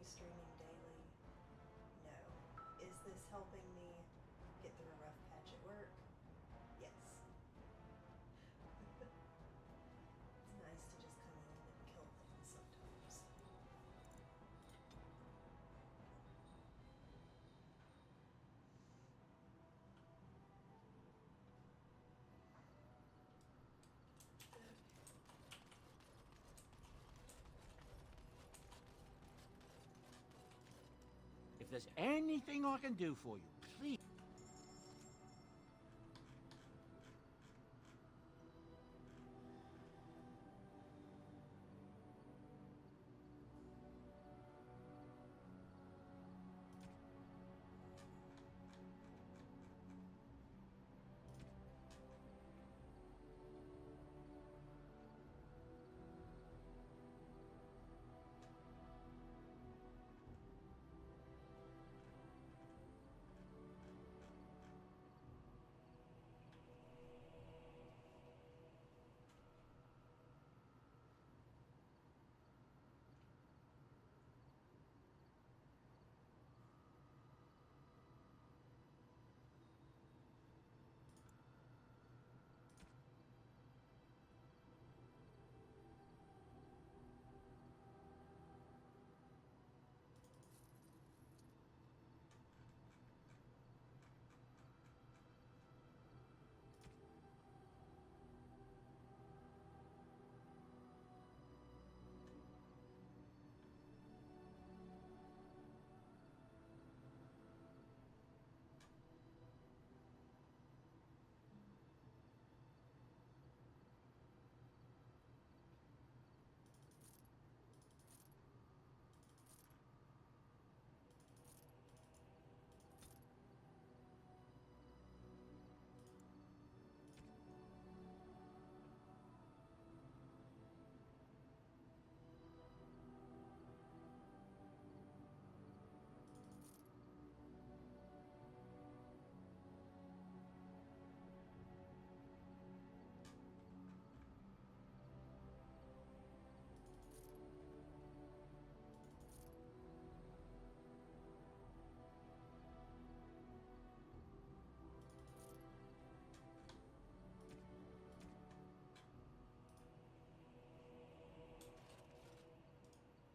you streaming daily? No. Is this helping me get through a rough patch at work? Yes. It's nice to just come in and kill things sometimes. If there's anything I can do for you, please.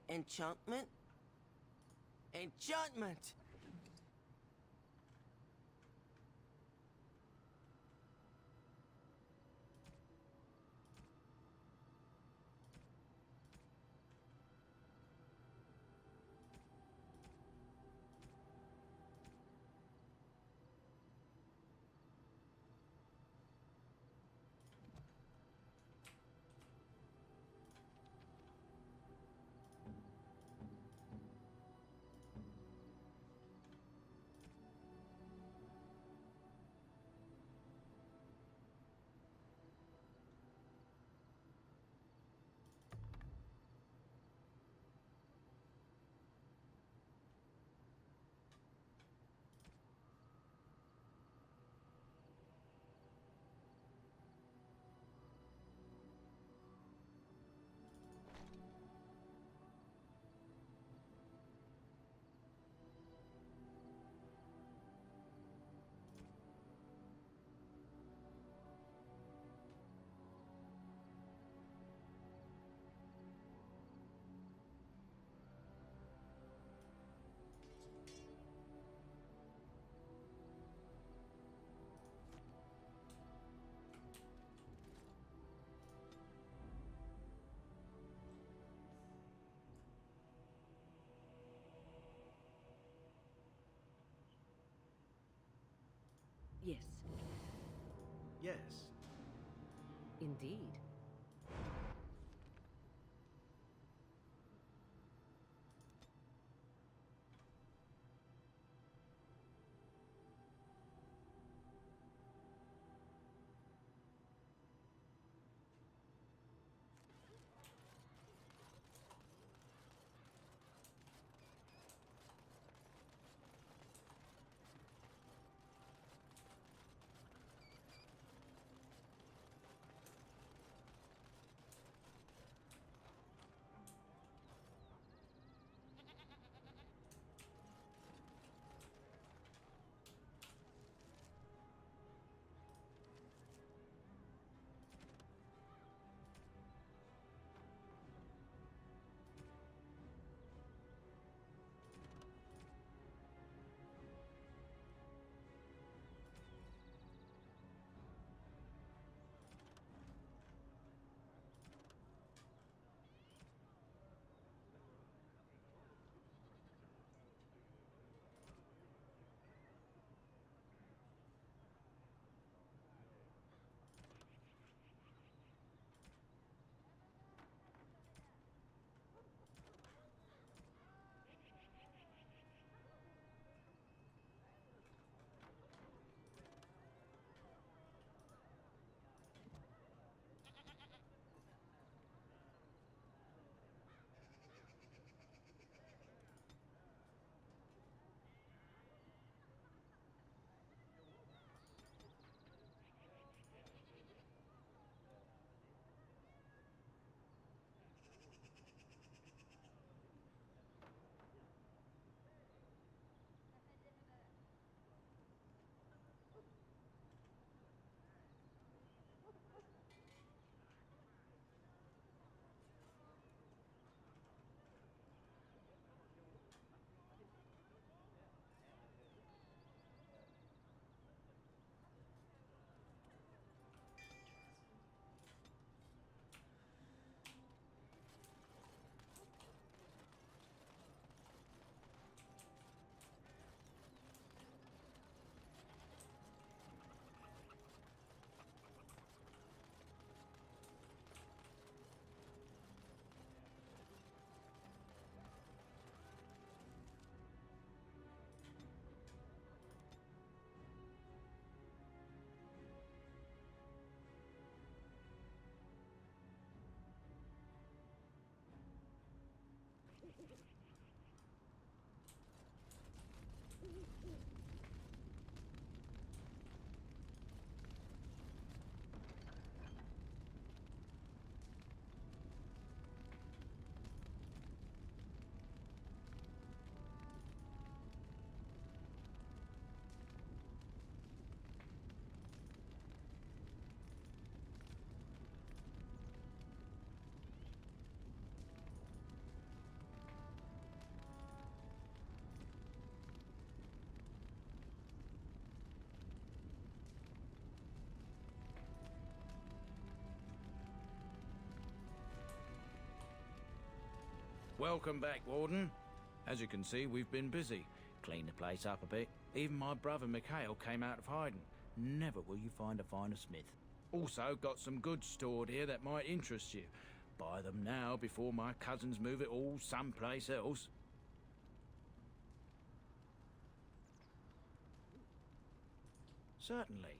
Enchantment? Enchantment! Yes, Yes. indeed. Welcome back, Warden. As you can see, we've been busy. Cleaned the place up a bit. Even my brother Mikhail came out of hiding. Never will you find a finer smith. Also, got some goods stored here that might interest you. Buy them now before my cousins move it all someplace else. Certainly.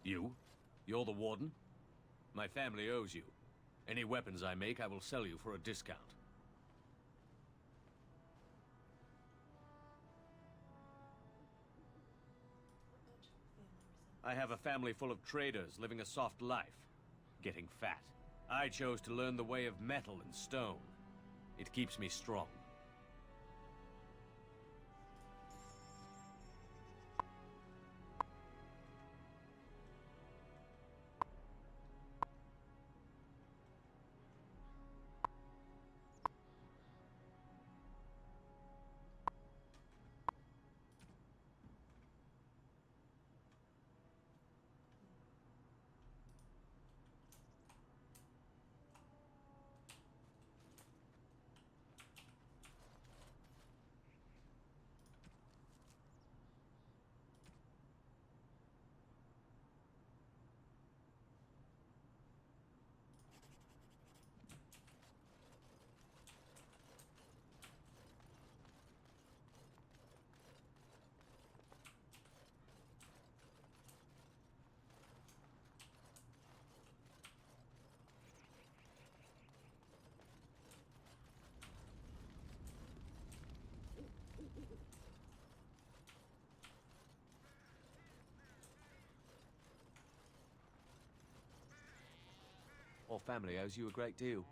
You? You're the warden? My family owes you. Any weapons I make, I will sell you for a discount. I have a family full of traders living a soft life, getting fat. I chose to learn the way of metal and stone. It keeps me strong. Our family owes you a great deal.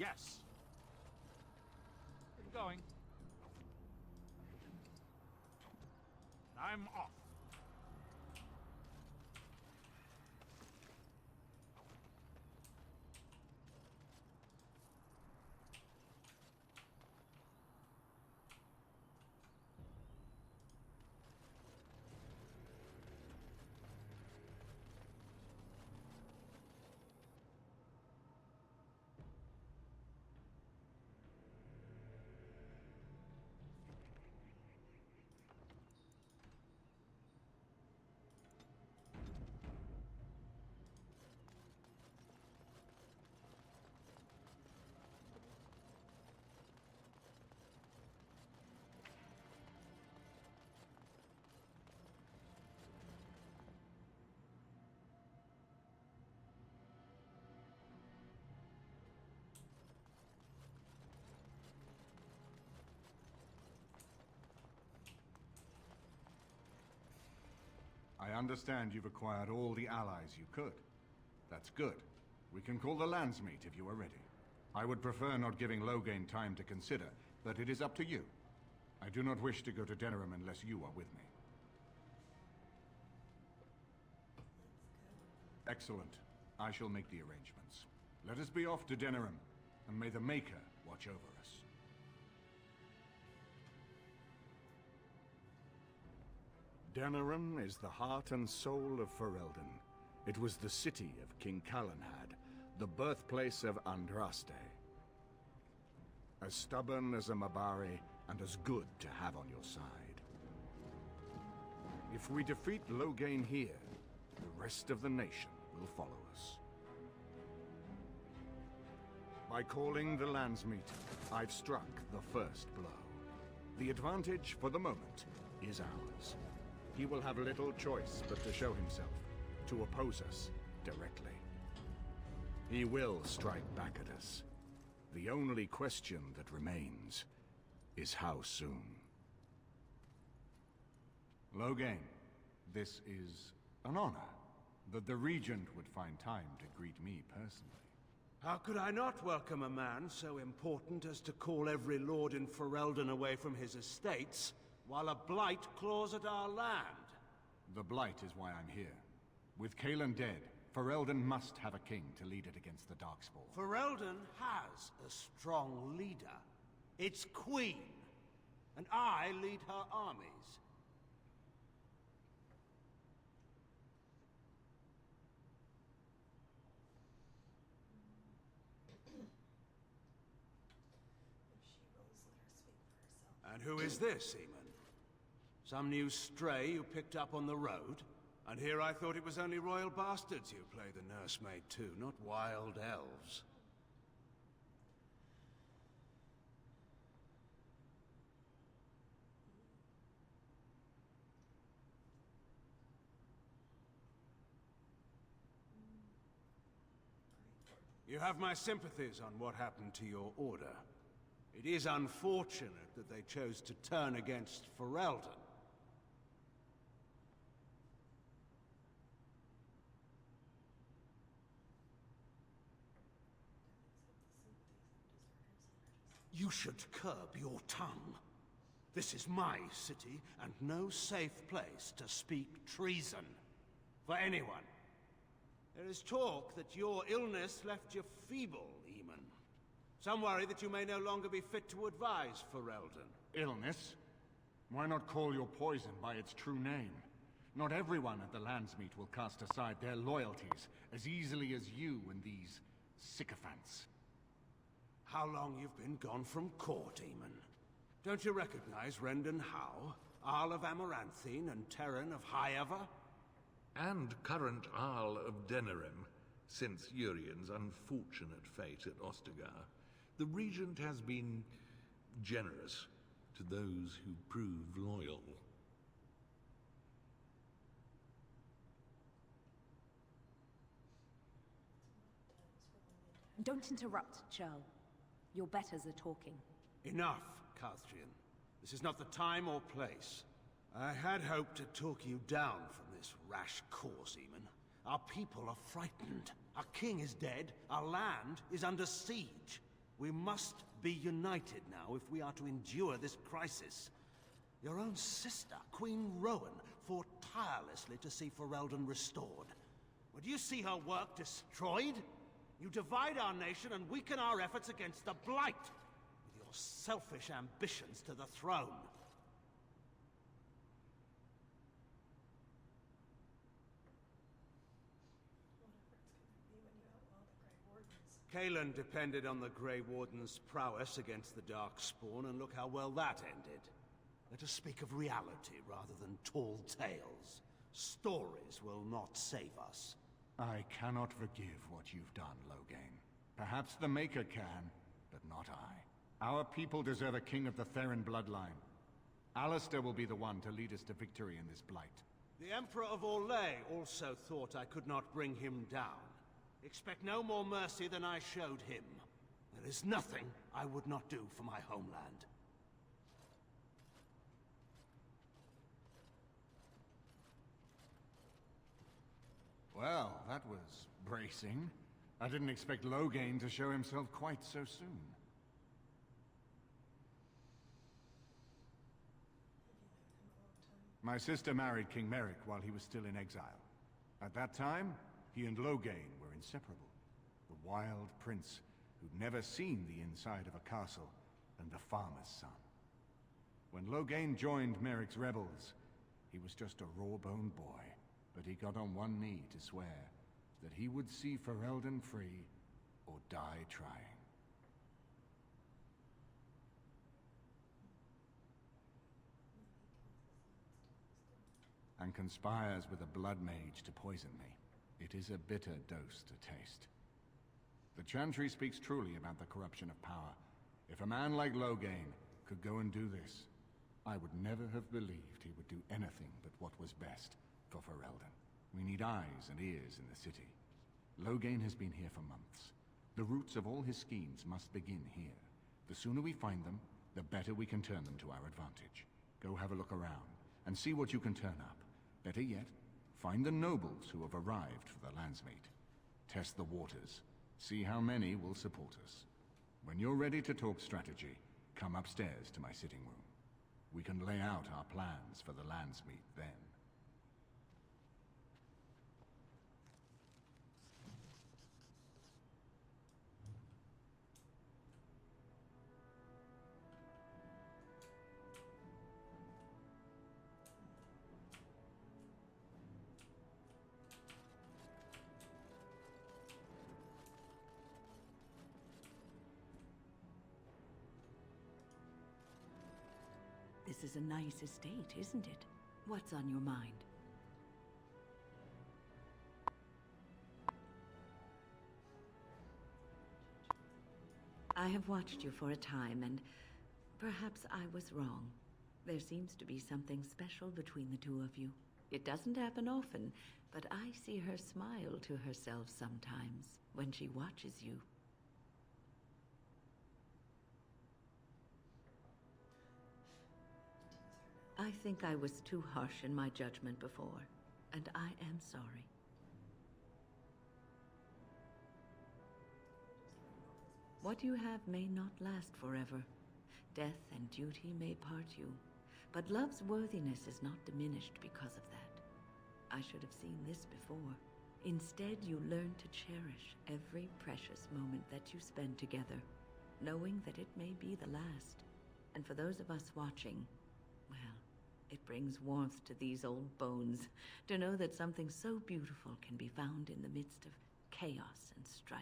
Yes. I'm going. I'm off. I understand you've acquired all the allies you could. That's good. We can call the Landsmeet if you are ready. I would prefer not giving Loghain time to consider, but it is up to you. I do not wish to go to Denerim unless you are with me. Excellent. I shall make the arrangements. Let us be off to Denerim, and may the Maker watch over us. Denerim is the heart and soul of Ferelden. It was the city of King Calenhad, the birthplace of Andraste. As stubborn as a Mabari, and as good to have on your side. If we defeat Loghain here, the rest of the nation will follow us. By calling the Landsmeet, I've struck the first blow. The advantage, for the moment, is ours. He will have little choice but to show himself, to oppose us directly. He will strike back at us. The only question that remains is how soon. Loghain, this is an honor that the Regent would find time to greet me personally. How could I not welcome a man so important as to call every lord in Ferelden away from his estates, while a blight claws at our land? The Blight is why I'm here. With Cailan dead, Ferelden must have a king to lead it against the Darkspawn. Ferelden has a strong leader. Its queen. And I lead her armies. And who is this, Eamon? Some new stray you picked up on the road? And here I thought it was only royal bastards who play the nursemaid too, not wild elves. You have my sympathies on what happened to your order. It is unfortunate that they chose to turn against Ferelden. You should curb your tongue. This is my city, and no safe place to speak treason for anyone. There is talk that your illness left you feeble, Eamon. Some worry that you may no longer be fit to advise Ferelden. Illness? Why not call your poison by its true name? Not everyone at the Landsmeet will cast aside their loyalties as easily as you and these sycophants. How long you've been gone from court, Eamon? Don't you recognize Rendon Howe, Arl of Amaranthine and Terran of Highever? And current Arl of Denerim, since Urien's unfortunate fate at Ostagar. The Regent has been generous to those who prove loyal. Don't interrupt, Churl. Your betters are talking. Enough, Calthrian. This is not the time or place. I had hoped to talk you down from this rash course, Eamon. Our people are frightened. Our king is dead. Our land is under siege. We must be united now if we are to endure this crisis. Your own sister, Queen Rowan, fought tirelessly to see Ferelden restored. Would you see her work destroyed? You divide our nation and weaken our efforts against the Blight, with your selfish ambitions to the throne. Cailan depended on the Grey Warden's prowess against the Darkspawn, and look how well that ended. Let us speak of reality rather than tall tales. Stories will not save us. I cannot forgive what you've done, Loghain. Perhaps the Maker can, but not I. Our people deserve a king of the Theron bloodline. Alistair will be the one to lead us to victory in this blight. The Emperor of Orlais also thought I could not bring him down. Expect no more mercy than I showed him. There is nothing I would not do for my homeland. Well, that was bracing. I didn't expect Loghain to show himself quite so soon. My sister married King Merrick while he was still in exile. At that time, he and Loghain were inseparable. The wild prince who'd never seen the inside of a castle, and the farmer's son. When Loghain joined Merrick's rebels, he was just a raw-boned boy. But he got on one knee to swear that he would see Ferelden free or die trying. And conspires with a blood mage to poison me. It is a bitter dose to taste. The Chantry speaks truly about the corruption of power. If a man like Loghain could go and do this, I would never have believed he would do anything but what was best for Ferelden. We need eyes and ears in the city. Loghain has been here for months. The roots of all his schemes must begin here. The sooner we find them, the better we can turn them to our advantage. Go have a look around, and see what you can turn up. Better yet, find the nobles who have arrived for the Landsmeet. Test the waters. See how many will support us. When you're ready to talk strategy, come upstairs to my sitting room. We can lay out our plans for the Landsmeet then. This is a nice estate, isn't it? What's on your mind? I have watched you for a time, and perhaps I was wrong. There seems to be something special between the two of you. It doesn't happen often, but I see her smile to herself sometimes when she watches you. I think I was too harsh in my judgment before, and I am sorry. What you have may not last forever. Death and duty may part you, but love's worthiness is not diminished because of that. I should have seen this before. Instead, you learn to cherish every precious moment that you spend together, knowing that it may be the last. And for those of us watching, well, it brings warmth to these old bones to know that something so beautiful can be found in the midst of chaos and strife.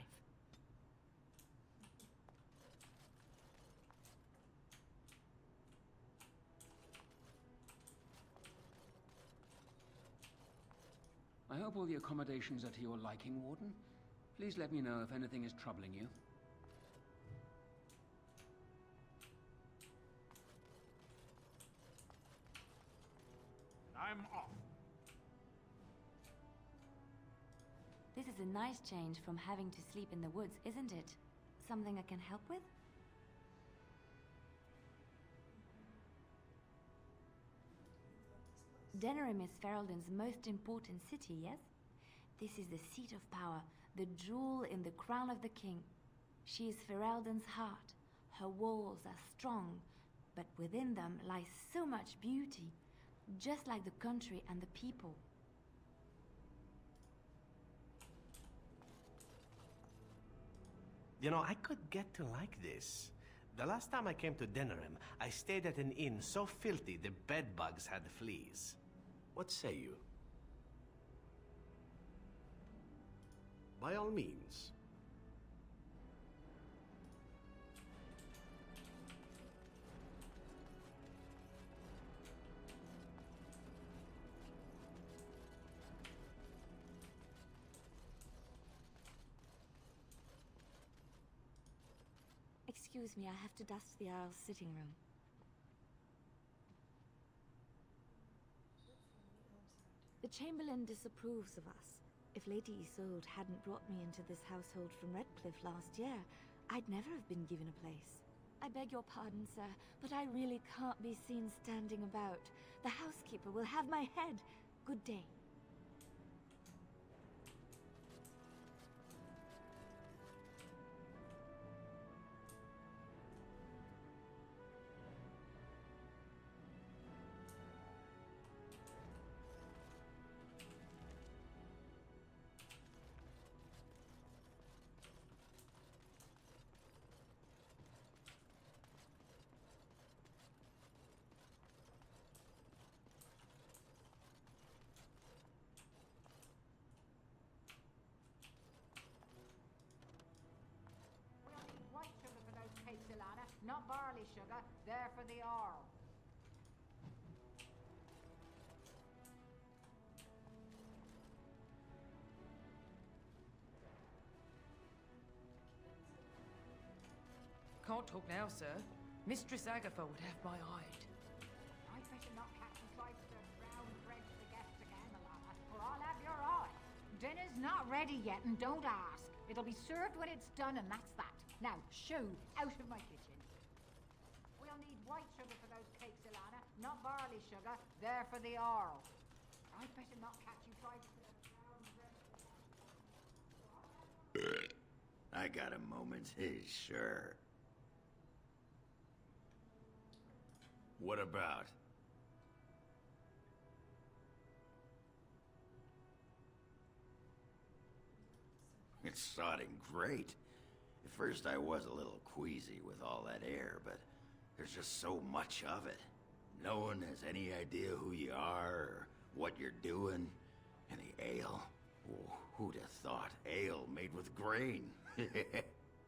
I hope all the accommodations are to your liking, Warden. Please let me know if anything is troubling you. I'm off. This is a nice change from having to sleep in the woods, isn't it? Something I can help with? Denerim is Ferelden's most important city, yes? This is the seat of power, the jewel in the crown of the king. She is Ferelden's heart. Her walls are strong, but within them lies so much beauty, just like the country and the people. You know, I could get to like this. The last time I came to Denerim, I stayed at an inn so filthy the bedbugs had fleas. What say you? By all means. Excuse me, I have to dust the Earl's sitting room. The Chamberlain disapproves of us. If Lady Isolde hadn't brought me into this household from Redcliffe last year, I'd never have been given a place. I beg your pardon, sir, but I really can't be seen standing about. The housekeeper will have my head. Good day. Not barley sugar, there for the Earl. Can't talk now, sir. Mistress Agatha would have my hide. I'd better not catch you trying to brown bread to the guests again, Alana, or I'll have your eye. Dinner's not ready yet, and don't ask. It'll be served when it's done, and that's that. Now, shoo, out of my kitchen. We'll need white sugar for those cakes, Alana, not barley sugar. They're for the Earl. I'd better not catch you trying to brown bread. I got a moment, sure. What about? It's sodding great. At first I was a little queasy with all that air, but there's just so much of it. No one has any idea who you are or what you're doing. And the ale? Oh, who'd have thought ale made with grain?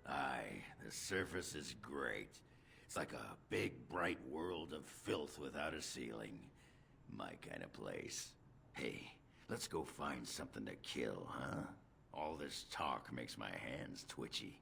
Aye, the surface is great. It's like a big, bright world of filth without a ceiling. My kind of place. Hey, let's go find something to kill, huh? All this talk makes my hands twitchy.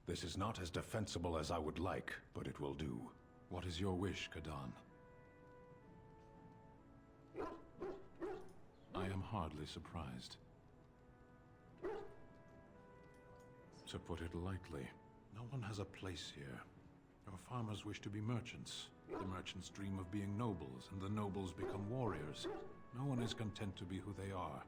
This is not as defensible as I would like, but it will do. What is your wish, Kadan? I am hardly surprised. To put it lightly, no one has a place here. Your farmers wish to be merchants. The merchants dream of being nobles, and the nobles become warriors. No one is content to be who they are.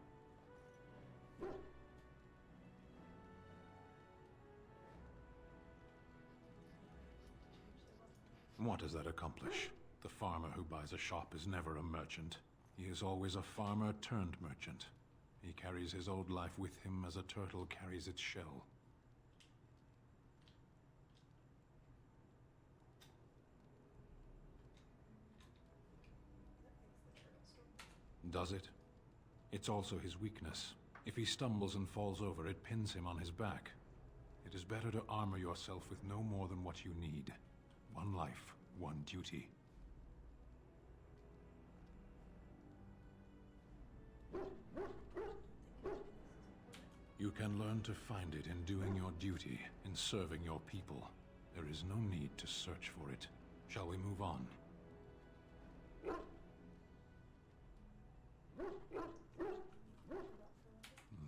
What does that accomplish? The farmer who buys a shop is never a merchant. He is always a farmer turned merchant. He carries his old life with him as a turtle carries its shell. Does it? It's also his weakness. If he stumbles and falls over, it pins him on his back. It is better to armor yourself with no more than what you need. One life, one duty. You can learn to find it in doing your duty, in serving your people. There is no need to search for it. Shall we move on?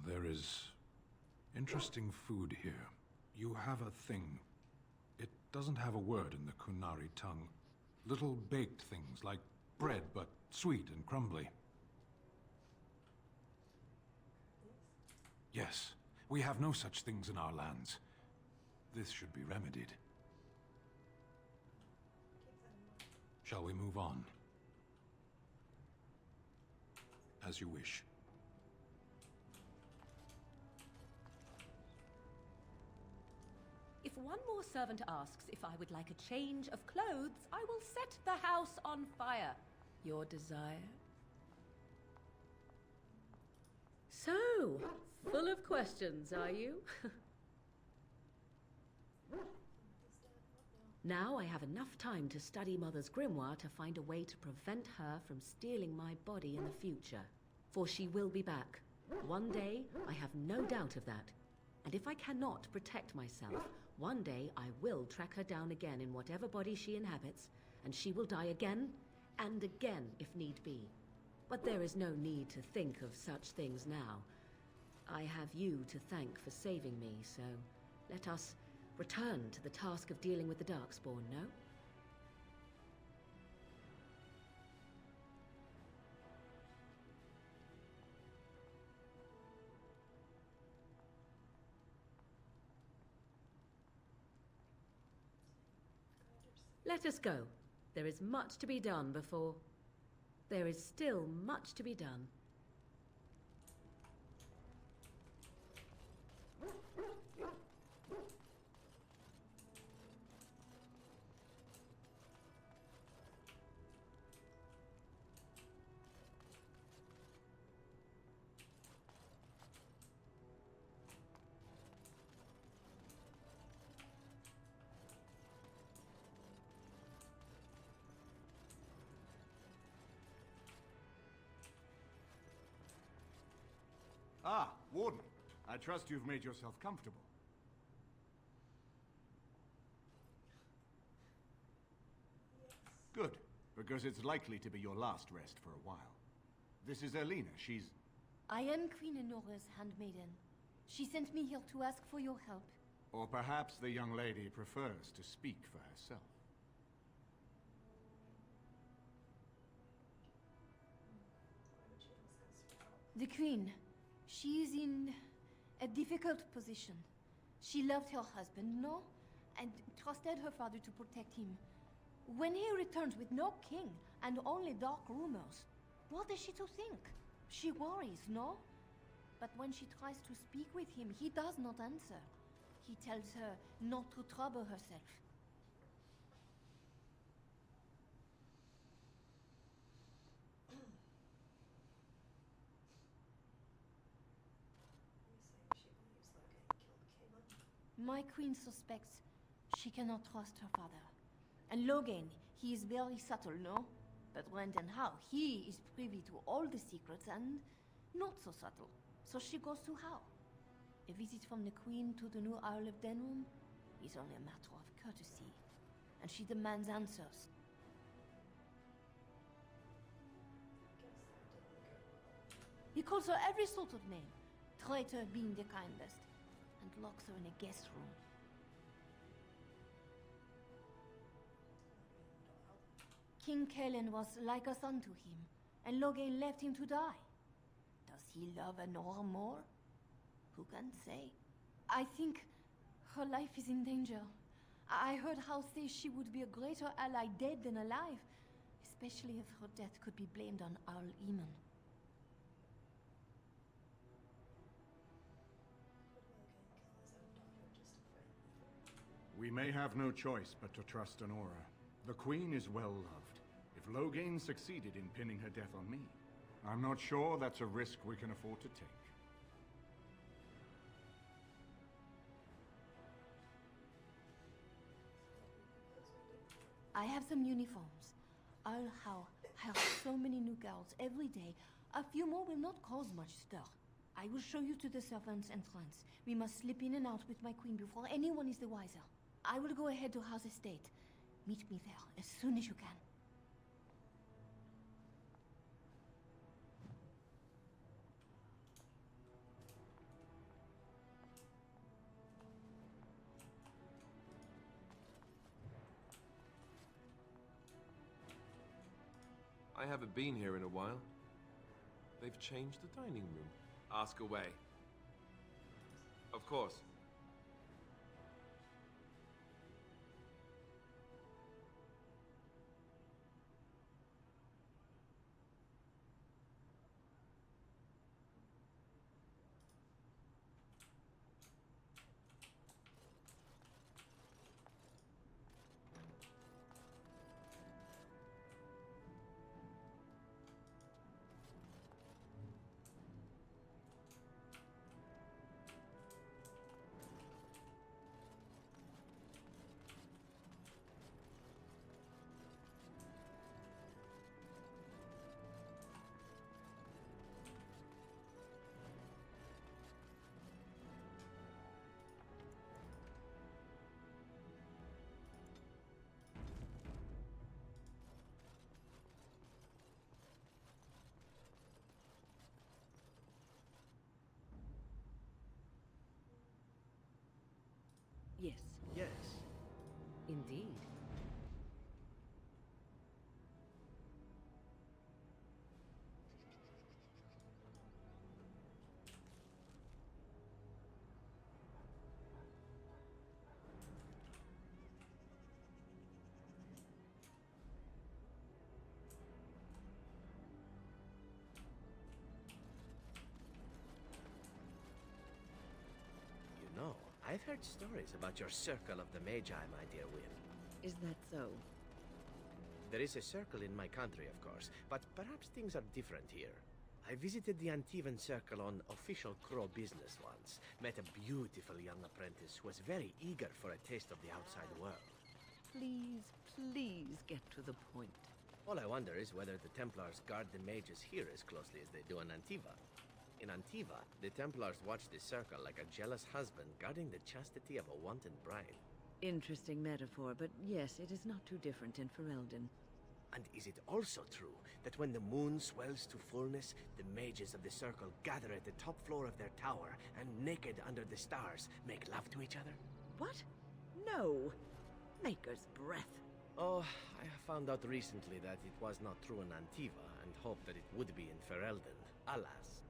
There is interesting food here. You have a thing. It doesn't have a word in the Kunari tongue. Little baked things like bread, but sweet and crumbly. Yes, we have no such things in our lands. This should be remedied. Shall we move on? As you wish. If one more servant asks if I would like a change of clothes, I will set the house on fire. Your desire? So, full of questions, are you? Now I have enough time to study Mother's grimoire to find a way to prevent her from stealing my body in the future. For she will be back. One day, I have no doubt of that. And if I cannot protect myself, one day I will track her down again in whatever body she inhabits, and she will die again and again if need be. But there is no need to think of such things now. I have you to thank for saving me, so let us return to the task of dealing with the Darkspawn, no? Let us go. There is much to be done before... There is still much to be done. Ah, Warden. I trust you've made yourself comfortable. Good, because it's likely to be your last rest for a while. This is Elena. She's... I am Queen Enora's handmaiden. She sent me here to ask for your help. Or perhaps the young lady prefers to speak for herself. The Queen. She is in a difficult position. She loved her husband, no? And trusted her father to protect him. When he returns with no king and only dark rumors, what is she to think? She worries, no? But when she tries to speak with him, he does not answer. He tells her not to trouble herself. My queen suspects she cannot trust her father. And Logain, he is very subtle, no? But when and how, he is privy to all the secrets and not so subtle. So she goes to how? A visit from the queen to the new Isle of Denerim is only a matter of courtesy. And she demands answers. He calls her every sort of name, traitor being the kindest, and locks her in a guest room. King Kalen was like a son to him, and Logain left him to die. Does he love Enora more? Who can say? I think her life is in danger. I heard House say she would be a greater ally dead than alive, especially if her death could be blamed on Arl Eamon. We may have no choice but to trust Enora. The Queen is well loved. If Logain succeeded in pinning her death on me, I'm not sure that's a risk we can afford to take. I have some uniforms. I'll hire so many new girls every day. A few more will not cause much stir. I will show you to the servants' entrance. We must slip in and out with my queen before anyone is the wiser. I will go ahead to House Estate. Meet me there as soon as you can. I haven't been here in a while. They've changed the dining room. Ask away. Of course. Yes. Yes. Indeed. You know, I've heard stories about your Circle of the Magi, my dear Will. Is that so? There is a circle in my country, of course, but perhaps things are different here. I visited the Antivan Circle on official Crow business once. Met a beautiful young apprentice who was very eager for a taste of the outside world. Please get to the point. All I wonder is whether the Templars guard the mages here as closely as they do in Antiva. In Antiva, the Templars watch the circle like a jealous husband guarding the chastity of a wanton bride. Interesting metaphor, but yes, it is not too different in Ferelden. And is it also true that when the moon swells to fullness, the mages of the circle gather at the top floor of their tower and, naked under the stars, make love to each other? What? No! Maker's breath. Oh, I found out recently that it was not true in Antiva, and hoped that it would be in Ferelden. Alas.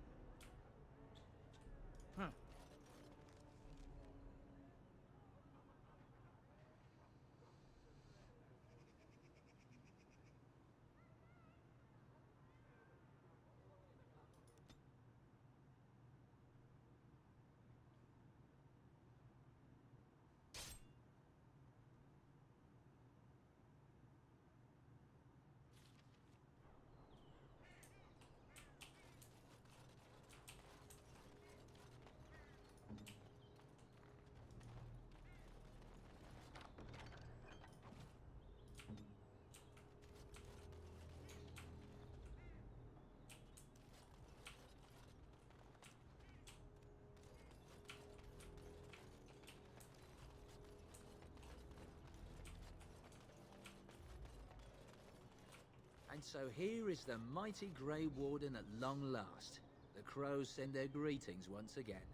And so here is the mighty Grey Warden at long last. The crows send their greetings once again.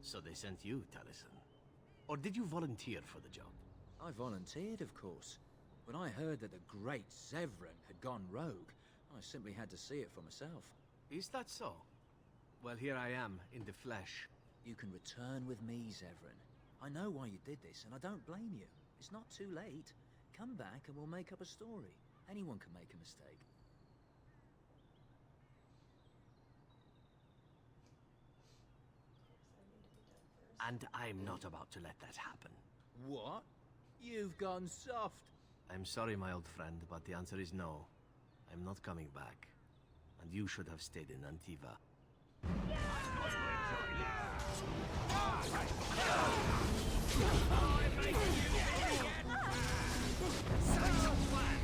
So they sent you, Taliesin. Or did you volunteer for the job? I volunteered, of course. When I heard that the great Zevran had gone rogue, I simply had to see it for myself. Is that so? Well, here I am, in the flesh. You can return with me, Zevran. I know why you did this, and I don't blame you. It's not too late. Come back and we'll make up a story. Anyone can make a mistake. And I'm not about to let that happen. What? You've gone soft. I'm sorry, my old friend, but the answer is no. I'm not coming back. And you should have stayed in Antiva. Such a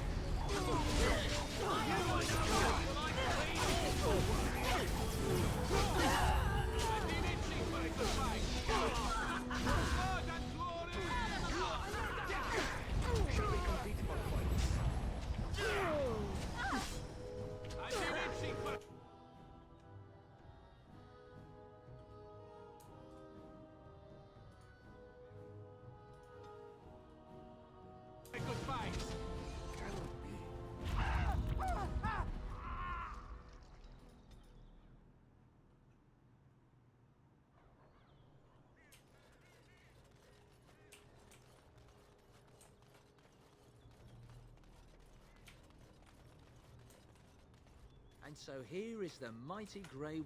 And so here is the mighty Grey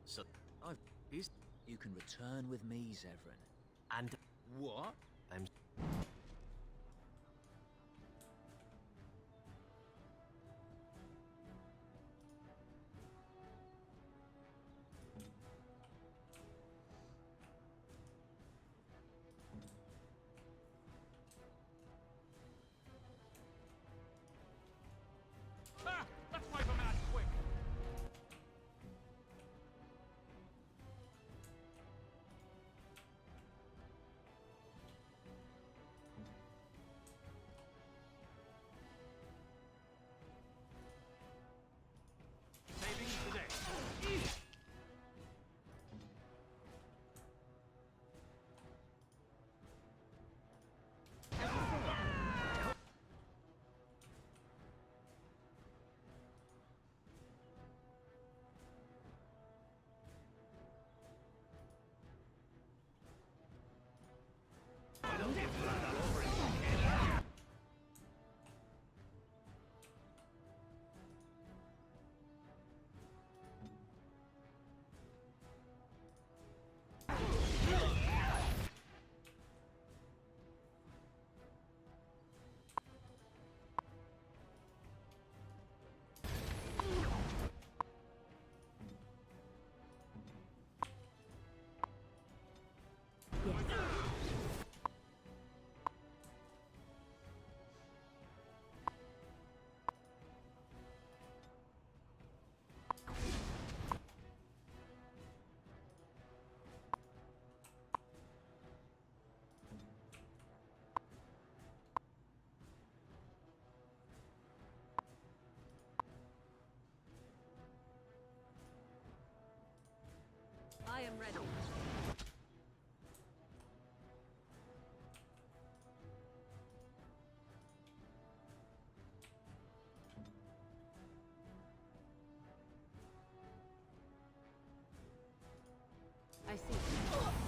So, you can return with me, Zevran. And... What? I'm... Ah! Let's wipe him out quick! Saving the day. I am ready. I see.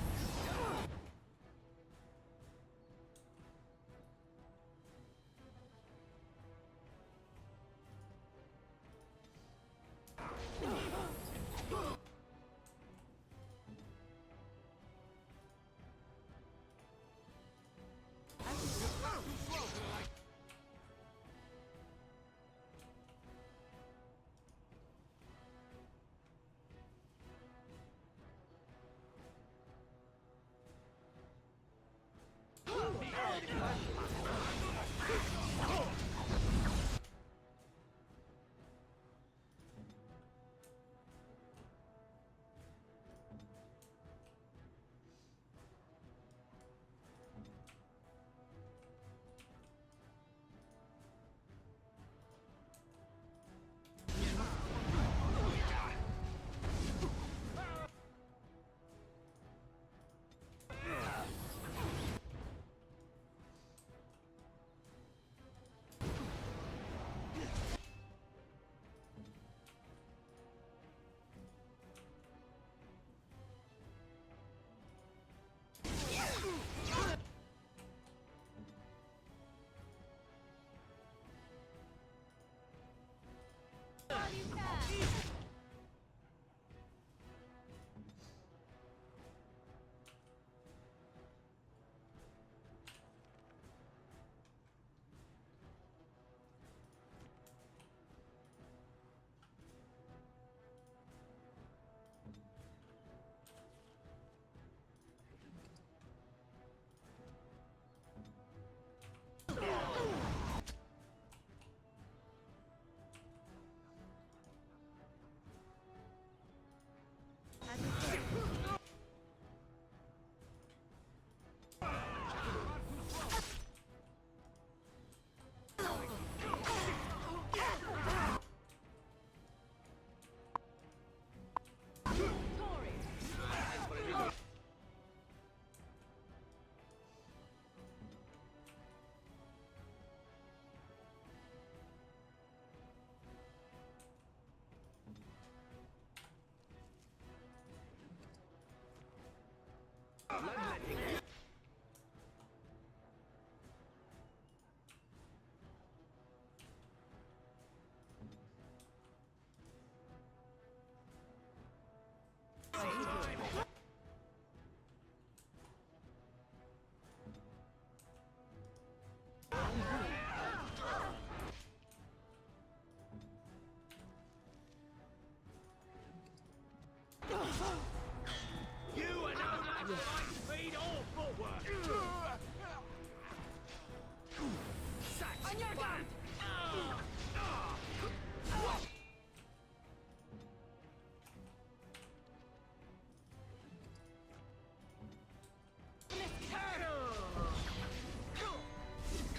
On your guard!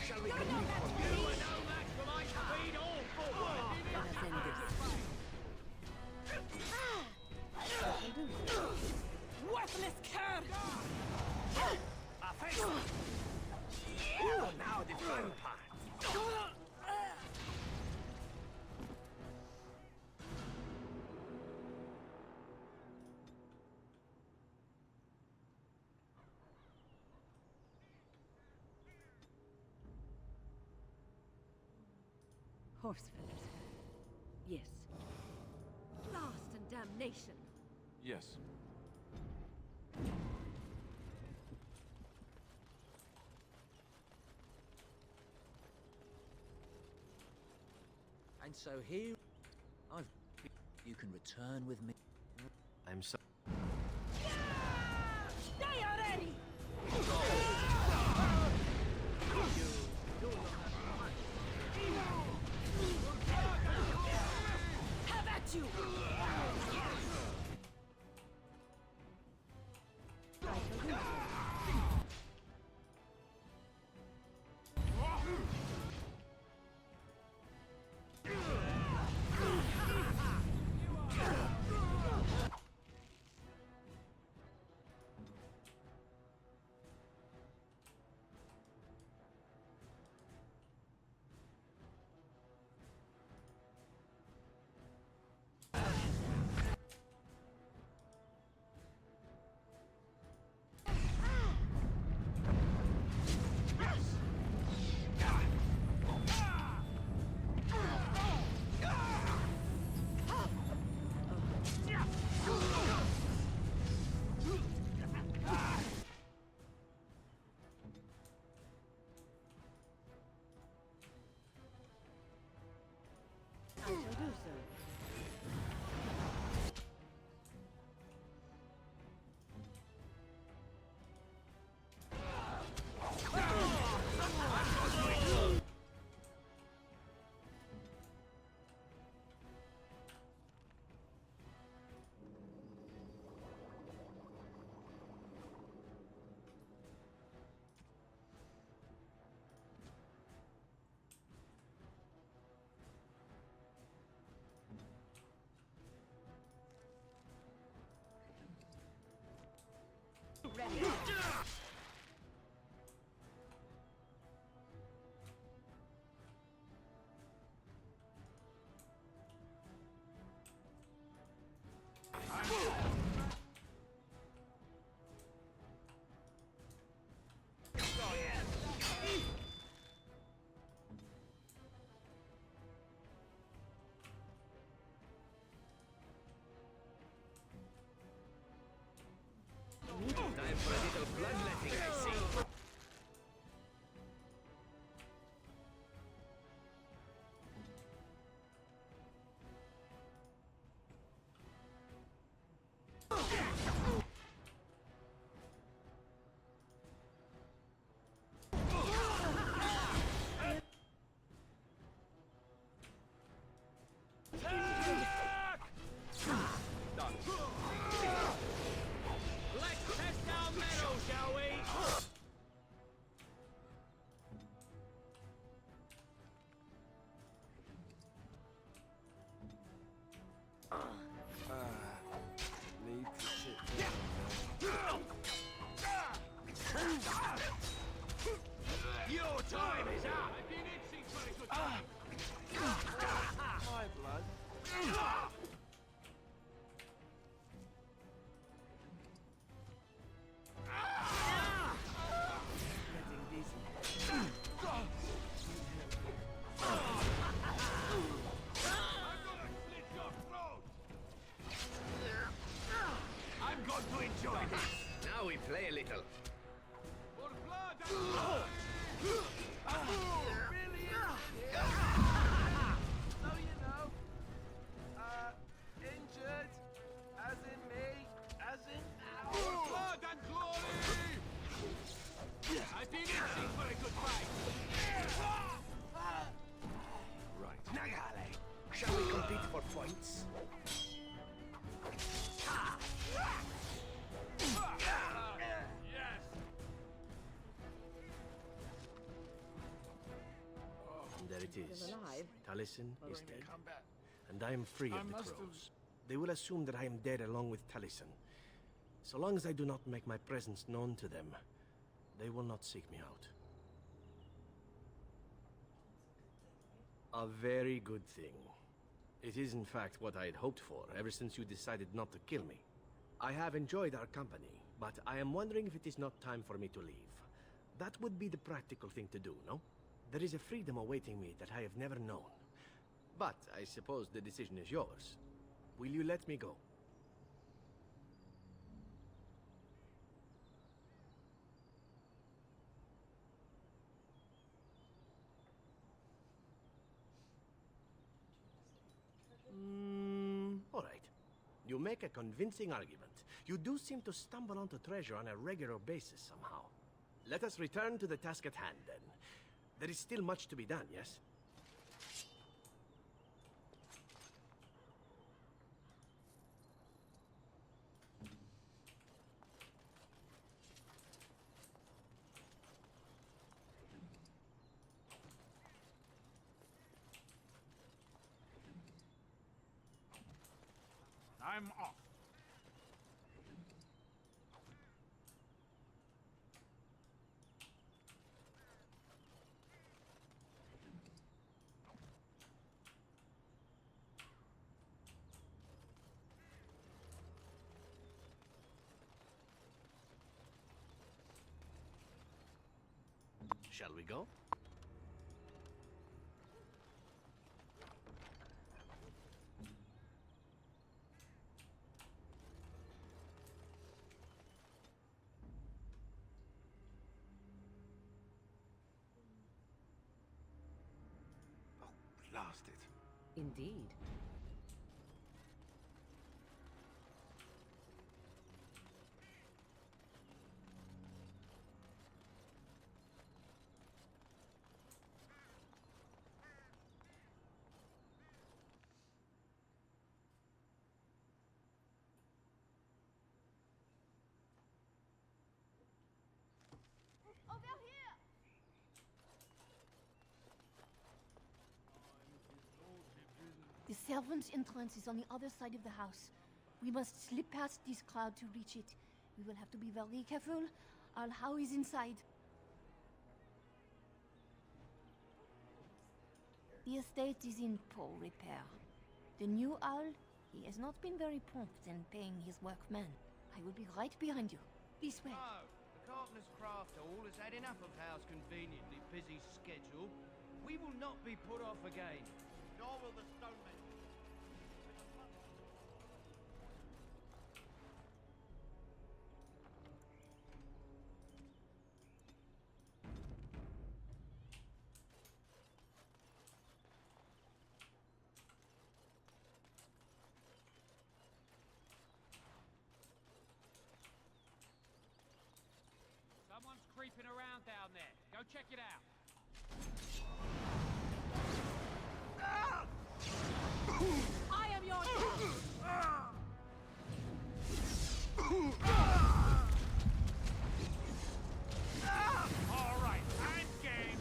Shall we continue? You are no match for my speed or footwork. Let us end this. Worthless cur! Oh, now the fun part. Horse feathers. Yes. Blast and damnation. Yes. And so here, you can return with me. I'm so... Die already! Have at you! I shall do so. Ready. Time for a little bloodletting, I see. Need to sit down. Your time is up. I've been itching for a good time. My blood. Getting dizzy. I'm going to enjoy this. Now we play a little. For blood and blood! Really is. So you know, injured, as in me, as in for blood and glory! I've been itching for a good fight. still alive. Taliesin is dead, and I am free of the crows. They will assume that I am dead along with Taliesin. So long as I do not make my presence known to them, they will not seek me out. A very good thing. It is in fact what I had hoped for ever since you decided not to kill me. I have enjoyed our company, but I am wondering if it is not time for me to leave. That would be the practical thing to do, no? There is a freedom awaiting me that I have never known. But I suppose the decision is yours. Will you let me go? All right. You make a convincing argument. You do seem to stumble onto treasure on a regular basis somehow. Let us return to the task at hand, then. There is still much to be done, yes? I'm off. Shall we go? Lost it. Indeed. Over here! The servants' entrance is on the other side of the house. We must slip past this crowd to reach it. We will have to be very careful. Our How is inside. The estate is in poor repair. The new owl, he has not been very prompt in paying his workmen. I will be right behind you. This way. Oh, the Carpenter's Craft Hall has had enough of Hal's conveniently busy schedule. We will not be put off again. Nor will the stonemen. Someone's creeping around down there. Go check it out. I am your All right, I'm game.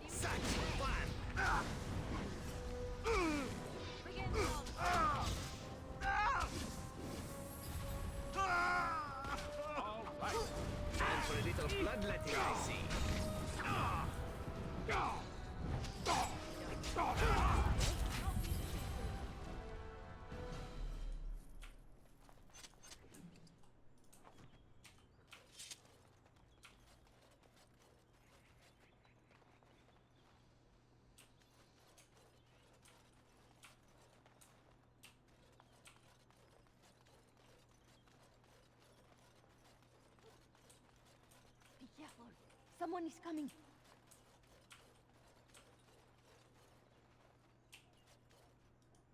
Such fun. Begin All right. And for a little bloodletting, I see. Be careful. Someone is coming.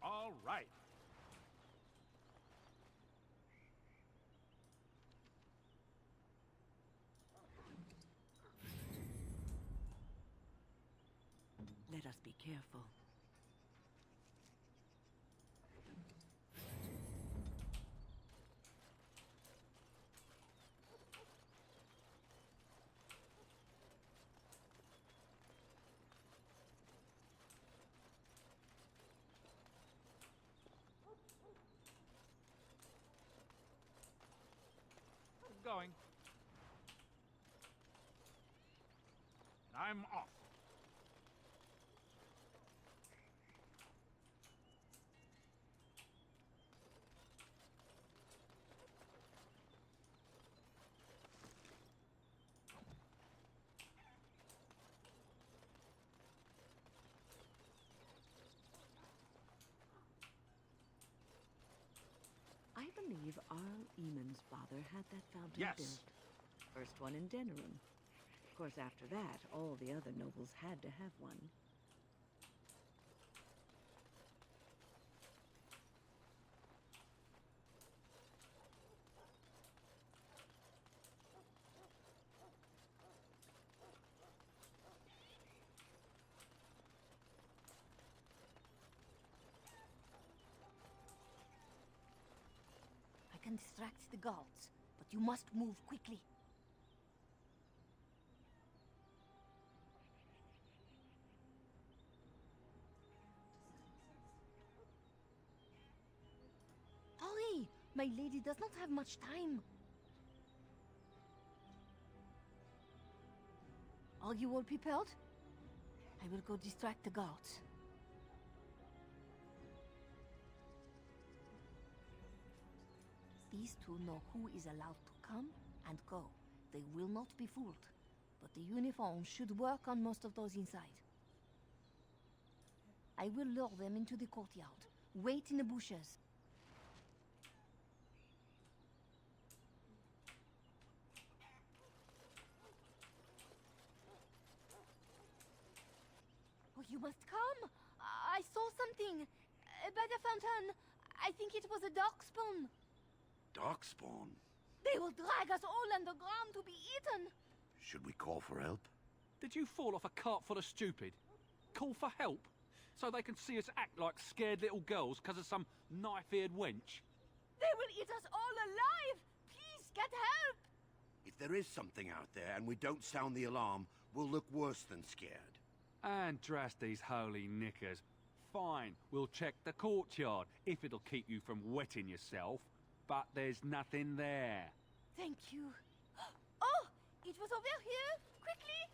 All right. Let us be careful. going. I'm off. I believe Arl Eamon's father had that fountain Yes. built. First one in Denerim. Of course, after that, all the other nobles had to have one. I can distract the guards, but you must move quickly. Hurry! My lady does not have much time. Are you all prepared? I will go distract the guards. These two know who is allowed to come and go. They will not be fooled. But the uniform should work on most of those inside. I will lure them into the courtyard. Wait in the bushes. Oh, you must come! I saw something! By the fountain! I think it was a darkspawn! Darkspawn? They will drag us all underground to be eaten! Should we call for help? Did you fall off a cart full of stupid? Call for help? So they can see us act like scared little girls because of some knife-eared wench? They will eat us all alive! Please, get help! If there is something out there and we don't sound the alarm, we'll look worse than scared. And drast these holy knickers. Fine, we'll check the courtyard, if it'll keep you from wetting yourself. But there's nothing there. Thank you. Oh! It was over here! Quickly!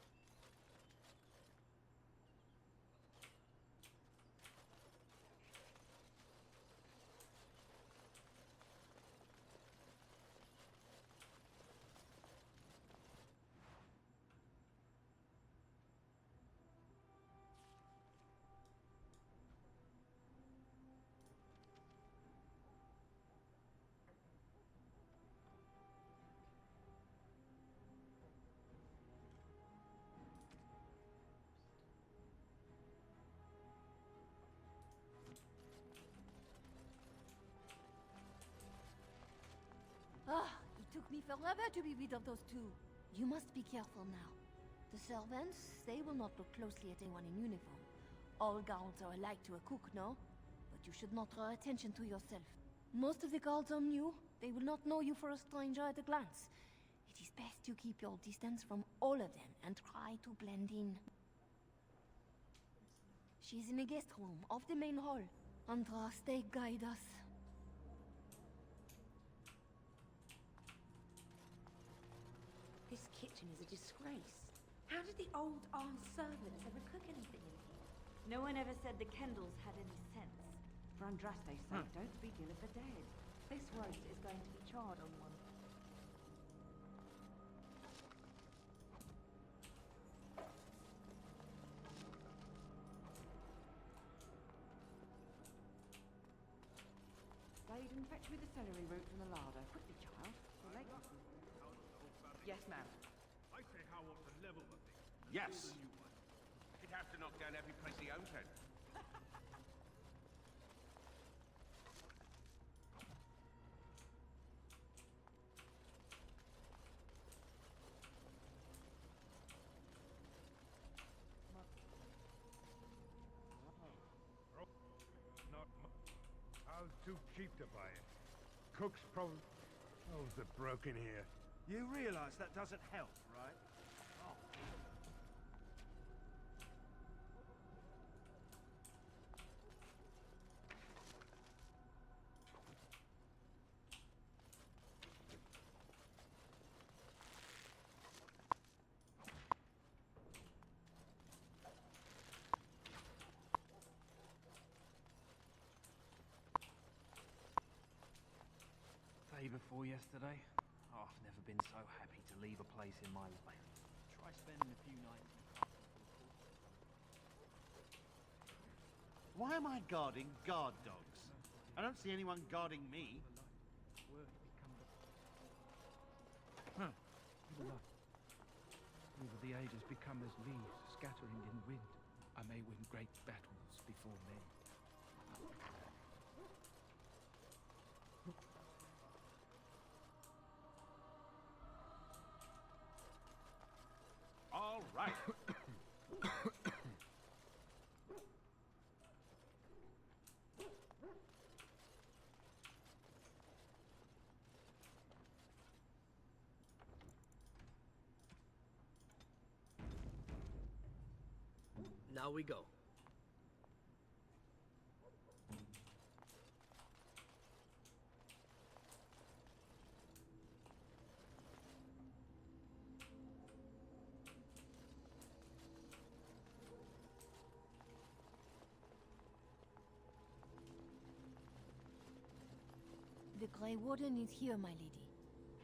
Ah, it took me forever to be rid of those two. You must be careful now. The servants, they will not look closely at anyone in uniform. All guards are alike to a cook, no? But you should not draw attention to yourself. Most of the guards are new. They will not know you for a stranger at a glance. It is best you keep your distance from all of them and try to blend in. She's in the guest room of the main hall. Andraste, guide us. This kitchen is a disgrace. How did the old armed servants ever cook anything in here? No one ever said the Kendalls had any sense. For Andraste's sake, don't speak ill of the dead. This roast is going to be charred on one. Slade and fetch me the celery root from the larder. Quickly, child. You're late. Yes, ma'am. I say how ought to level the thing. Yes. He'd have to knock down every place he owns then. I was too cheap to buy it. Cook's probably... Oh, they're broken here. You realize that doesn't help, right? Oh. day before yesterday? Oh, I've never been so happy to leave a place in my life. Try spending a few nights in a Why am I guarding guard dogs? I don't see anyone guarding me. Huh. Over the ages become as leaves scattering in wind. I may win great battles before men. All right. Now we go. The Grey Warden is here, my lady.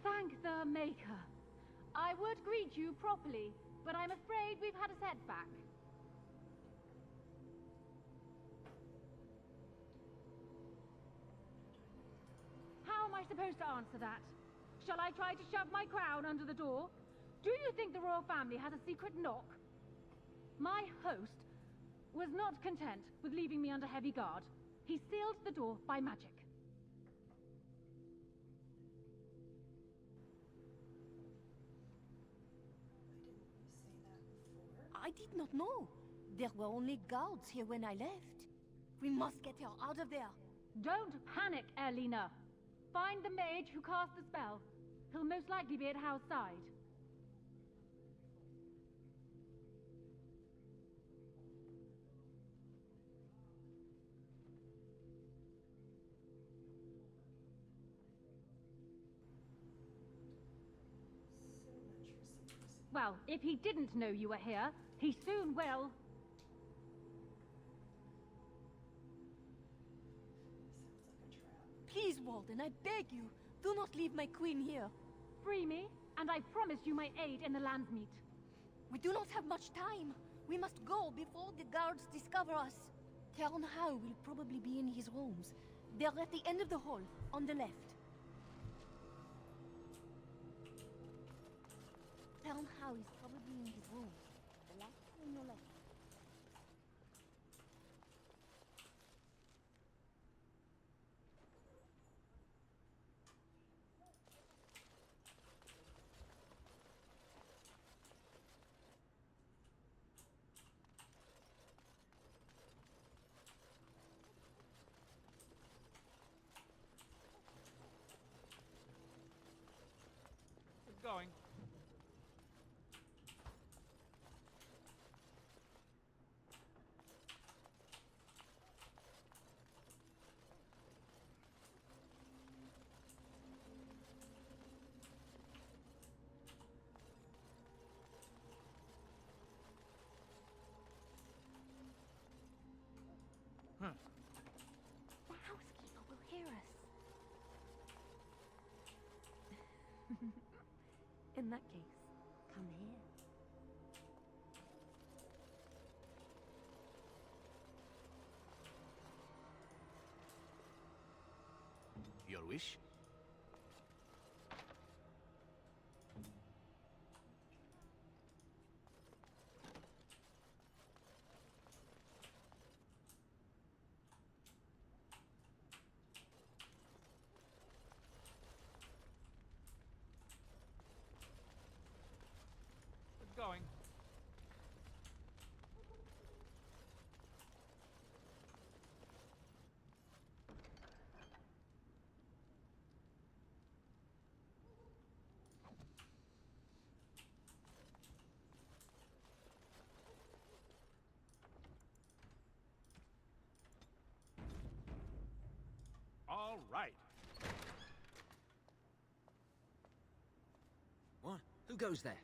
Thank the Maker. I would greet you properly, but I'm afraid we've had a setback. How am I supposed to answer that? Shall I try to shove my crown under the door? Do you think the royal family has a secret knock? My host was not content with leaving me under heavy guard. He sealed the door by magic. I did not know. There were only guards here when I left. We must get her out of there. Don't panic, Erlina. Find the mage who cast the spell. He'll most likely be at Howe's side. Well, if he didn't know you were here, he soon will. Please, Walden, I beg you, do not leave my queen here. Free me, and I promise you my aid in the Landsmeet. We do not have much time. We must go before the guards discover us. Count Howe will probably be in his rooms. They're at the end of the hall, on the left. Count Howe is probably in his rooms. The last on your left. Going. The housekeeper will hear us. In that case, come here. Your wish? Going. All right. What? Who goes there?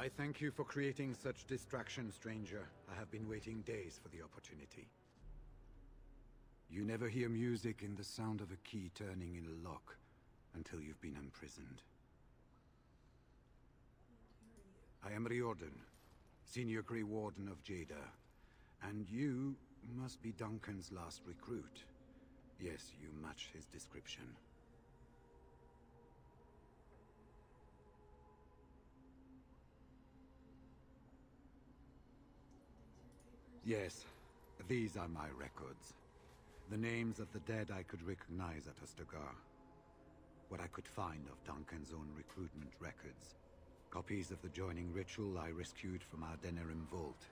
I thank you for creating such distraction, stranger. I have been waiting days for the opportunity. You never hear music in the sound of a key turning in a lock until you've been imprisoned. I am Riordan, Senior Grey Warden of Jada, and you must be Duncan's last recruit. Yes, you match his description. Yes, these are my records. The names of the dead I could recognize at Ostagar. What I could find of Duncan's own recruitment records. Copies of the joining ritual I rescued from our Denerim vault.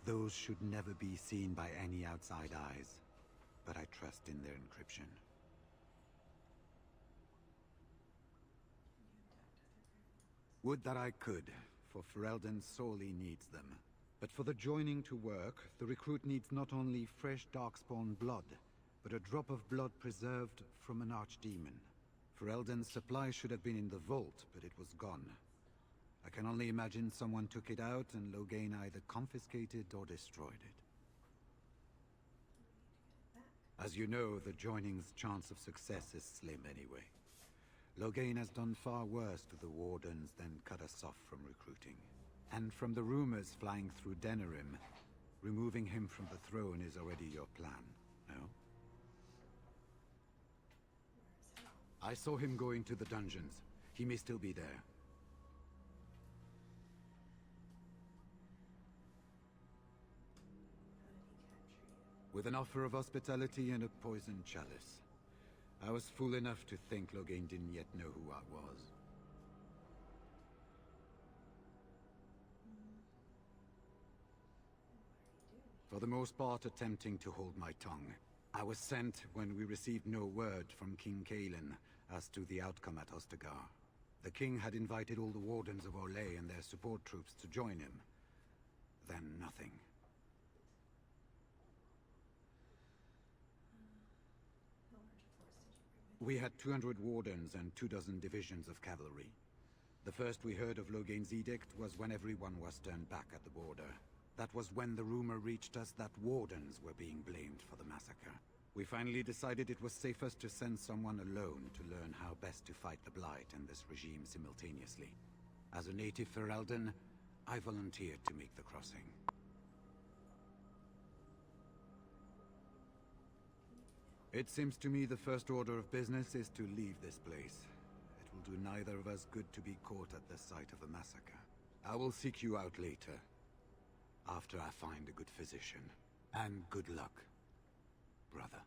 Those should never be seen by any outside eyes, but I trust in their encryption. Would that I could, for Ferelden sorely needs them. But for the joining to work, the recruit needs not only fresh Darkspawn blood, but a drop of blood preserved from an archdemon. Ferelden's supply should have been in the vault, but it was gone. I can only imagine someone took it out and Loghain either confiscated or destroyed it. As you know, the joining's chance of success is slim anyway. Loghain has done far worse to the Wardens than cut us off from recruiting. And from the rumors flying through Denerim, removing him from the throne is already your plan, no? I saw him go into the dungeons. He may still be there. With an offer of hospitality and a poisoned chalice. I was fool enough to think Loghain didn't yet know who I was. For the most part, attempting to hold my tongue. I was sent when we received no word from King Cailan as to the outcome at Ostagar. The king had invited all the Wardens of Orlais and their support troops to join him. Then nothing. We had 200 Wardens and 24 divisions of cavalry. The first we heard of Loghain's edict was when everyone was turned back at the border. That was when the rumor reached us that Wardens were being blamed for the massacre. We finally decided it was safest to send someone alone to learn how best to fight the Blight and this regime simultaneously. As a native Ferelden, I volunteered to make the crossing. It seems to me the first order of business is to leave this place. It will do neither of us good to be caught at the site of a massacre. I will seek you out later, after I find a good physician. And good luck, brother.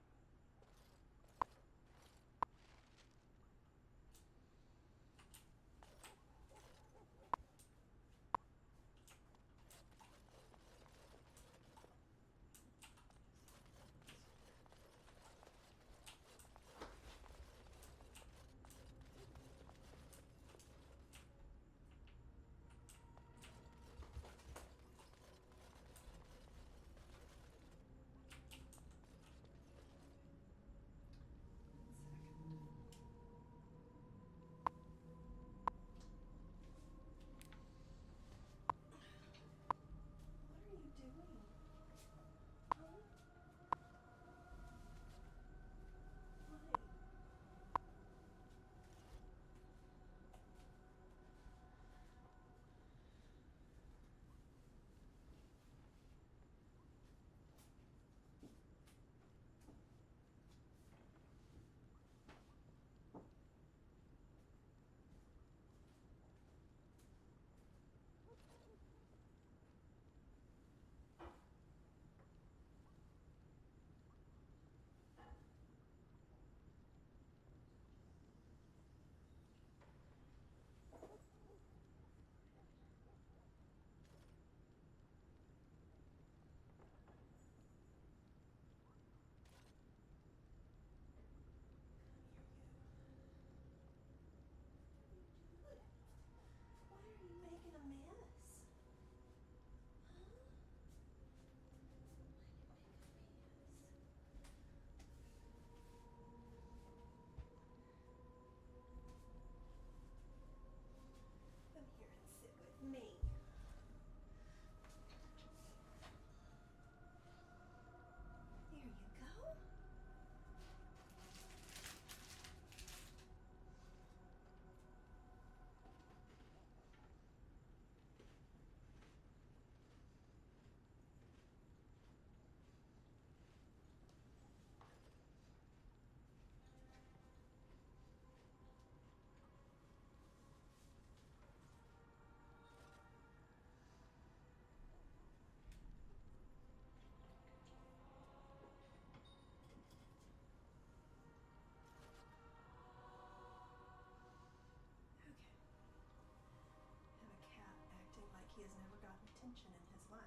has never gotten attention in his life.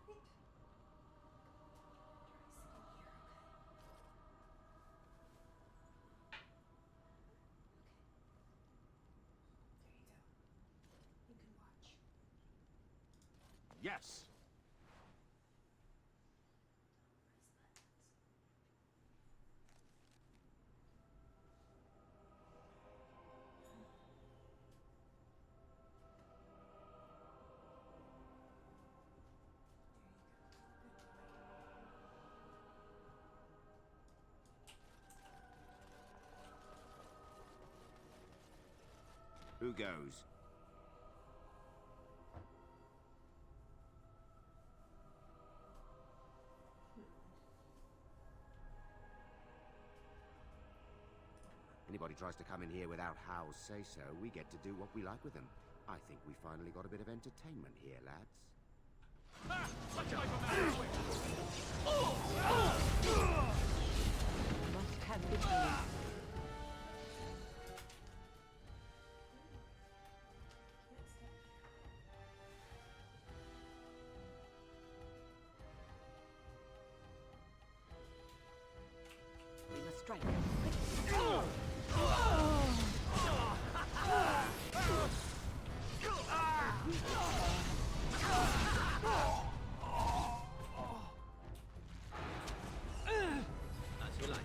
Right? Try sitting here, okay? There you go. You can watch. Yes! Who goes? Anybody tries to come in here without Hal's say-so, we get to do what we like with them. I think we finally got a bit of entertainment here, lads. Must have victory. We must strike. As you like.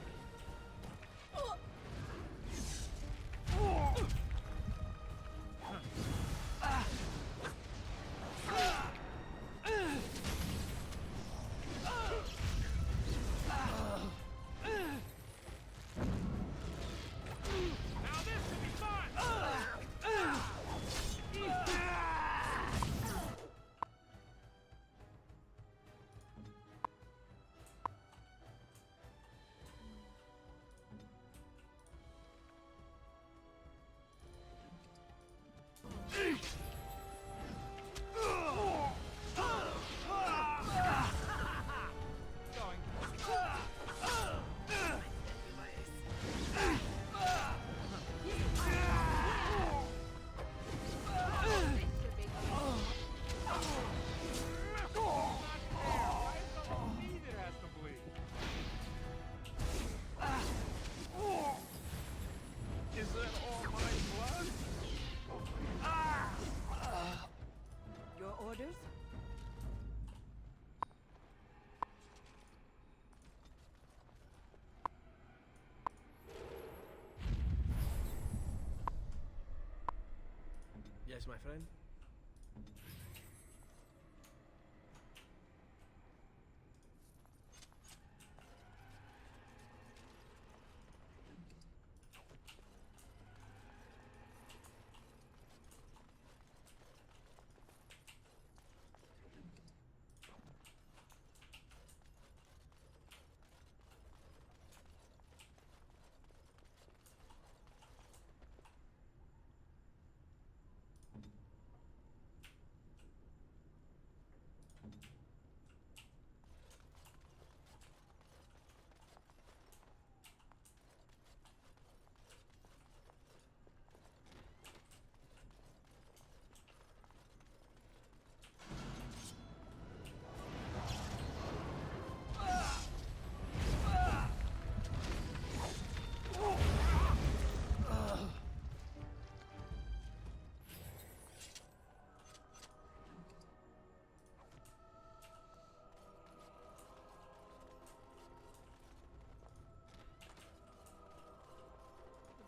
Is that all my blood? Your orders? Yes, my friend?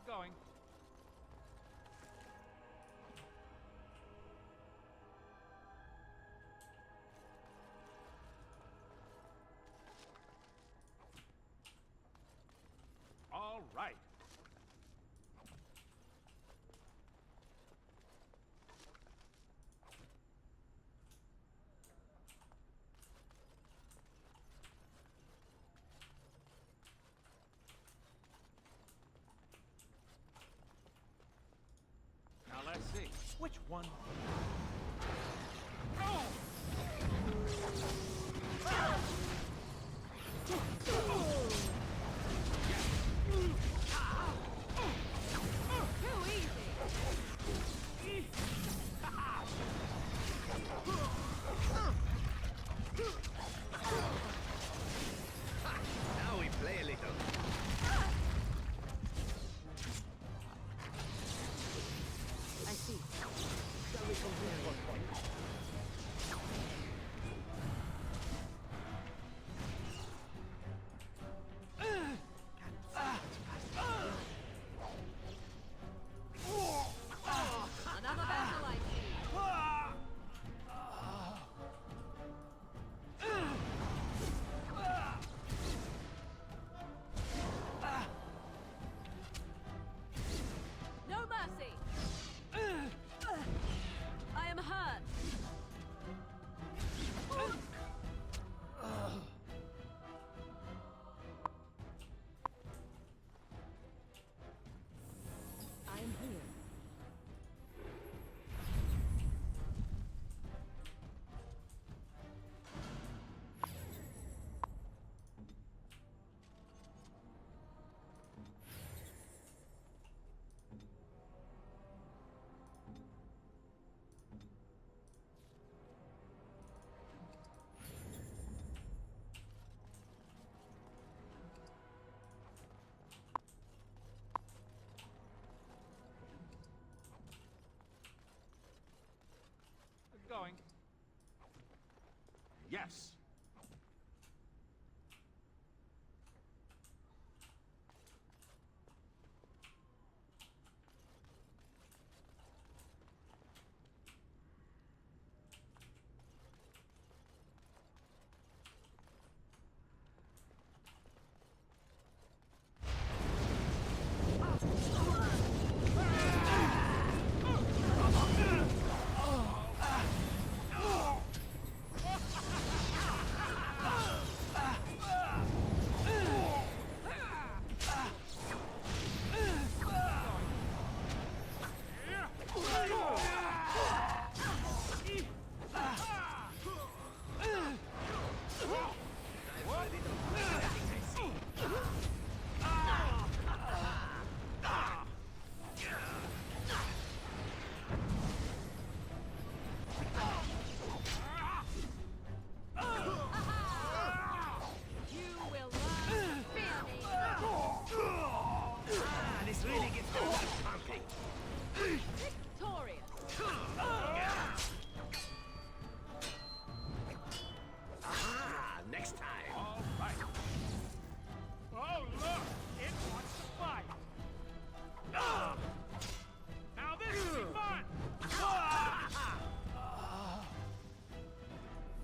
Going. All right. Now let's see. Which one? Oh! Too easy. Yes.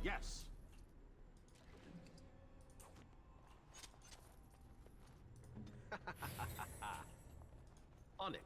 Yes. On it.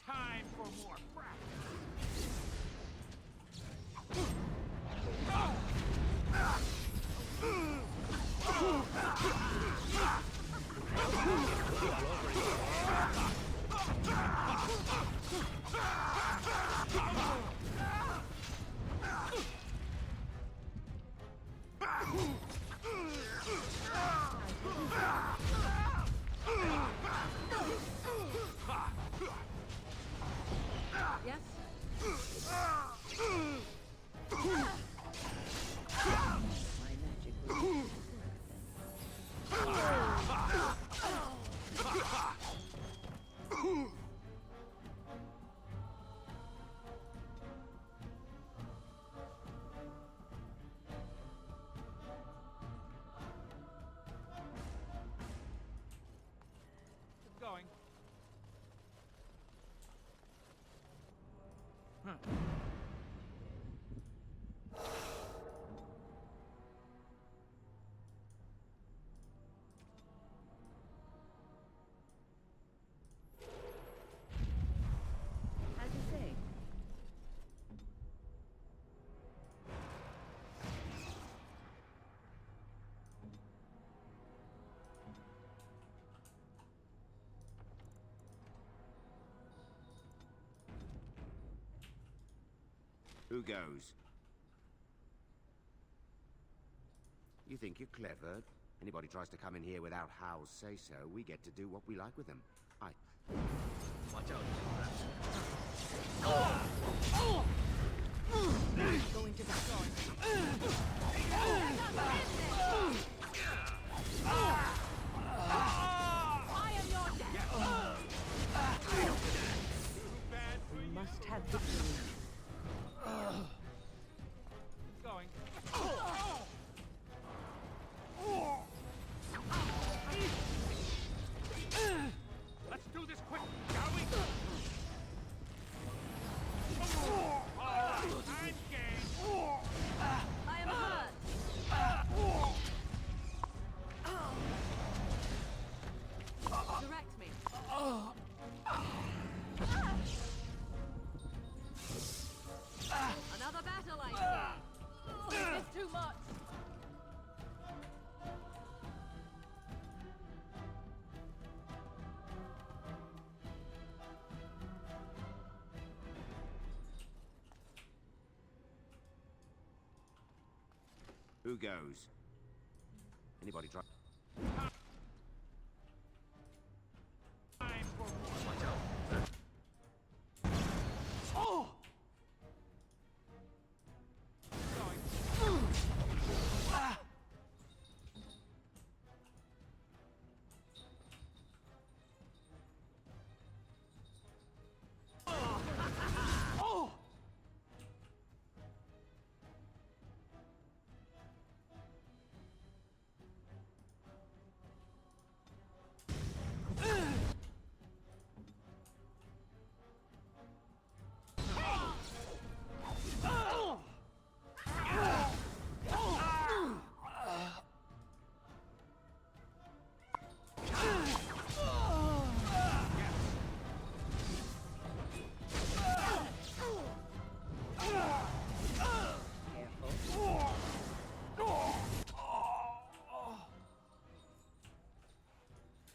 Time for more practice. Going. As you say. Who goes? You think you're clever? Anybody tries to come in here without Hal's say-so, we get to do what we like with them. Watch out. Going to the I am your death. We must have victory. Going. Let's do this quick, shall we? I'm game. I am hurt. Direct me. Another Who goes? Anybody try? Oh! Oh!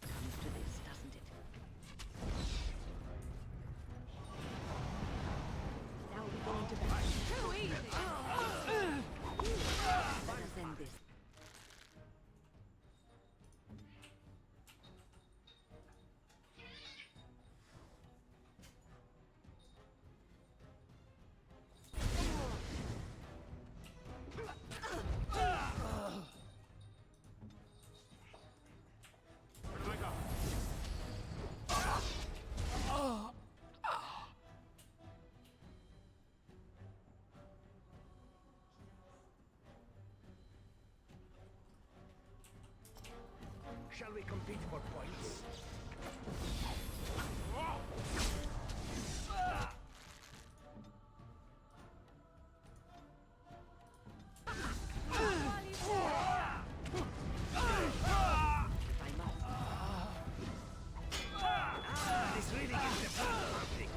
Comes to this, doesn't it? Now we're going to bed. Too easy! Let us end this. Shall we compete for points? This really gives the something.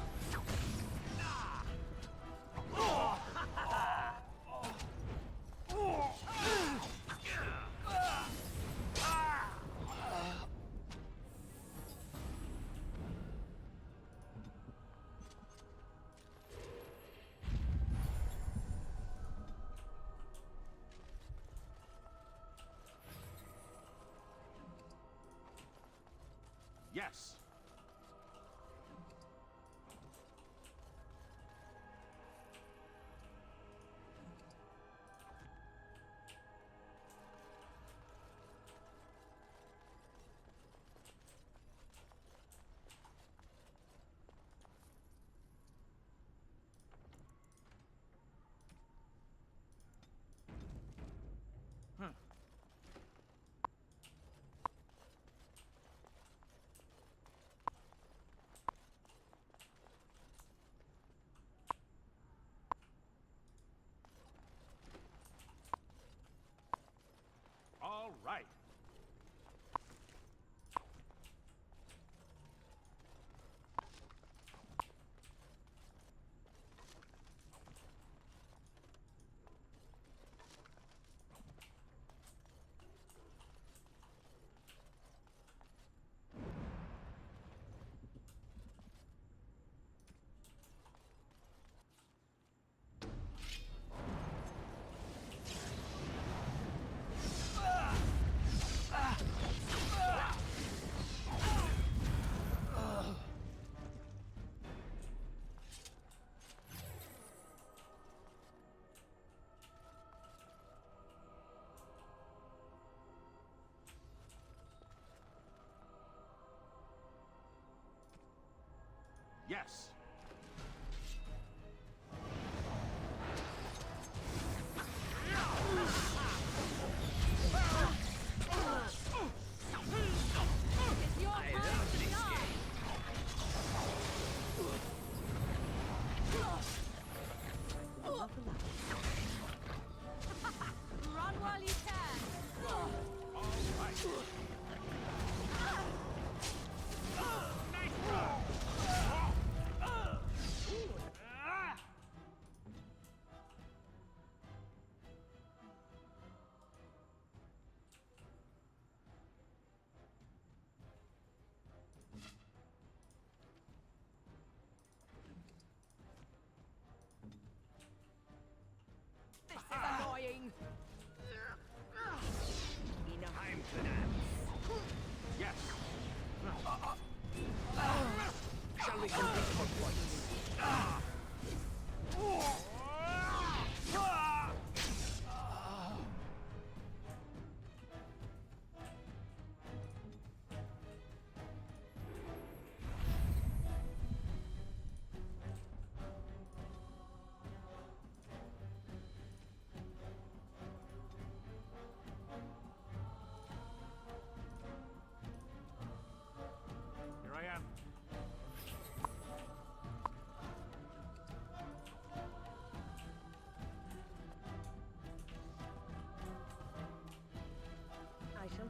Yes!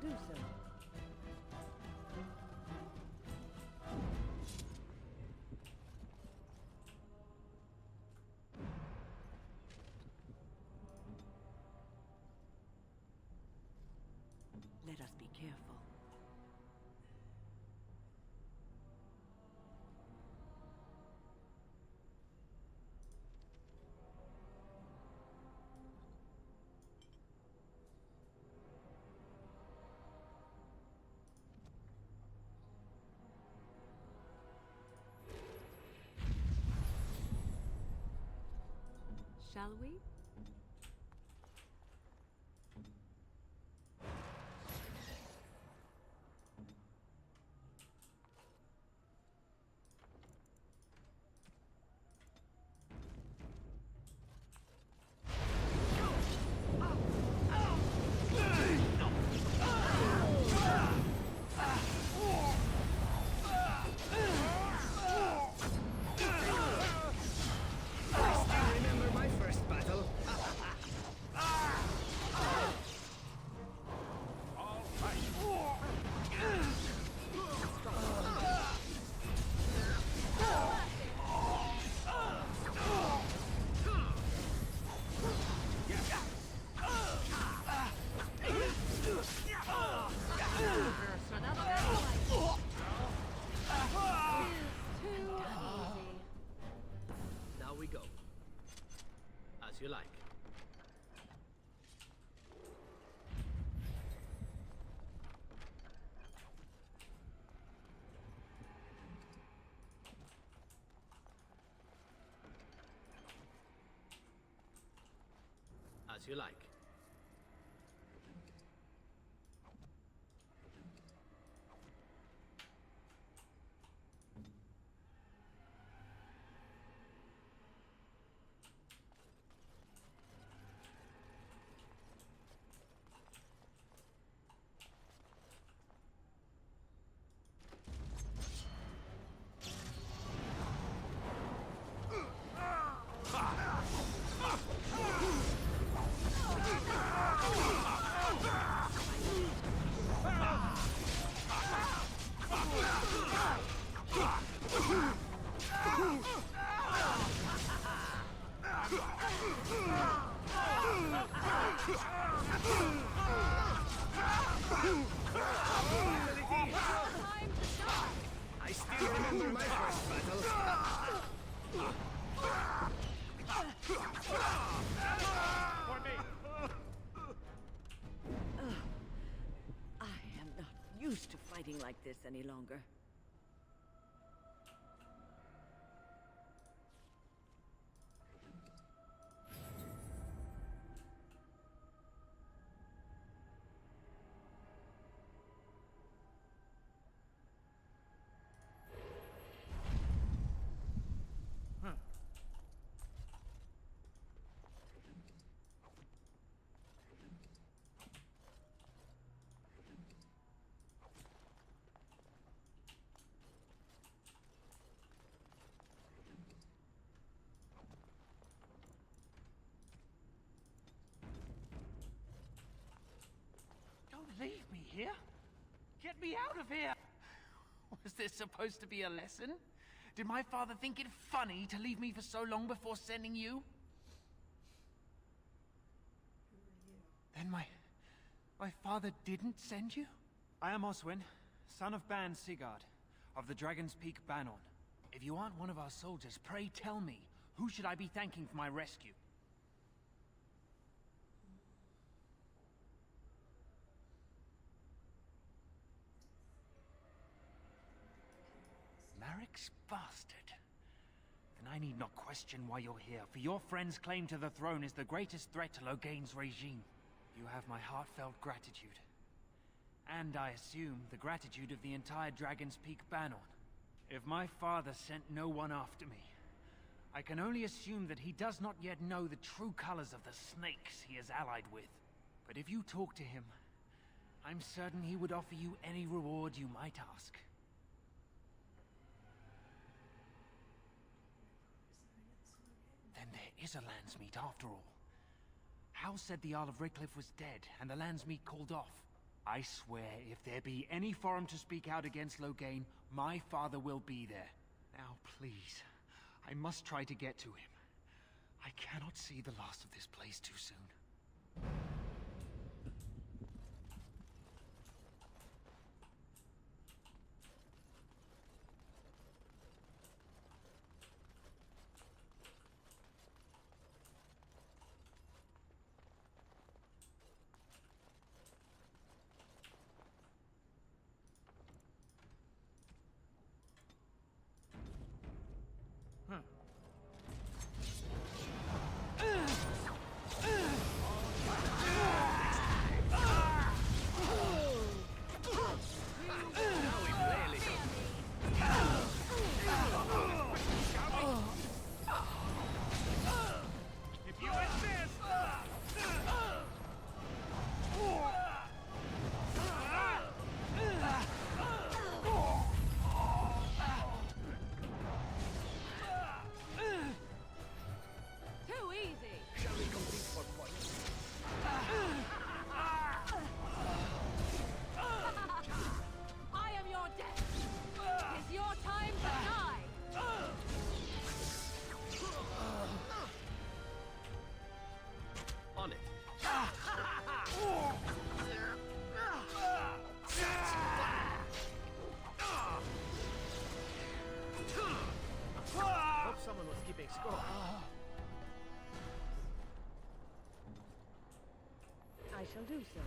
do so. Let us be careful. Shall we? Now we go. As you like. As you like. I still remember my first battle. For me. I am not used to fighting like this any longer. Don't leave me here. Get me out of here. Was this supposed to be a lesson? Did my father think it funny to leave me for so long before sending you? Then my father didn't send you? I am Oswin, son of Ban Sigurd, of the Dragon's Peak Banon. If you aren't one of our soldiers, pray tell me, who should I be thanking for my rescue? Marek's bastard. Then I need not question why you're here, for your friend's claim to the throne is the greatest threat to Loghain's regime. You have my heartfelt gratitude. And I assume the gratitude of the entire Dragon's Peak Banon. If my father sent no one after me, I can only assume that he does not yet know the true colors of the snakes he is allied with. But if you talk to him, I'm certain he would offer you any reward you might ask. Then there is a Landsmeet after all. Hal said the Jarl of Redcliffe was dead, and the Landsmeet called off. I swear, if there be any forum to speak out against Loghain, my father will be there. Now, please, I must try to get to him. I cannot see the last of this place too soon. I shall do so.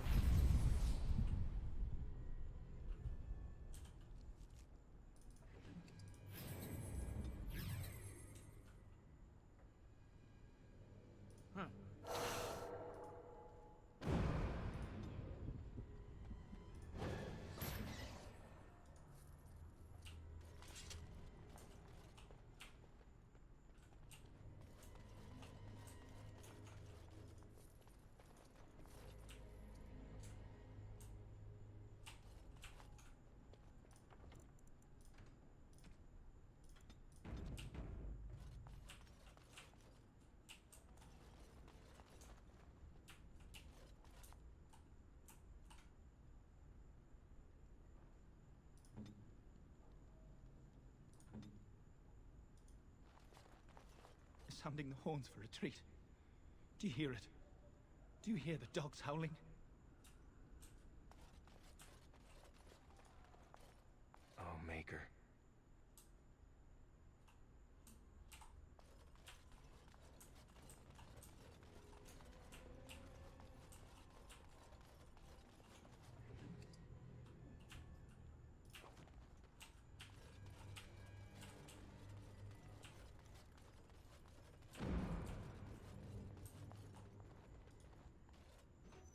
Sounding the horns for retreat. Do you hear it? Do you hear the dogs howling? Oh, Maker.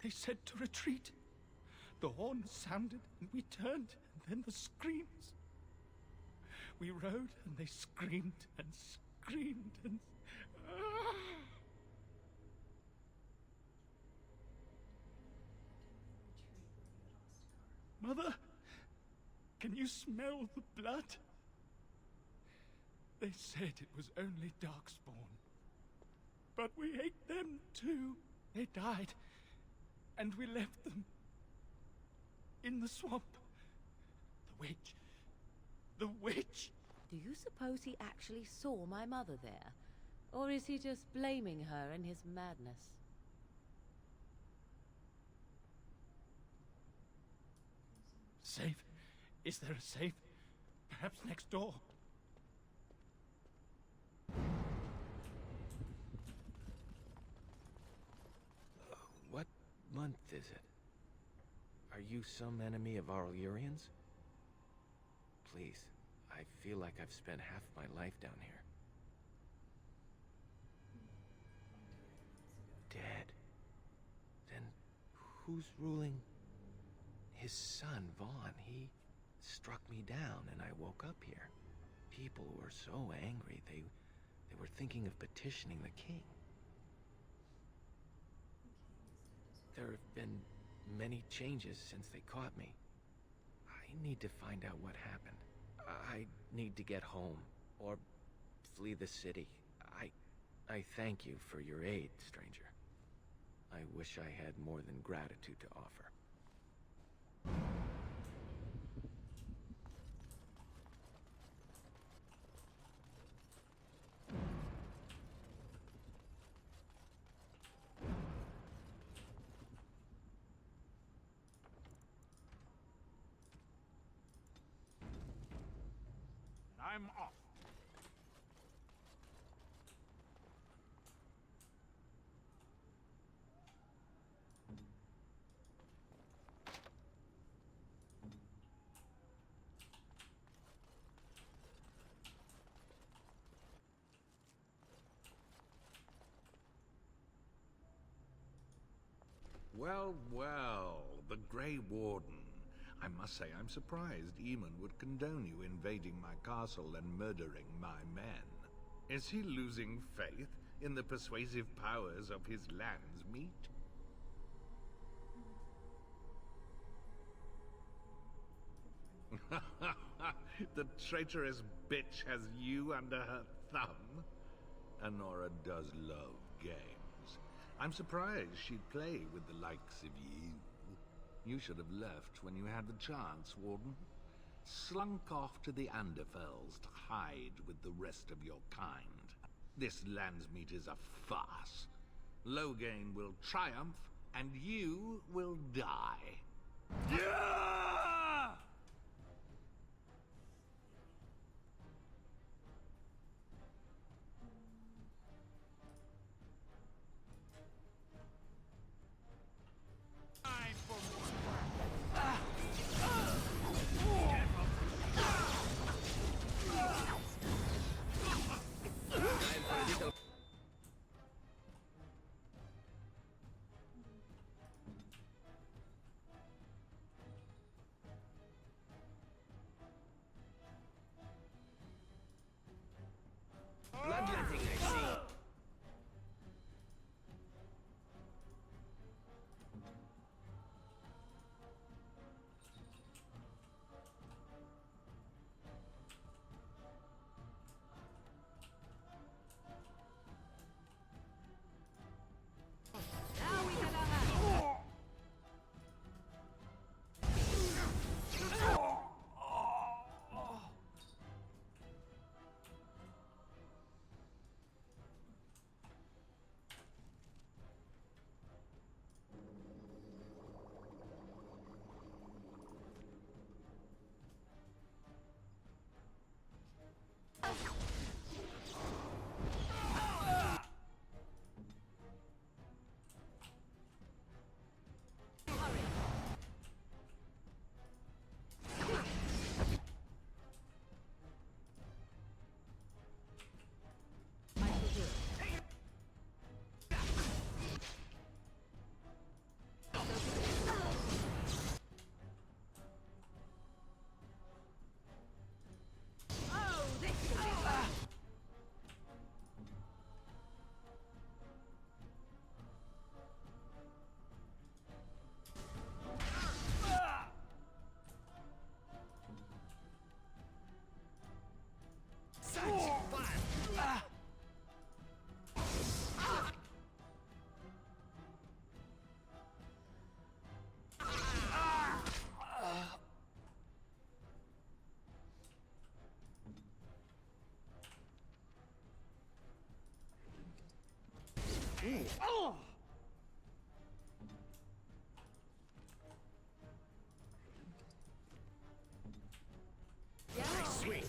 They said to retreat. The horn sounded, and we turned, and then the screams. We rode, and they screamed, and screamed, and... Mother, can you smell the blood? They said it was only Darkspawn. But we ate them too. They died. And we left them in the swamp. The witch. The witch! Do you suppose he actually saw my mother there? Or is he just blaming her in his madness? Safe? Is there a safe? Perhaps next door? What month is it? Are you some enemy of our Illyrians? Please, I feel like I've spent half my life down here. Dead. Then who's ruling? His son, Vaughn. He struck me down and I woke up here. People were so angry, they were thinking of petitioning the king. There have been many changes since they caught me. I need to find out what happened. I need to get home, or flee the city. I thank you for your aid, stranger. I wish I had more than gratitude to offer. I'm off. Well, well, the Grey Warden. I must say I'm surprised Eamon would condone you invading my castle and murdering my men. Is he losing faith in the persuasive powers of his Landsmeet? The traitorous bitch has you under her thumb. Honora does love games. I'm surprised she'd play with the likes of you. You should have left when you had the chance, Warden. Slunk off to the Underfells to hide with the rest of your kind. This Landsmeet is a farce. Loghain will triumph, and you will die. Yeah! Bloodletting, I see. Oh! Sweet.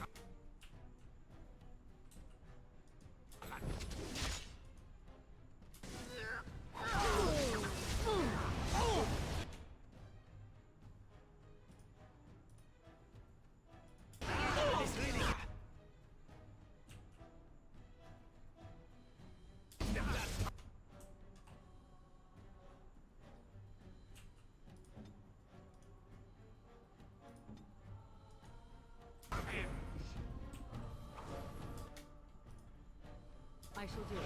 I shall do it.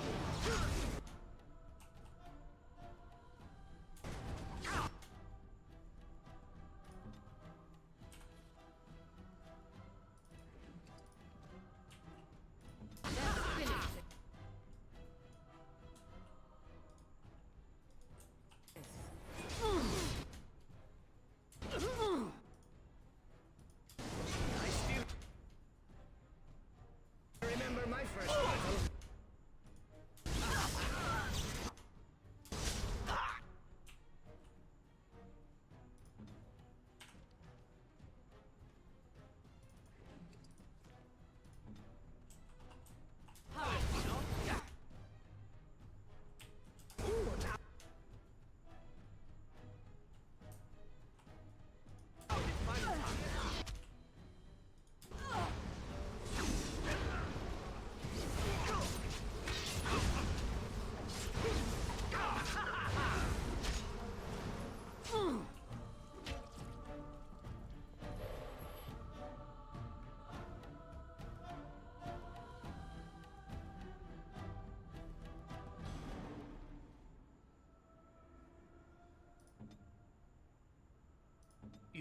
Let's finish this.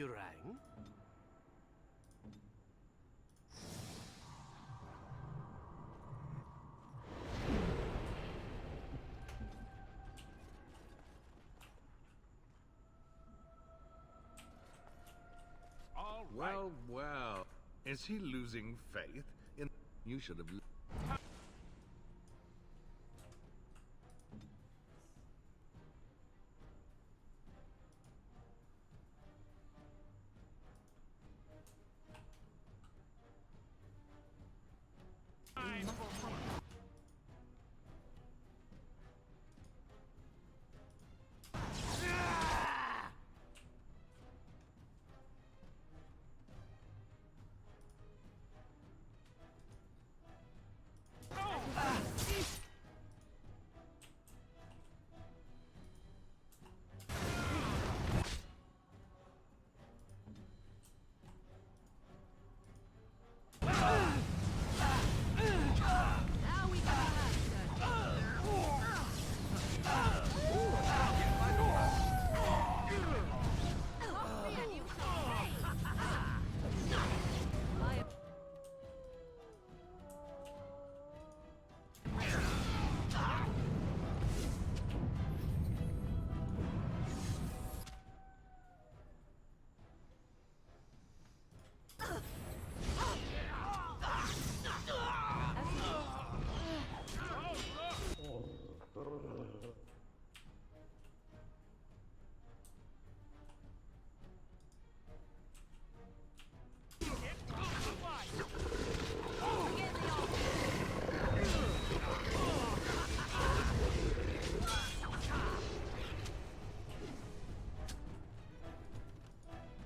you rang? Well, well. Is he losing faith in... You should have...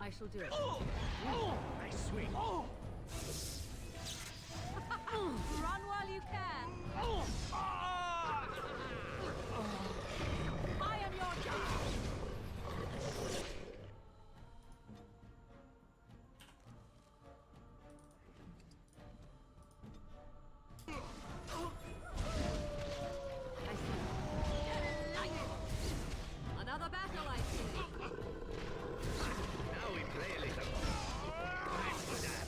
I shall do it. Nice swing. Run while you can. I am your child. Another battle, I see. Now we play a little. Time for that.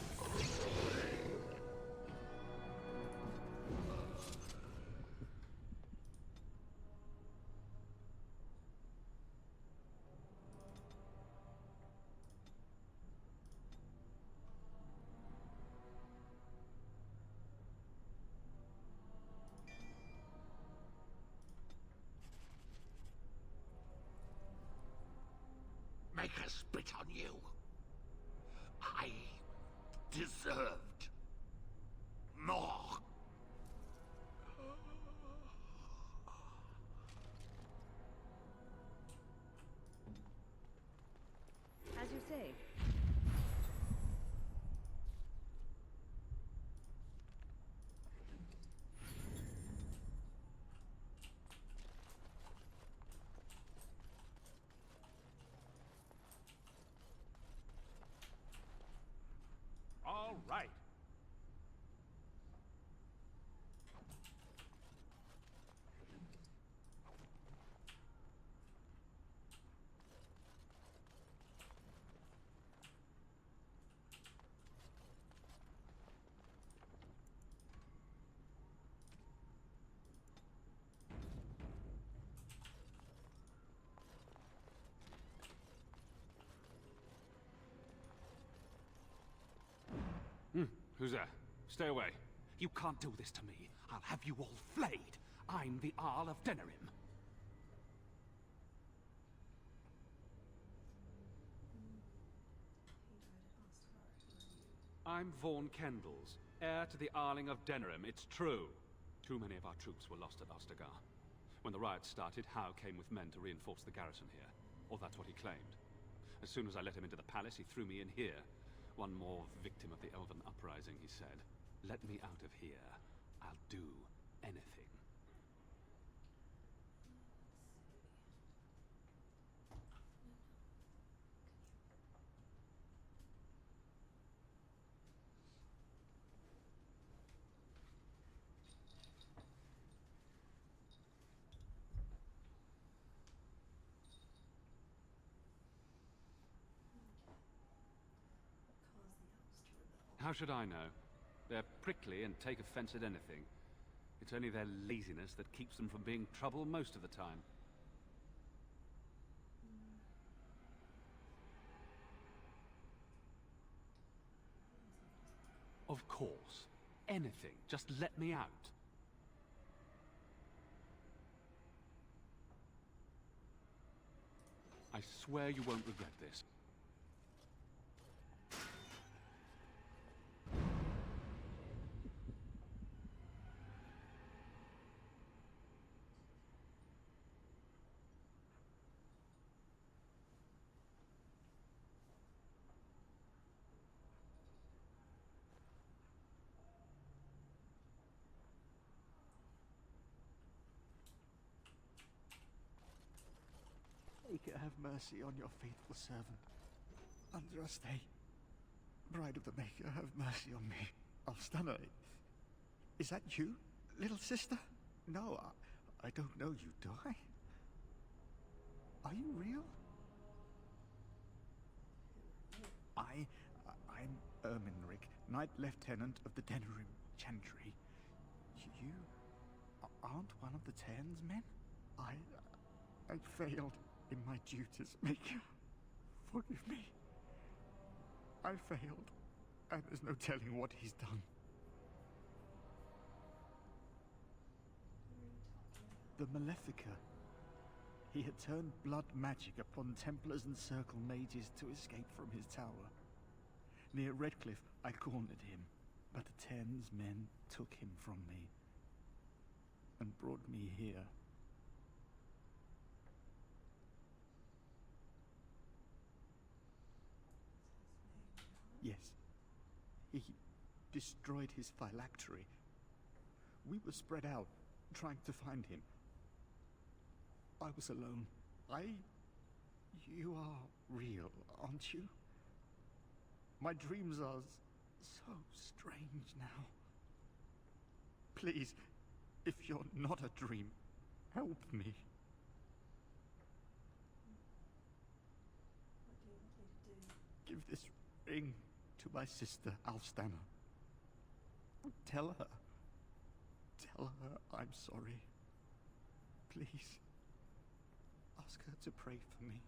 Make her spit on you. I deserved more. As you say. All right. Who's there? Stay away. You can't do this to me. I'll have you all flayed. I'm the Arl of Denerim. I'm Vaughan Kendalls, heir to the Arling of Denerim. It's true. Too many of our troops were lost at Ostagar. When the riots started, Howe came with men to reinforce the garrison here. Or that's what he claimed. As soon as I let him into the palace, he threw me in here. One more victim of the Elven uprising, he said. Let me out of here. I'll do anything. How should I know? They're prickly and take offense at anything. It's only their laziness that keeps them from being trouble most of the time. Of course. Anything. Just let me out. I swear you won't regret this. Maker, have mercy on your faithful servant. Andraste, Bride of the Maker, have mercy on me. Alstana, is that you, little sister? No, I don't know you, do I? Are you real? I'm Erminric, Knight Lieutenant of the Denerim Chantry. You aren't one of the Tern's men? I failed in my duties. Maker, forgive me. I failed, and there's no telling what he's done. The Malefica. He had turned blood magic upon Templars and Circle mages to escape from his tower. Near Redcliffe, I cornered him, but the Tern's men took him from me and brought me here. Yes, he destroyed his phylactery. We were spread out, trying to find him. I was alone. You are real, aren't you? My dreams are so strange now. Please, if you're not a dream, help me. Give this ring to my sister, Alstana. Tell her I'm sorry. Please, ask her to pray for me.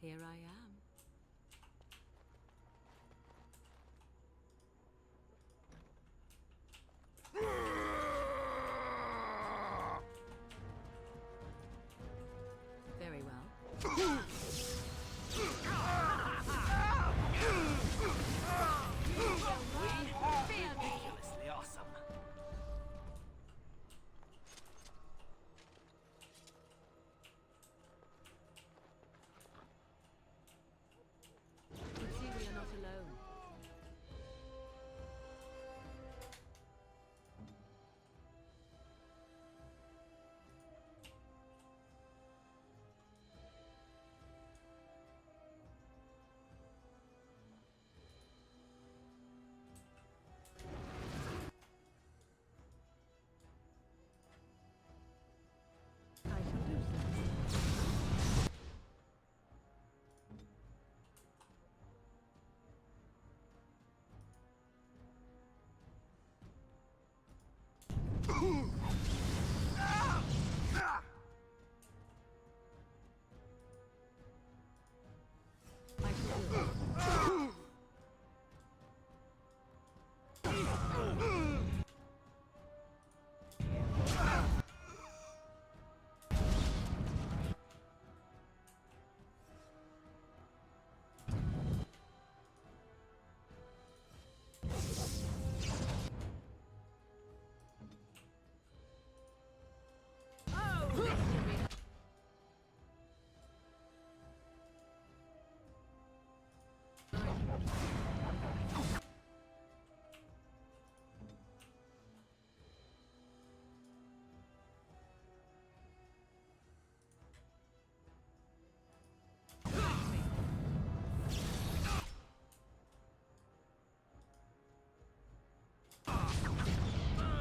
Here I am. Very well. Ridiculously awesome. But see, we are not alone. I shall do so. I shall do it.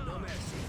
No mercy.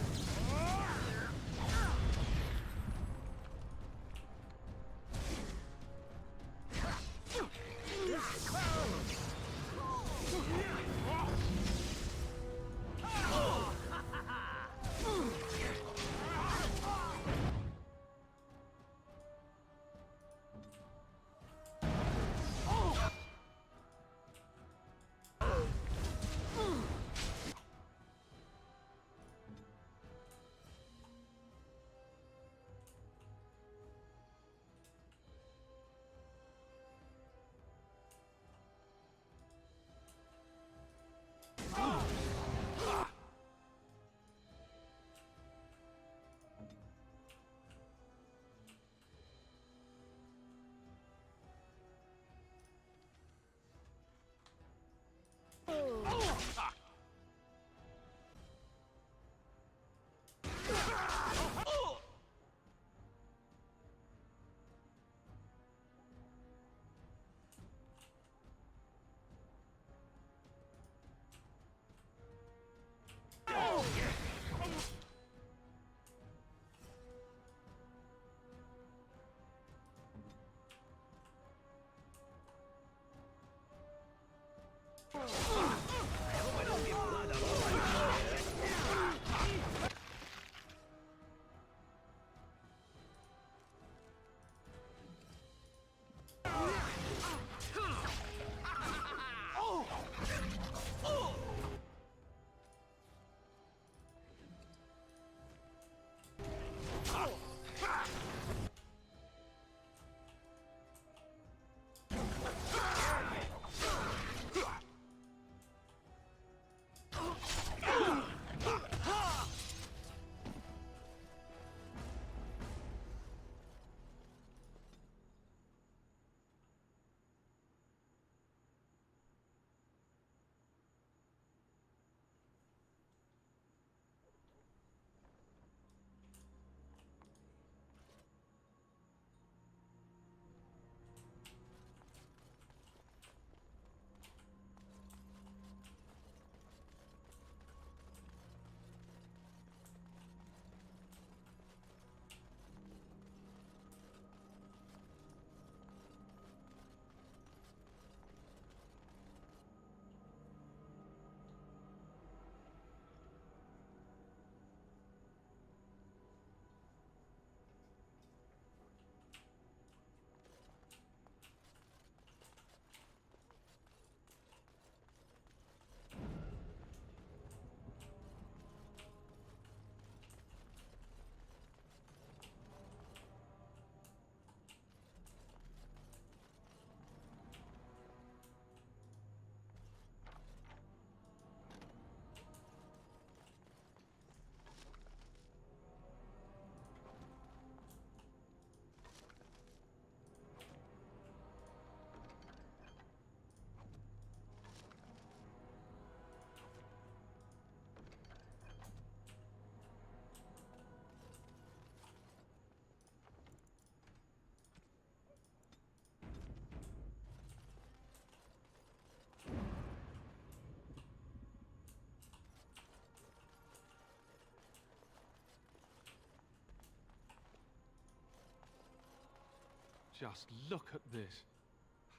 Just look at this.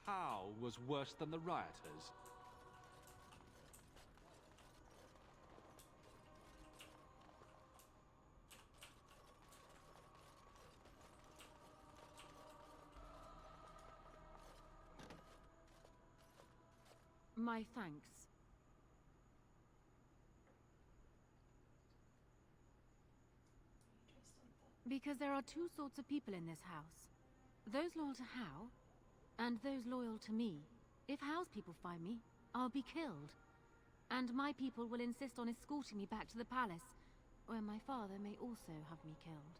Hal was worse than the rioters. My thanks. Because there are two sorts of people in this house. Those loyal to Hal, and those loyal to me. If Hal's people find me, I'll be killed. And my people will insist on escorting me back to the palace, where my father may also have me killed.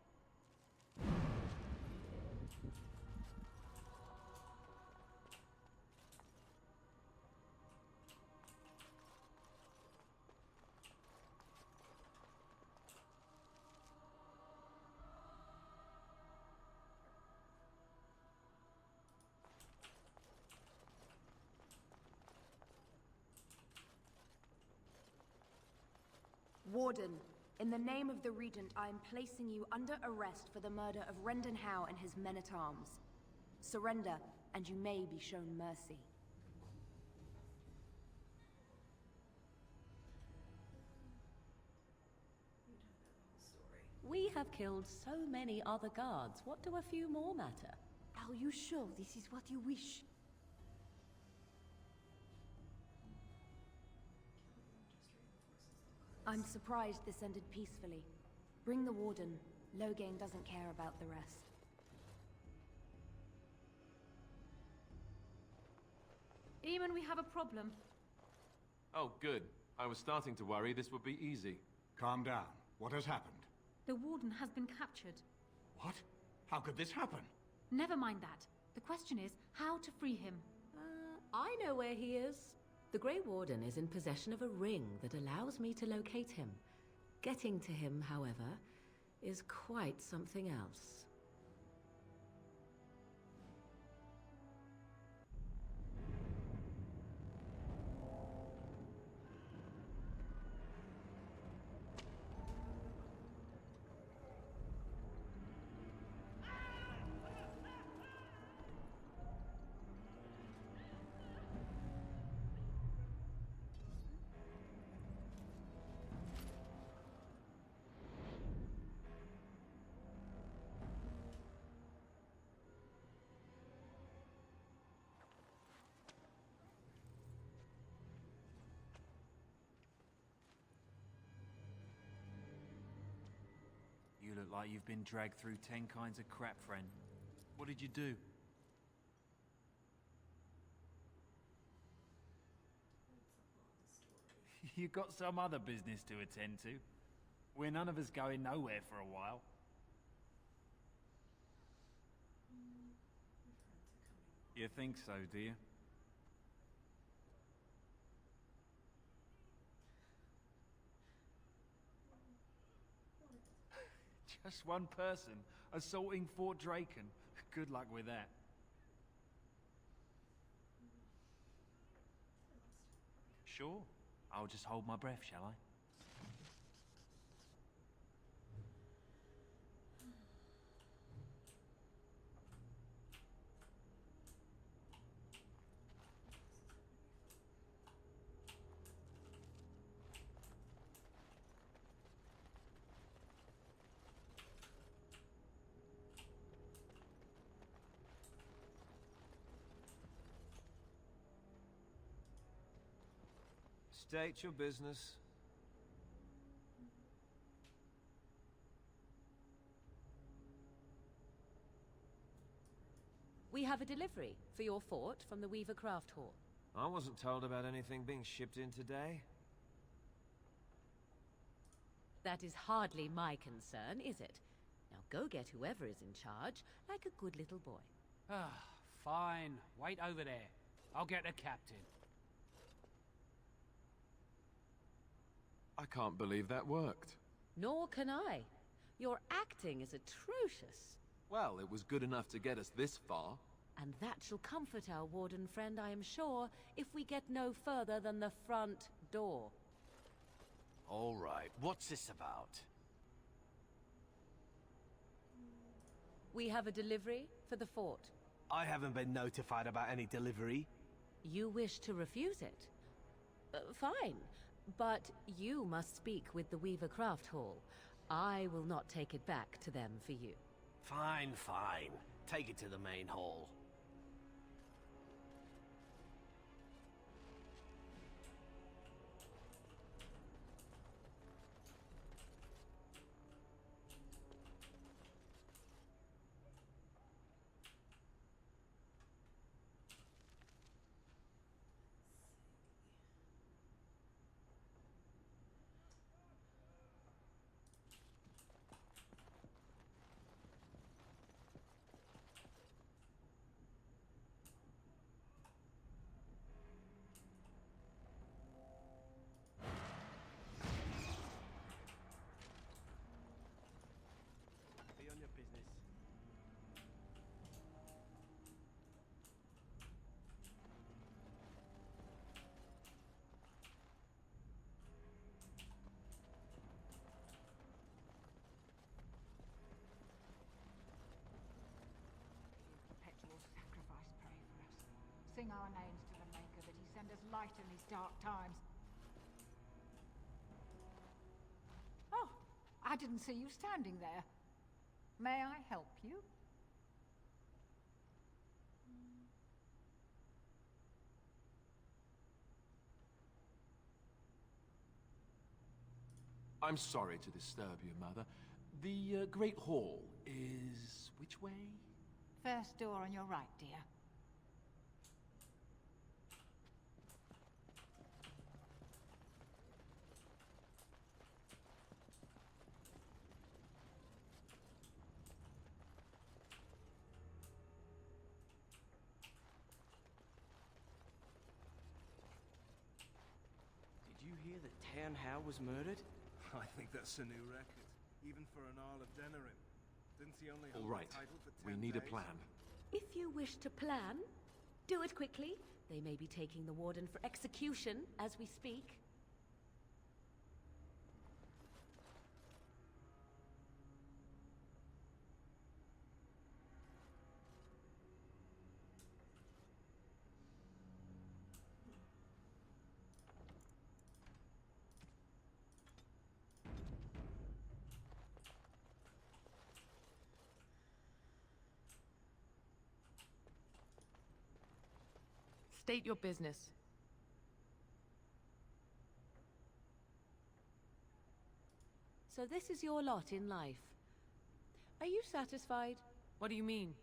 Warden, in the name of the Regent, I am placing you under arrest for the murder of Rendon Howe and his men-at-arms. Surrender, and you may be shown mercy. We have killed so many other guards. What do a few more matter? Are you sure this is what you wish? I'm surprised this ended peacefully. Bring the Warden. Loghain doesn't care about the rest. Eamon, we have a problem. Oh, good. I was starting to worry this would be easy. Calm down. What has happened? The Warden has been captured. What? How could this happen? Never mind that. The question is, how to free him. I know where he is. The Grey Warden is in possession of a ring that allows me to locate him. Getting to him, however, is quite something else. You look like you've been dragged through 10 kinds of crap, friend. What did you do? You got some other business to attend to. We're none of us going nowhere for a while. You think so, do you? Just one person assaulting Fort Draken. Good luck with that. Sure. I'll just hold my breath, shall I? State your business. We have a delivery for your fort from the Weaver Craft Hall. I wasn't told about anything being shipped in today. That is hardly my concern, is it? Now go get whoever is in charge, like a good little boy. Ah, fine. Wait over there. I'll get the captain. I can't believe that worked. Nor can I. Your acting is atrocious. Well, it was good enough to get us this far. And that shall comfort our warden friend, I am sure, if we get no further than the front door. All right, what's this about? We have a delivery for the fort. I haven't been notified about any delivery. You wish to refuse it? Fine. But you must speak with the Weaver Craft Hall. I will not take it back to them for you. Fine, fine. Take it to the main hall. Sing our names to the Maker that he send us light in these dark times. Oh, I didn't see you standing there. May I help you? I'm sorry to disturb you, Mother. The Great Hall is which way? First door on your right, dear. Did you hear that Tan Hao was murdered? I think that's a new record, even for an Earl of Denerim. Didn't he only hold All right, the title for we 10 need a days? plan. If you wish to plan, do it quickly. They may be taking the Warden for execution as we speak. State your business. So this is your lot in life. Are you satisfied? What do you mean?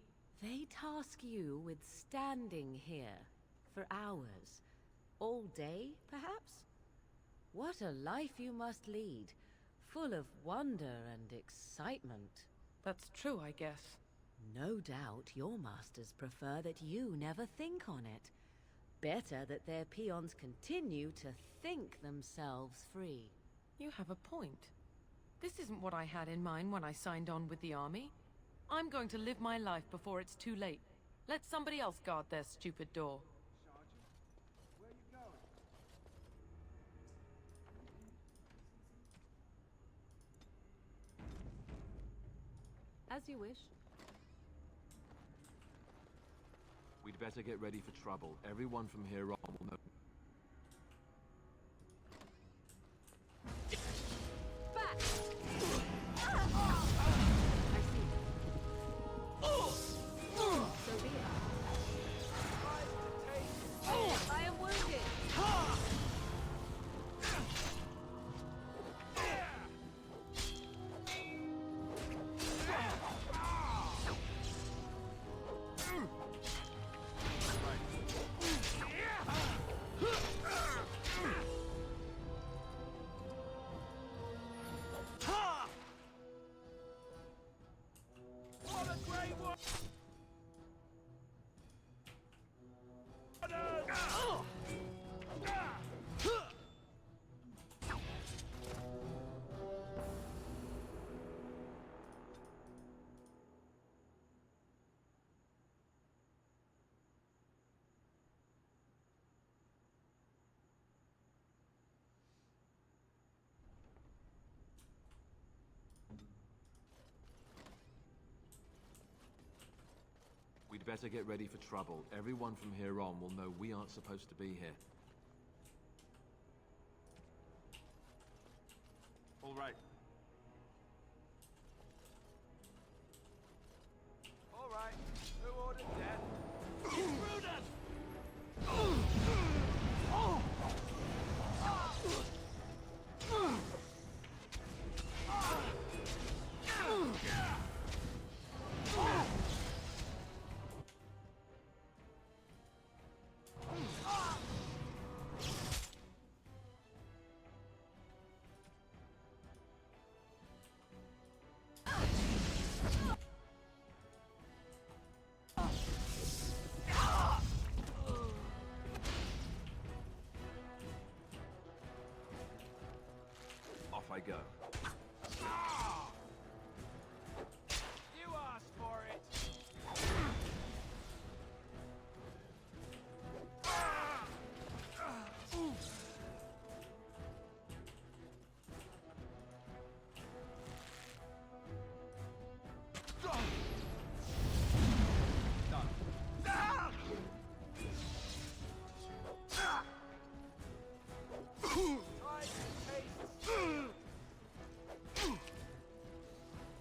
They task you with standing here for hours. All day, perhaps? What a life you must lead, full of wonder and excitement. That's true, I guess. No doubt your masters prefer that you never think on it. Better that their peons continue to think themselves free. You have a point. This isn't what I had in mind when I signed on with the army. I'm going to live my life before it's too late. Let somebody else guard their stupid door. Sergeant, where are you going? As you wish. We'd better get ready for trouble. Everyone from here on will know. Back! So be it. I am wounded. better get ready for trouble. Everyone from here on will know we aren't supposed to be here. All right. All right. Who ordered death? Brutus! Off I go. You asked for it!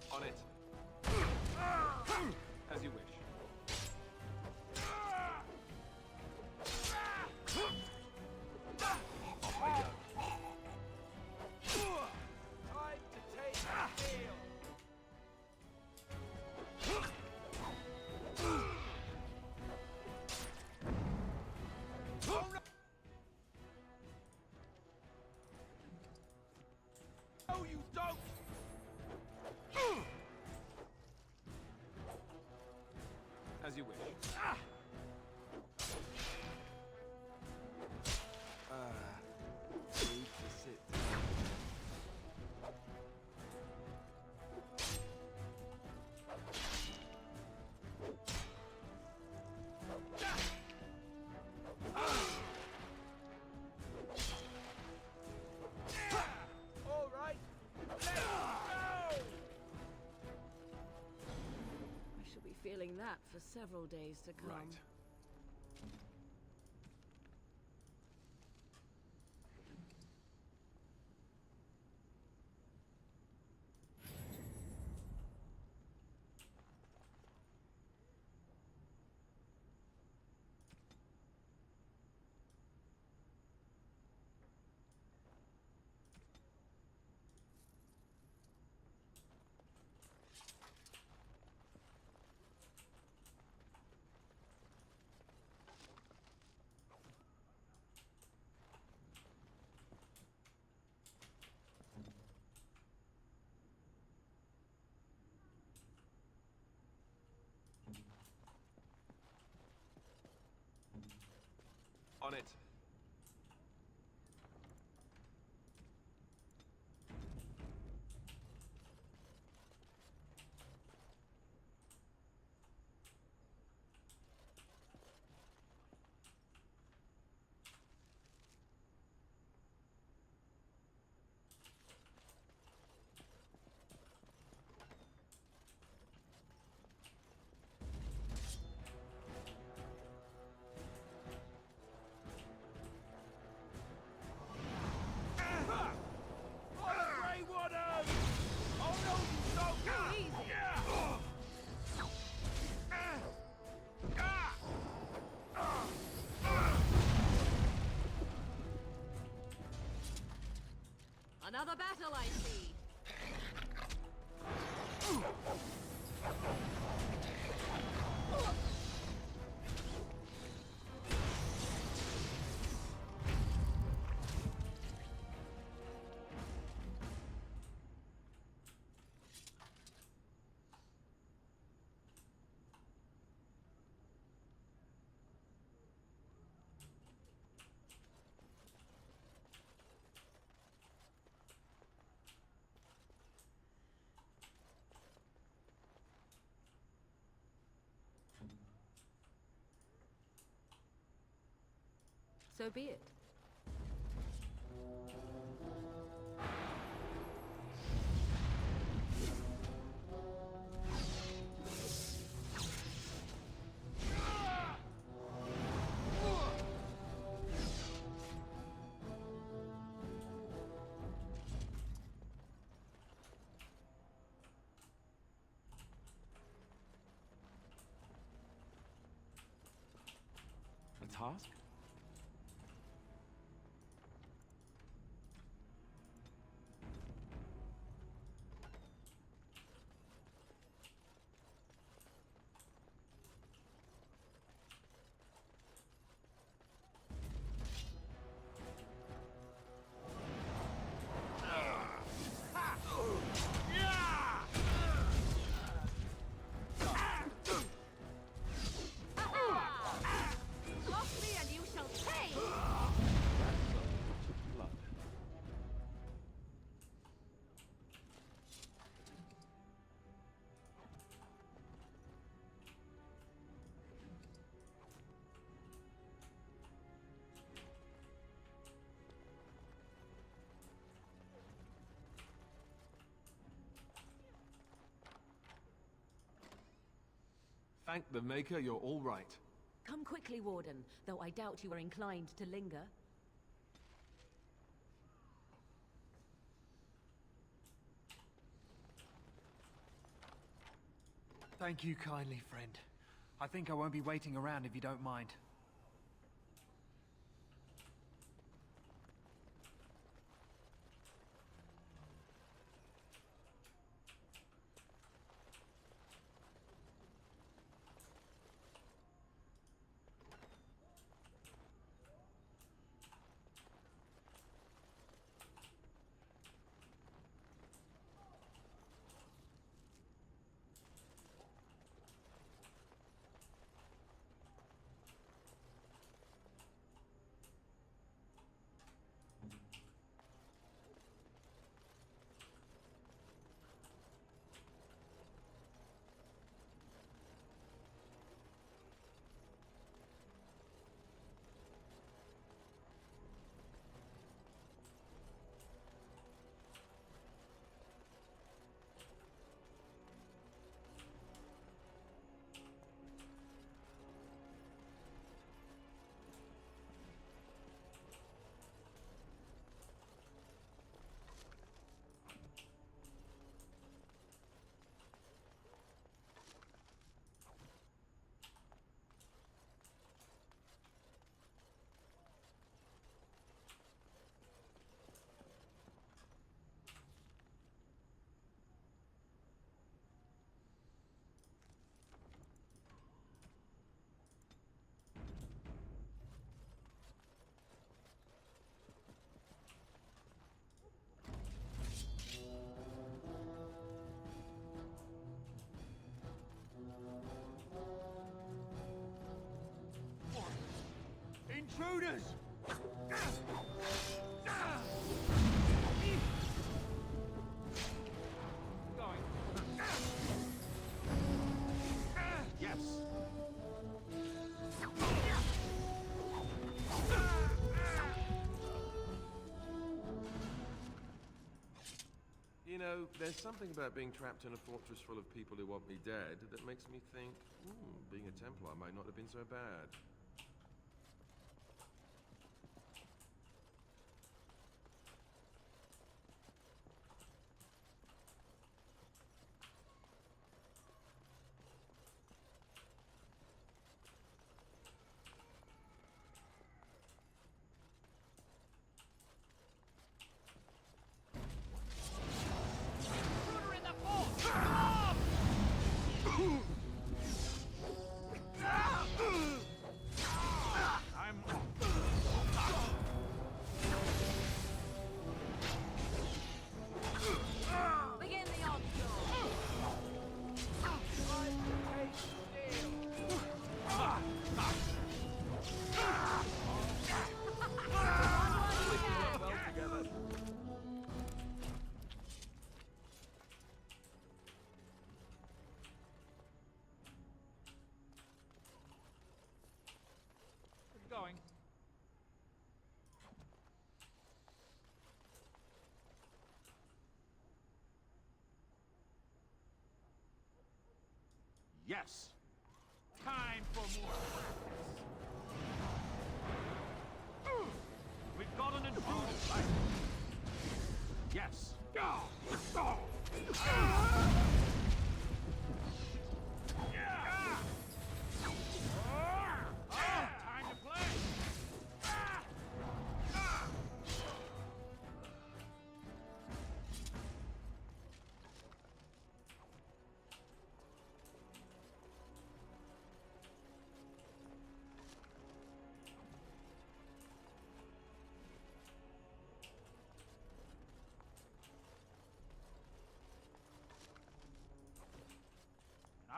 On it. As you wish. Off I go. Time to take the field. No, you don't! As you wish. Need to sit. All right, let's go! I shall be feeling that for several days to come. Right. On it. Another battle, I see. So be it. ask? Off me and you shall pay! Blood. Thank the Maker, you're all right. Come quickly, Warden, though I doubt you are inclined to linger. Thank you kindly, friend. I think I won't be waiting around if you don't mind. Intruders! Going. Yes! You know, there's something about being trapped in a fortress full of people who want me dead that makes me think, being a Templar might not have been so bad. Begin the onslaught! Well together. Going. Yes! Time for more practice. We've got an intruder. Yes! Time to play.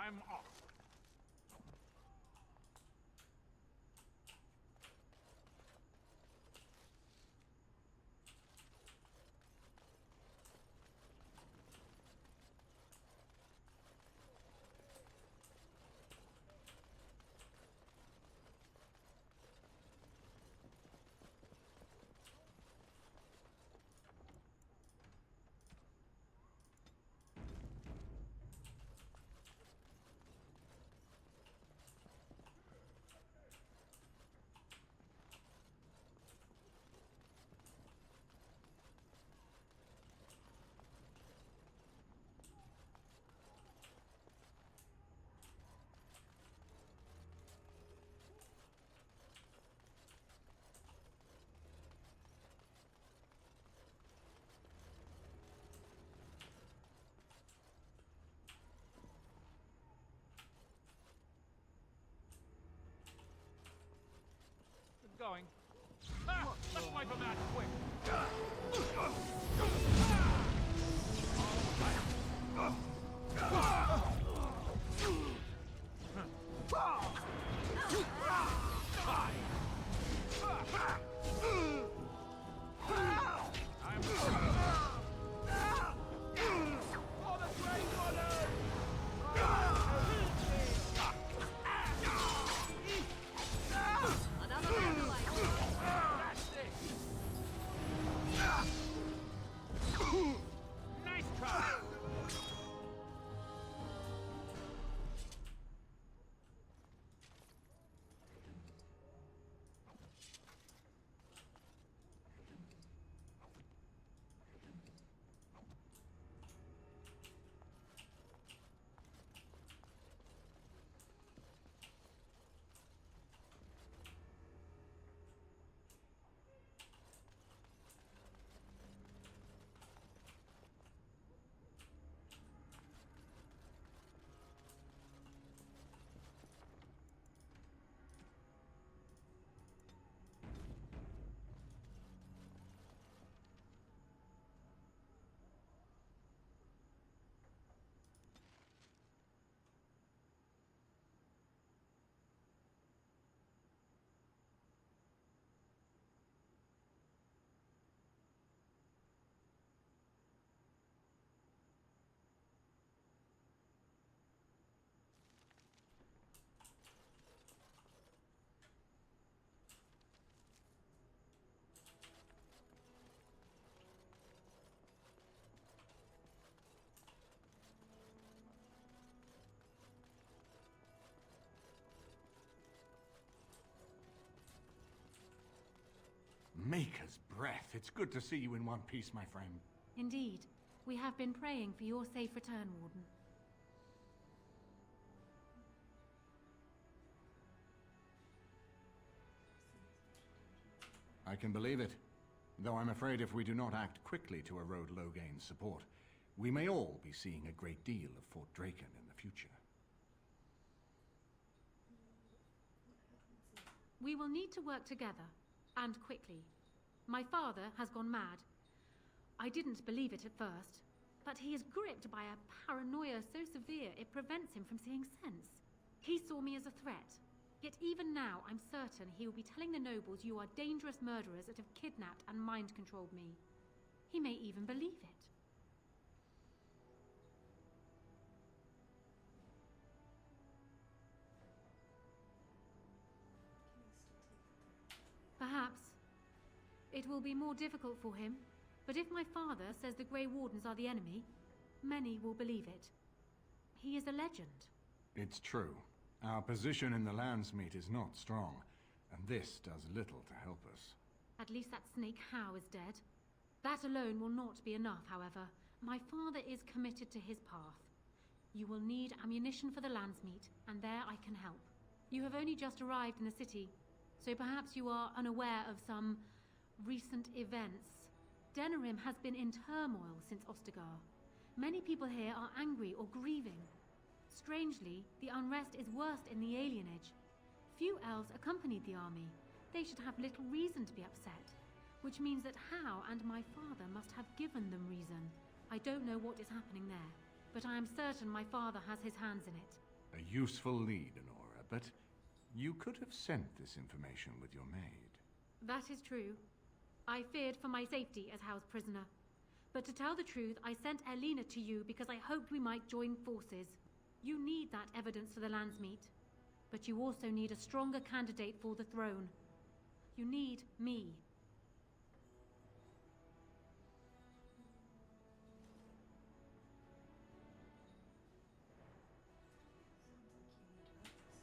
I'm off. Going. Ah! Let's wipe him out quick! Nice try! Maker's breath. It's good to see you in one piece, my friend. Indeed. We have been praying for your safe return, Warden. I can believe it. Though I'm afraid if we do not act quickly to erode Logain's support, we may all be seeing a great deal of Fort Draken in the future. We will need to work together, and quickly. My father has gone mad. I didn't believe it at first, but he is gripped by a paranoia so severe it prevents him from seeing sense. He saw me as a threat, yet even now I'm certain he will be telling the nobles you are dangerous murderers that have kidnapped and mind-controlled me. He may even believe it. Perhaps. It will be more difficult for him, but if my father says the Grey Wardens are the enemy, many will believe it. He is a legend. It's true. Our position in the Landsmeet is not strong, and this does little to help us. At least that snake Howe is dead. That alone will not be enough, however. My father is committed to his path. You will need ammunition for the Landsmeet, and there I can help. You have only just arrived in the city, so perhaps you are unaware of some recent events. Denerim has been in turmoil since Ostagar. Many people here are angry or grieving. Strangely, the unrest is worst in the alienage. Few elves accompanied the army. They should have little reason to be upset, which means that Howe and my father must have given them reason. I don't know what is happening there, but I am certain my father has his hands in it. A useful lead, Honora, but you could have sent this information with your maid. That is true. I feared for my safety as house prisoner. But to tell the truth, I sent Elena to you because I hoped we might join forces. You need that evidence for the Landsmeet. But you also need a stronger candidate for the throne. You need me.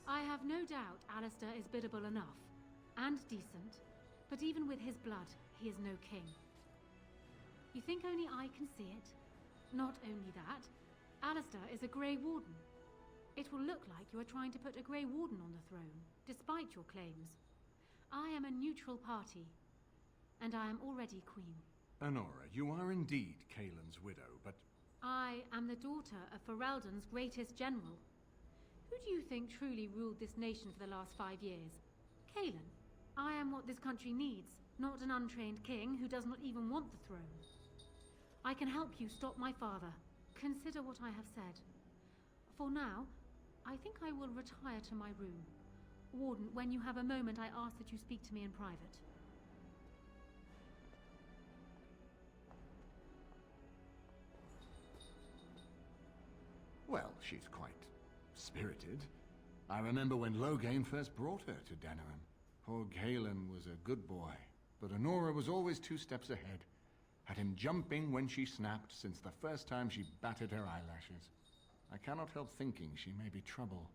I have no doubt Alistair is biddable enough, and decent, but even with his blood, he is no king. You think only I can see it? Not only that, Alistair is a Grey Warden. It will look like you are trying to put a Grey Warden on the throne, despite your claims. I am a neutral party, and I am already queen. Honora, you are indeed Kaelin's widow, but... I am the daughter of Ferelden's greatest general. Who do you think truly ruled this nation for the last 5 years? Kaelin. I am what this country needs, not an untrained king who does not even want the throne. I can help you stop my father. Consider what I have said. For now, I think I will retire to my room. Warden, when you have a moment, I ask that you speak to me in private. Well, she's quite spirited. I remember when Loghain first brought her to Denerim. Poor Kaelin was a good boy, but Honora was always 2 steps ahead. Had him jumping when she snapped since the first time she batted her eyelashes. I cannot help thinking she may be trouble,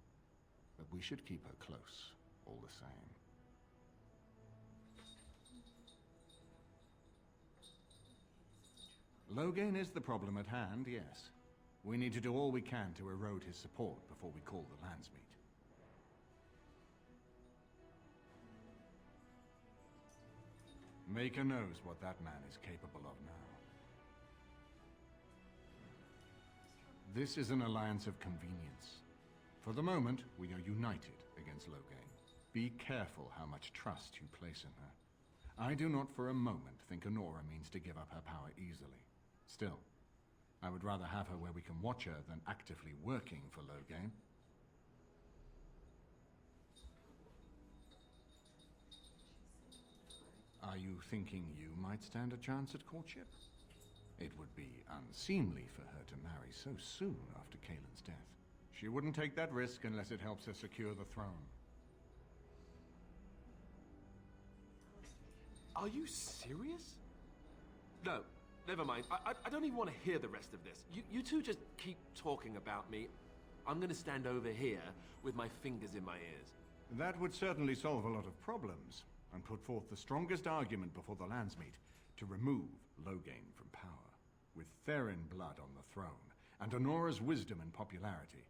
but we should keep her close, all the same. Loghain is the problem at hand, yes. We need to do all we can to erode his support before we call the Landsmeet. Maker knows what that man is capable of now. This is an alliance of convenience. For the moment, we are united against Loghain. Be careful how much trust you place in her. I do not for a moment think Honora means to give up her power easily. Still, I would rather have her where we can watch her than actively working for Loghain. Are you thinking you might stand a chance at courtship? It would be unseemly for her to marry so soon after Kaelin's death. She wouldn't take that risk unless it helps her secure the throne. Are you serious? No, never mind. I don't even want to hear the rest of this. You two just keep talking about me. I'm gonna stand over here with my fingers in my ears. That would certainly solve a lot of problems, and put forth the strongest argument before the Landsmeet to remove Loghain from power. With Therin blood on the throne, and Honora's wisdom and popularity,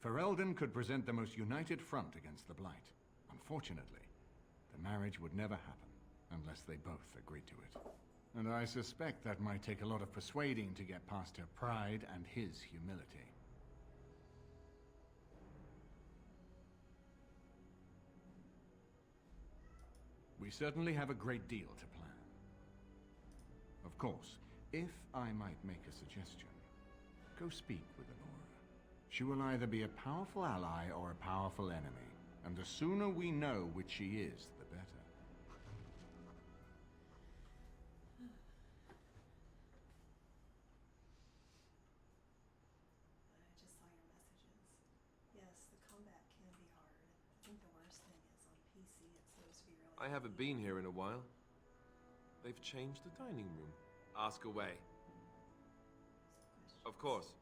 Ferelden could present the most united front against the Blight. Unfortunately, the marriage would never happen, unless they both agreed to it. And I suspect that might take a lot of persuading to get past her pride and his humility. We certainly have a great deal to plan. Of course, if I might make a suggestion, go speak with Honora. She will either be a powerful ally or a powerful enemy, and the sooner we know which she is, the better. I just saw your messages. Yes, the combat can be hard. I think the worst thing is on PC it's supposed to be really... I haven't been here in a while. They've changed the dining room. Ask away. Of course.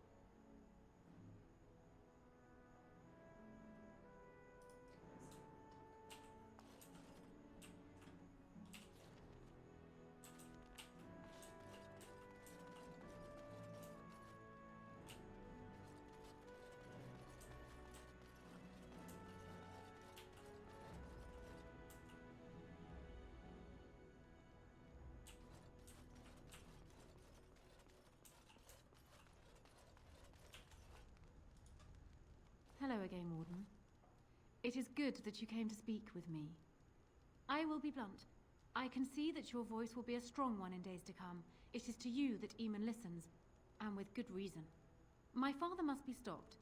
Hello again, Warden. It is good that you came to speak with me. I will be blunt. I can see that your voice will be a strong one in days to come. It is to you that Eamon listens, and with good reason. My father must be stopped.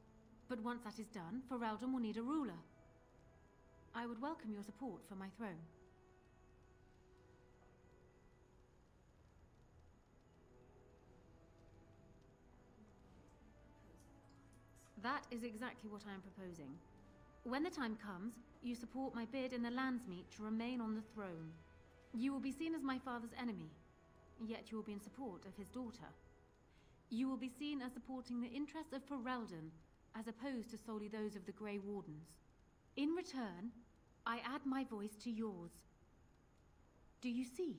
But once that is done, Ferelden will need a ruler. I would welcome your support for my throne. That is exactly what I am proposing. When the time comes, you support my bid in the Landsmeet to remain on the throne. You will be seen as my father's enemy, yet you will be in support of his daughter. You will be seen as supporting the interests of Ferelden, as opposed to solely those of the Grey Wardens. In return, I add my voice to yours. Do you see?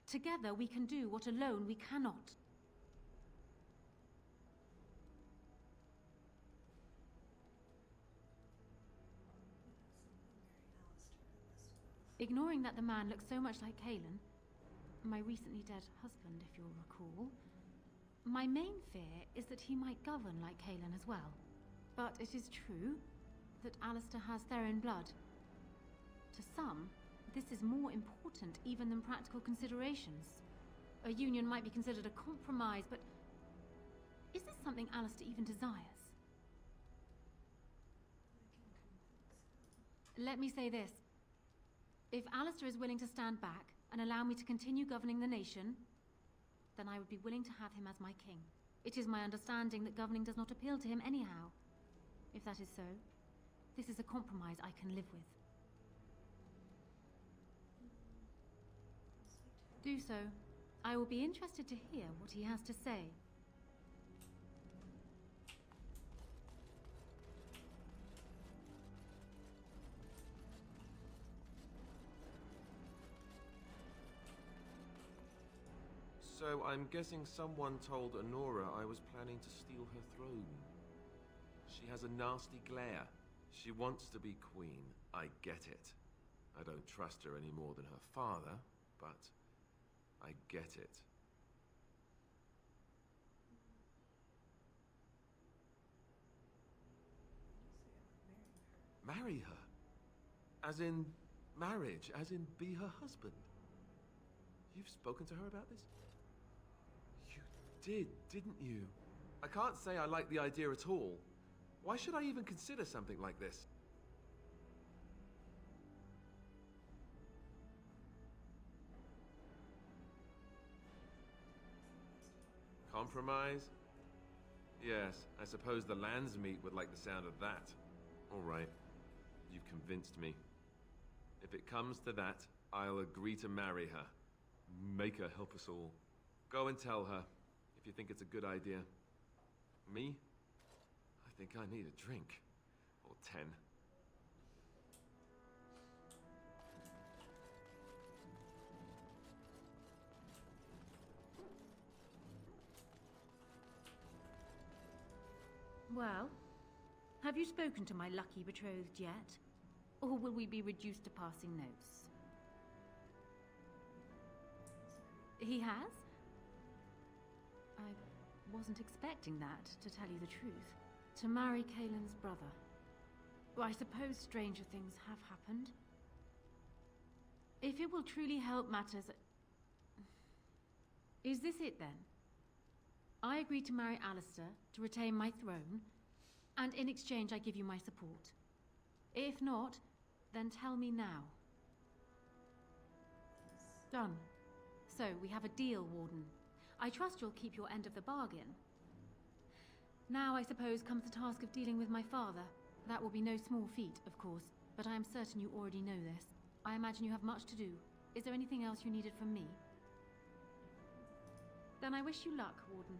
Together we can do what alone we cannot. Ignoring that the man looks so much like Cailan, my recently dead husband, if you'll recall, my main fear is that he might govern like Cailan as well. But it is true that Alistair has Theron blood. To some, this is more important even than practical considerations. A union might be considered a compromise, but is this something Alistair even desires? Let me say this. If Alistair is willing to stand back and allow me to continue governing the nation, then I would be willing to have him as my king. It is my understanding that governing does not appeal to him anyhow. If that is so, this is a compromise I can live with. Do so. I will be interested to hear what he has to say. So I'm guessing someone told Honora I was planning to steal her throne. She has a nasty glare. She wants to be queen. I get it. I don't trust her any more than her father, but I get it. Marry her? As in marriage? As in be her husband? You've spoken to her about this? You did, didn't you? I can't say I like the idea at all. Why should I even consider something like this? Compromise? Yes, I suppose the Landsmeet would like the sound of that. All right, you've convinced me. If it comes to that, I'll agree to marry her. Make her help us all. Go and tell her, if you think it's a good idea. Me? I think I need a drink. Or 10. Well, have you spoken to my lucky betrothed yet? Or will we be reduced to passing notes? He has? I wasn't expecting that, to tell you the truth. To marry Cailan's brother. Well, I suppose stranger things have happened. If it will truly help matters... Is this it then? I agree to marry Alistair to retain my throne, and in exchange I give you my support. If not, then tell me now. Done. So, we have a deal, Warden. I trust you'll keep your end of the bargain. Now, I suppose, comes the task of dealing with my father. That will be no small feat, of course, but I am certain you already know this. I imagine you have much to do. Is there anything else you needed from me? Then I wish you luck, Warden.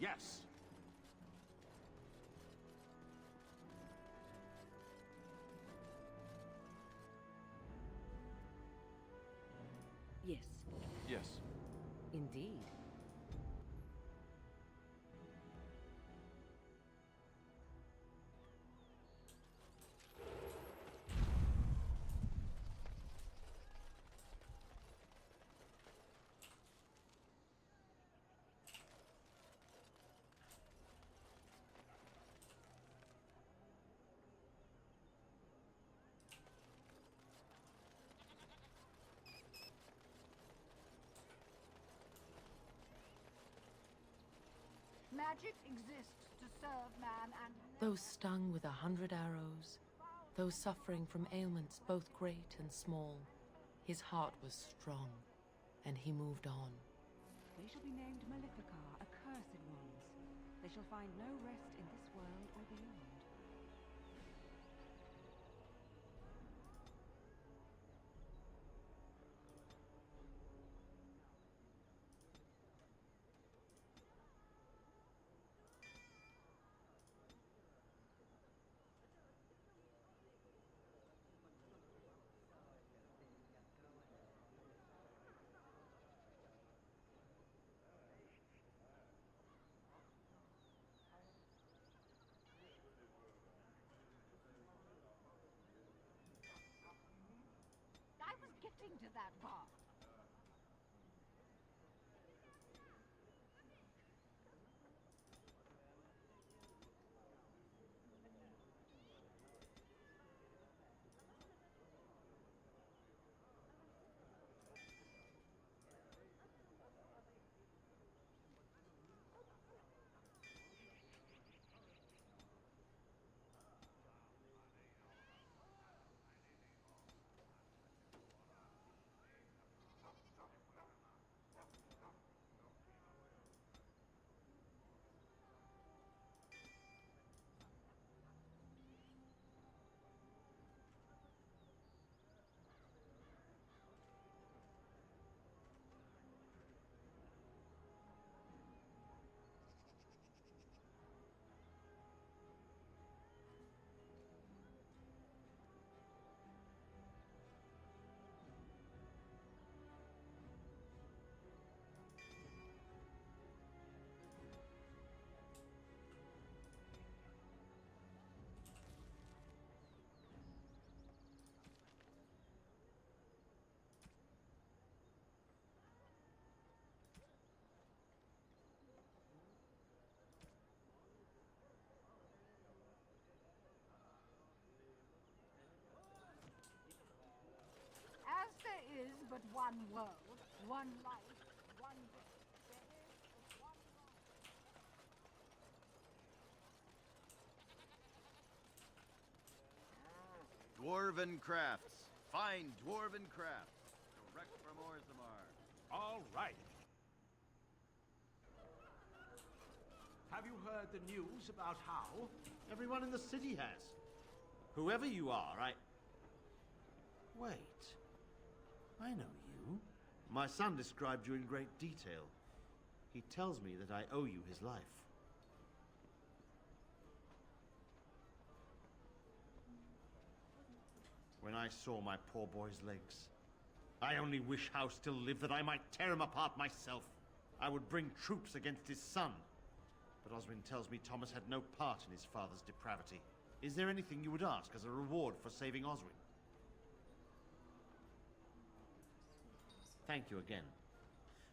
Yes. Yes. Yes. Indeed. Magic exists to serve man and... Those stung with 100 arrows, those suffering from ailments both great and small, his heart was strong, and he moved on. They shall be named Maleficar, accursed ones. They shall find no rest in this world or beyond. I was getting to that part. As there is but one world, one life, one death, there is but one Dwarven crafts. Fine dwarven crafts. Direct from Orzammar. All right. Have you heard the news about how? Everyone in the city has. Whoever you are, Wait. I know you. My son described you in great detail. He tells me that I owe you his life. When I saw my poor boy's legs, I only wish House still lived that I might tear him apart myself. I would bring troops against his son. But Oswin tells me Thomas had no part in his father's depravity. Is there anything you would ask as a reward for saving Oswin? Thank you again.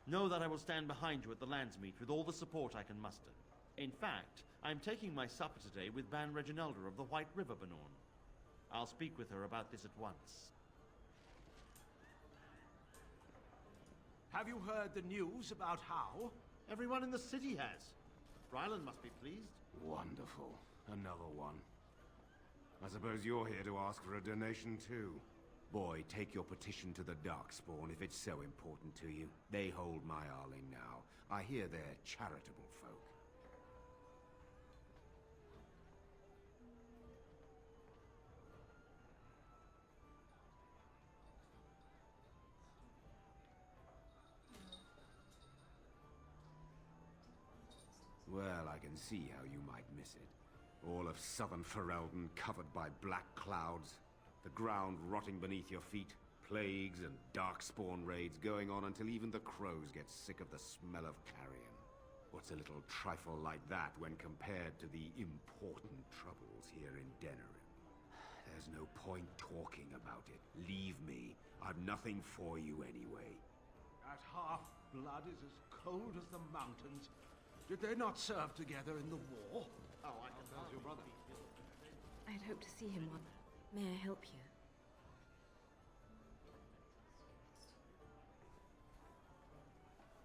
Know that I will stand behind you at the Landsmeet with all the support I can muster. In fact, I am taking my supper today with Ban Reginalda of the White River Benorn. I'll speak with her about this at once. Have you heard the news about how? Everyone in the city has. Ryland must be pleased. Wonderful. Another one. I suppose you're here to ask for a donation too. Boy, take your petition to the Darkspawn if it's so important to you. They hold my Arling now. I hear they're charitable folk. Well, I can see how you might miss it. All of southern Ferelden covered by black clouds, the ground rotting beneath your feet, Plagues and darkspawn raids going on until even the crows get sick of the smell of carrion. What's a little trifle like that when compared to the important troubles here in Denerim? There's no point talking about it. Leave me. I've nothing for you anyway. That half-blood is as cold as the mountains. Did they not serve together in the war? Oh, I can tell your brother. I'd hoped to see him once. May I help you?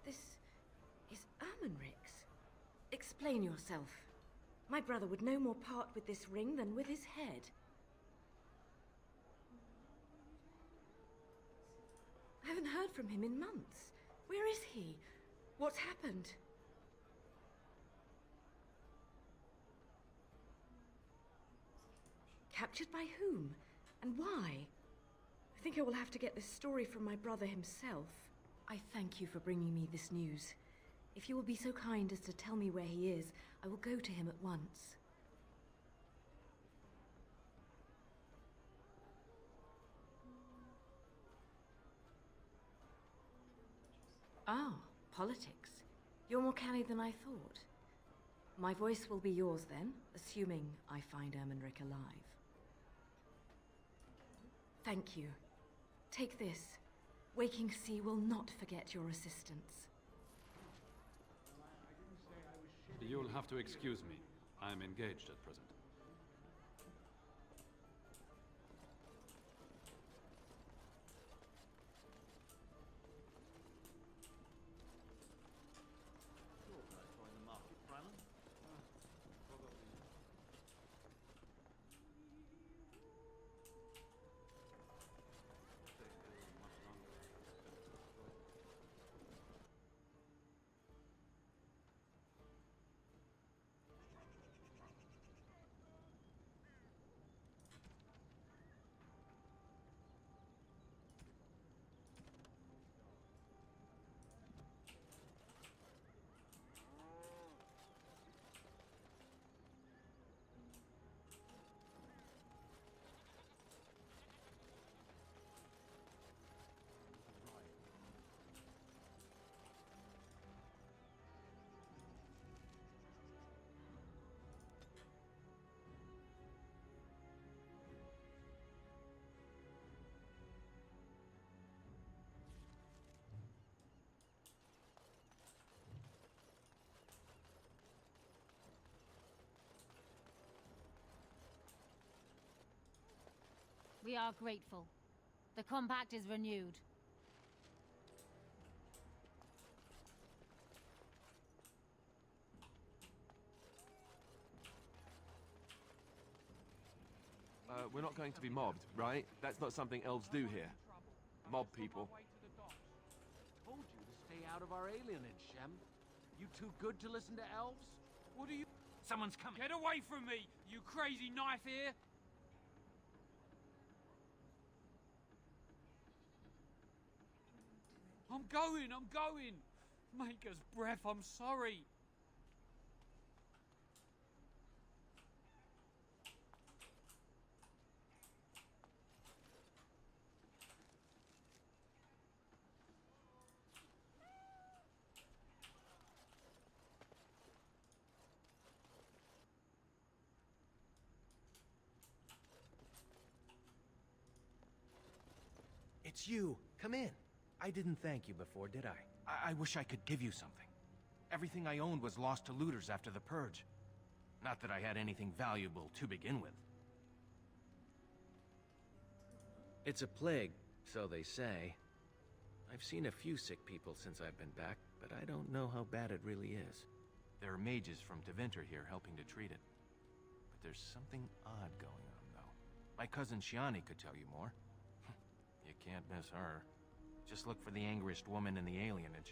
This is Ermenric's. Explain yourself. My brother would no more part with this ring than with his head. I haven't heard from him in months. Where is he? What's happened? Captured by whom? And why? I think I will have to get this story from my brother himself. I thank you for bringing me this news. If you will be so kind as to tell me where he is, I will go to him at once. Ah, politics. You're more canny than I thought. My voice will be yours then, assuming I find Ermenric alive. Thank you. Take this. Waking Sea will not forget your assistance. You'll have to excuse me. I'm engaged at present. We are grateful. The compact is renewed. We're not going to be mobbed, right? That's not something elves do here. Mob people. Told you to stay out of our alienage, Shem. You too good to listen to elves? What are you... Someone's coming. Get away from me, you crazy knife ear! I'm going! Maker's breath, I'm sorry! It's you. Come in. I didn't thank you before, did I? I wish I could give you something. Everything I owned was lost to looters after the Purge. Not that I had anything valuable to begin with. It's a plague, so they say. I've seen a few sick people since I've been back, but I don't know how bad it really is. There are mages from Deventer here helping to treat it. But there's something odd going on, though. My cousin Shiani could tell you more. You can't miss her. Just look for the angriest woman in the alienage.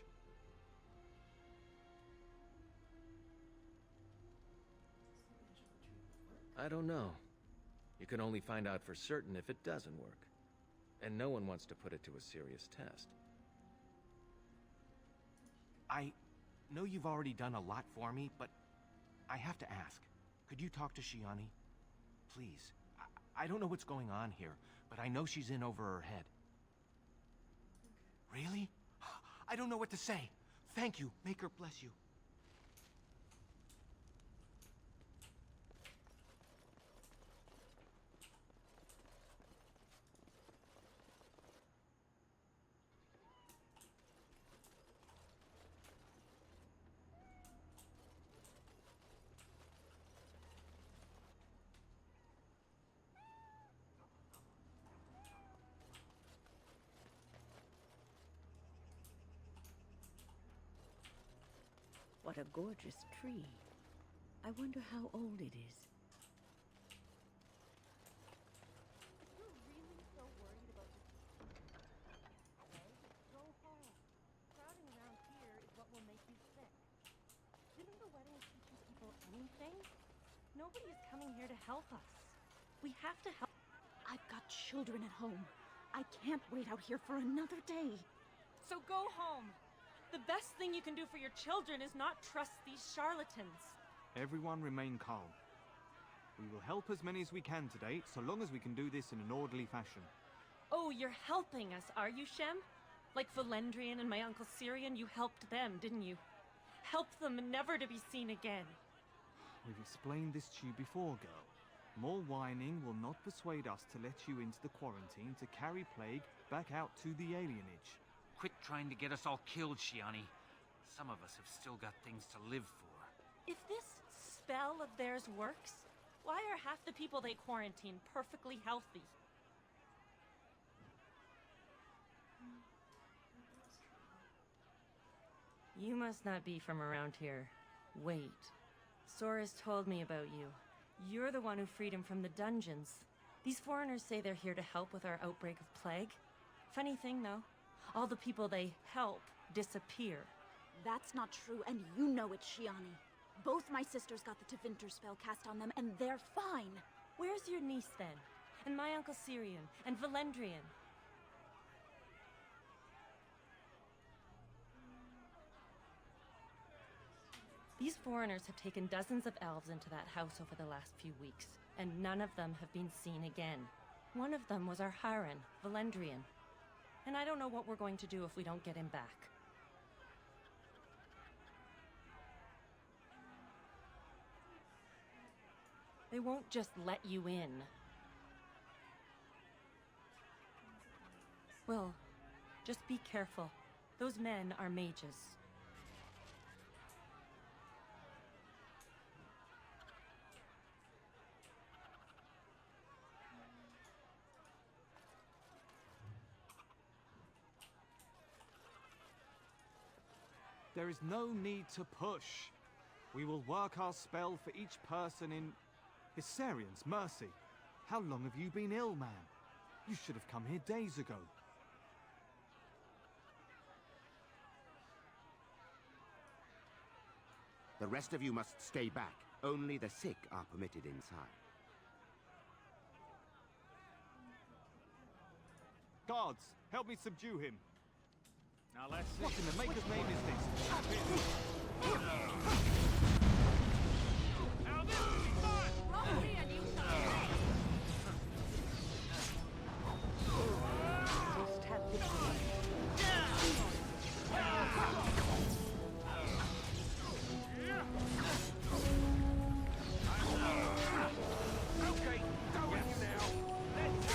I don't know. You can only find out for certain if it doesn't work. And no one wants to put it to a serious test. I know you've already done a lot for me, but I have to ask. Could you talk to Shiani? Please. I don't know what's going on here, but I know she's in over her head. I don't know what to say. Thank you. Maker bless you. What a gorgeous tree. I wonder how old it is. You're really so worried about this. Go home. Crowding around here is what will make you sick. Didn't the wedding teach you people anything? Nobody's coming here to help us. We have to help. I've got children at home. I can't wait out here for another day. So go home. The best thing you can do for your children is not trust these charlatans. Everyone remain calm. We will help as many as we can today, so long as we can do this in an orderly fashion. Oh, you're helping us, are you, Shem? Like Valendrian and my Uncle Syrian, you helped them, didn't you? Helped them never to be seen again. We've explained this to you before, girl. More whining will not persuade us to let you into the quarantine to carry plague back out to the alienage. Quit trying to get us all killed, Shiani. Some of us have still got things to live for. If this spell of theirs works, why are half the people they quarantine perfectly healthy? You must not be from around here. Wait. Sora's told me about you. You're the one who freed him from the dungeons. These foreigners say they're here to help with our outbreak of plague. Funny thing, though. All the people they help disappear. That's not true, and you know it, Shiani. Both my sisters got the Tevinter spell cast on them, and they're fine. Where's your niece, then? And my Uncle Syrian? And Valendrian? These foreigners have taken dozens of elves into that house over the last few weeks, and none of them have been seen again. One of them was our Haran, Valendrian. And I don't know what we're going to do if we don't get him back. They won't just let you in. Well, just be careful. Those men are mages. There is no need to push. We will work our spell for each person in... Hysarian's mercy. How long have you been ill, man? You should have come here days ago. The rest of you must stay back. Only the sick are permitted inside. Guards, help me subdue him. Now let's see. What in the maker's name is this? Now this is fun! Roll me and you shall pay! Just have victory. Okay, go with you now. Let's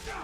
go!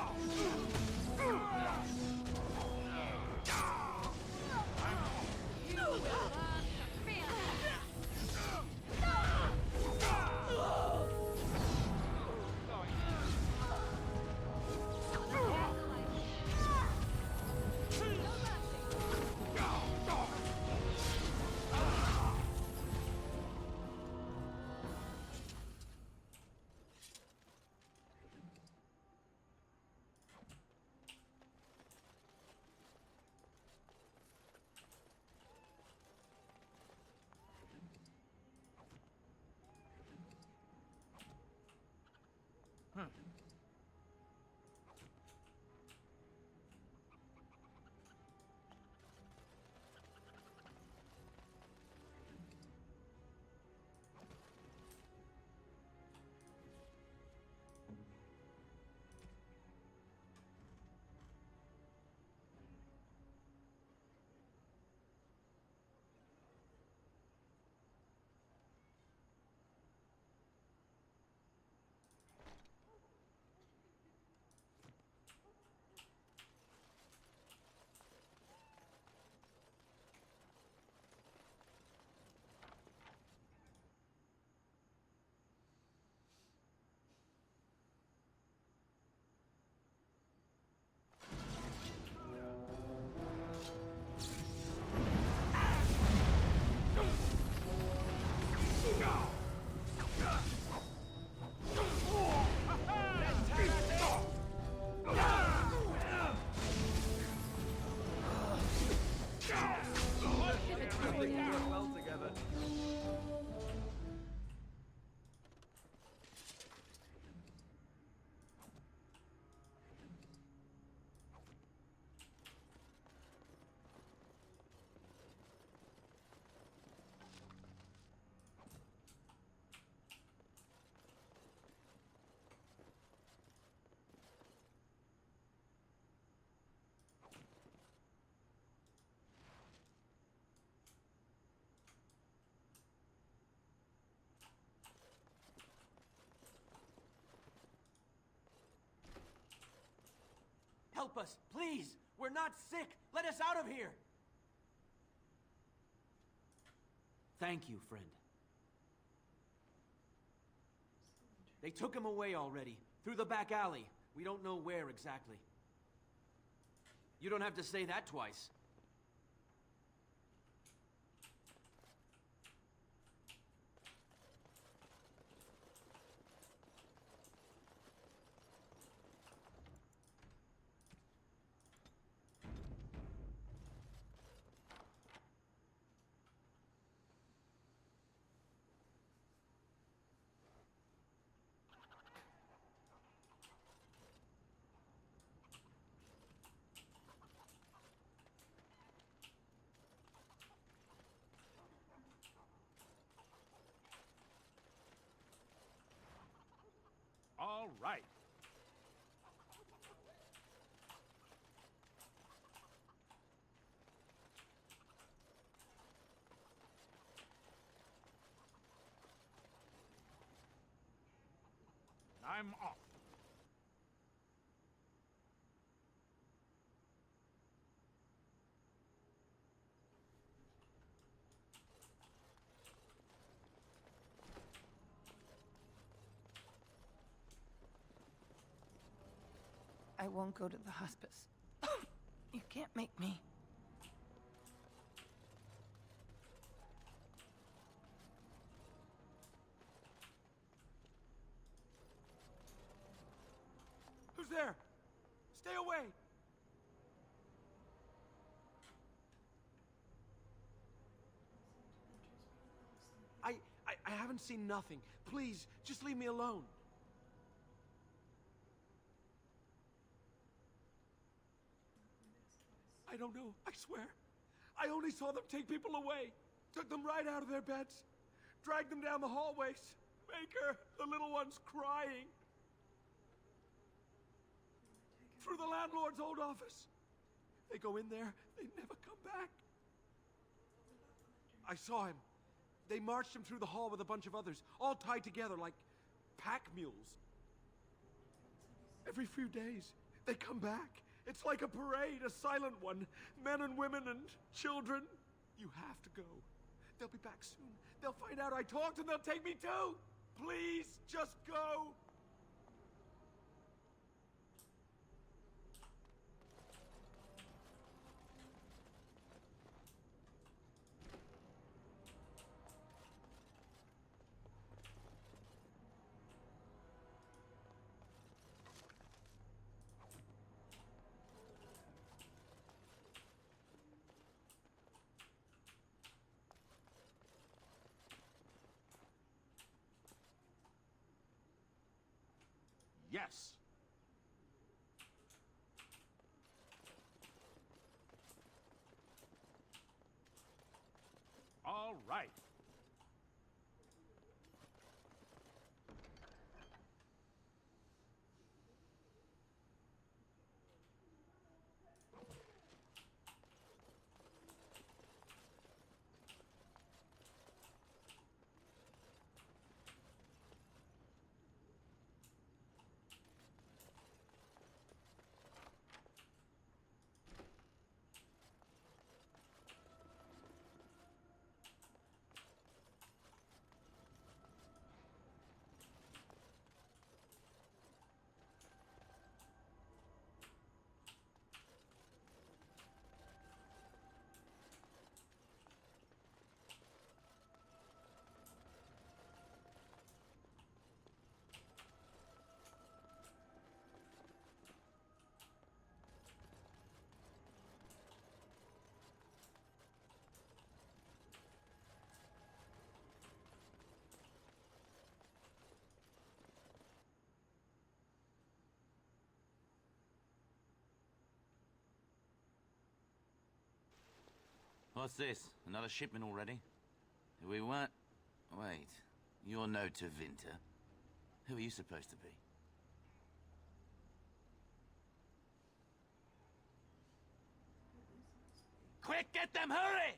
Help us, please! We're not sick! Let us out of here! Thank you, friend. They took him away already, through the back alley. We don't know where exactly. You don't have to say that twice. All right. I'm off. I won't go to the hospice. You can't make me. Who's there? Stay away! I haven't seen nothing. Please, just leave me alone. I don't know, I swear. I only saw them take people away. Took them right out of their beds. Dragged them down the hallways. Baker, the little one's crying. Through the landlord's old office. They go in there, they never come back. I saw him. They marched him through the hall with a bunch of others, all tied together like pack mules. Every few days, they come back. It's like a parade, a silent one. Men and women and children. You have to go. They'll be back soon. They'll find out I talked and they'll take me too. Please, just go. Yes. All right. What's this? Another shipment already? We weren't... Wait. You're no Tevinter. Who are you supposed to be? Quick, get them, hurry!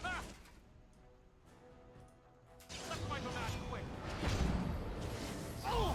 Ah! Let's find the last quick. Oh!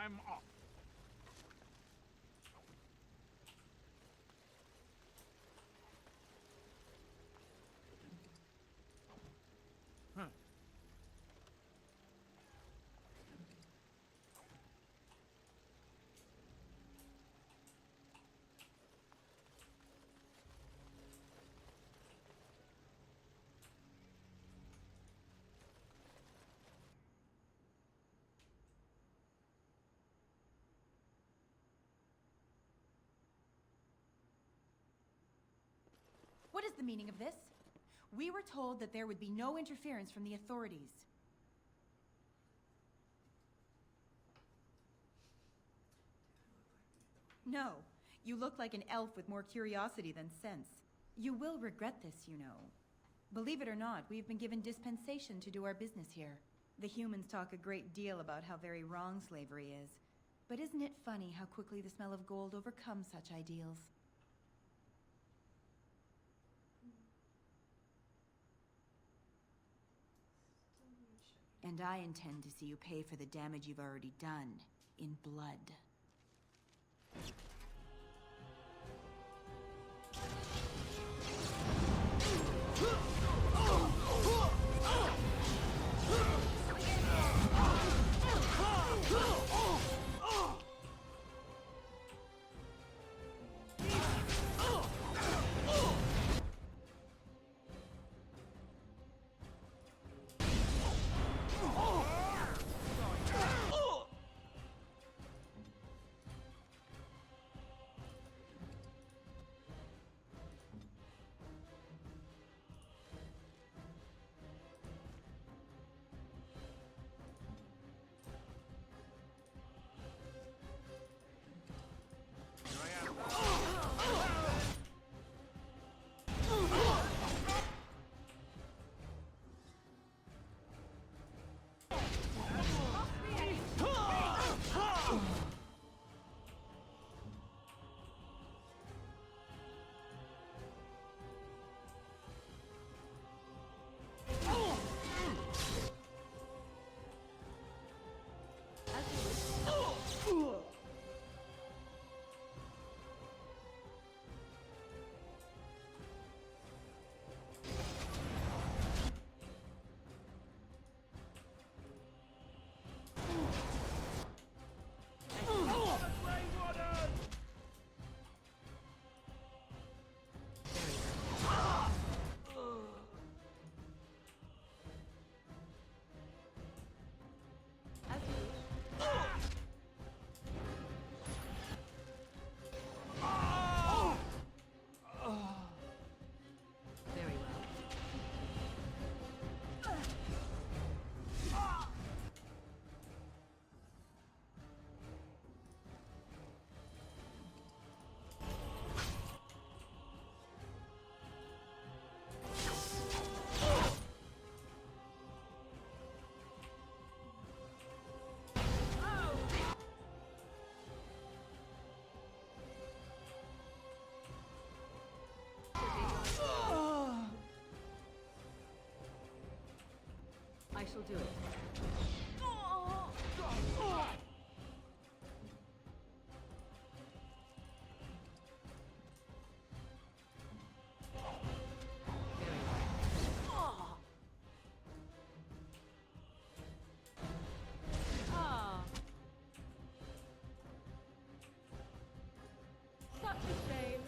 I'm off. What is the meaning of this? We were told that there would be no interference from the authorities. No, you look like an elf with more curiosity than sense. You will regret this, you know. Believe it or not, we've been given dispensation to do our business here. The humans talk a great deal about how very wrong slavery is. But isn't it funny how quickly the smell of gold overcomes such ideals? And I intend to see you pay for the damage you've already done, in blood. I shall do it. Such a shame.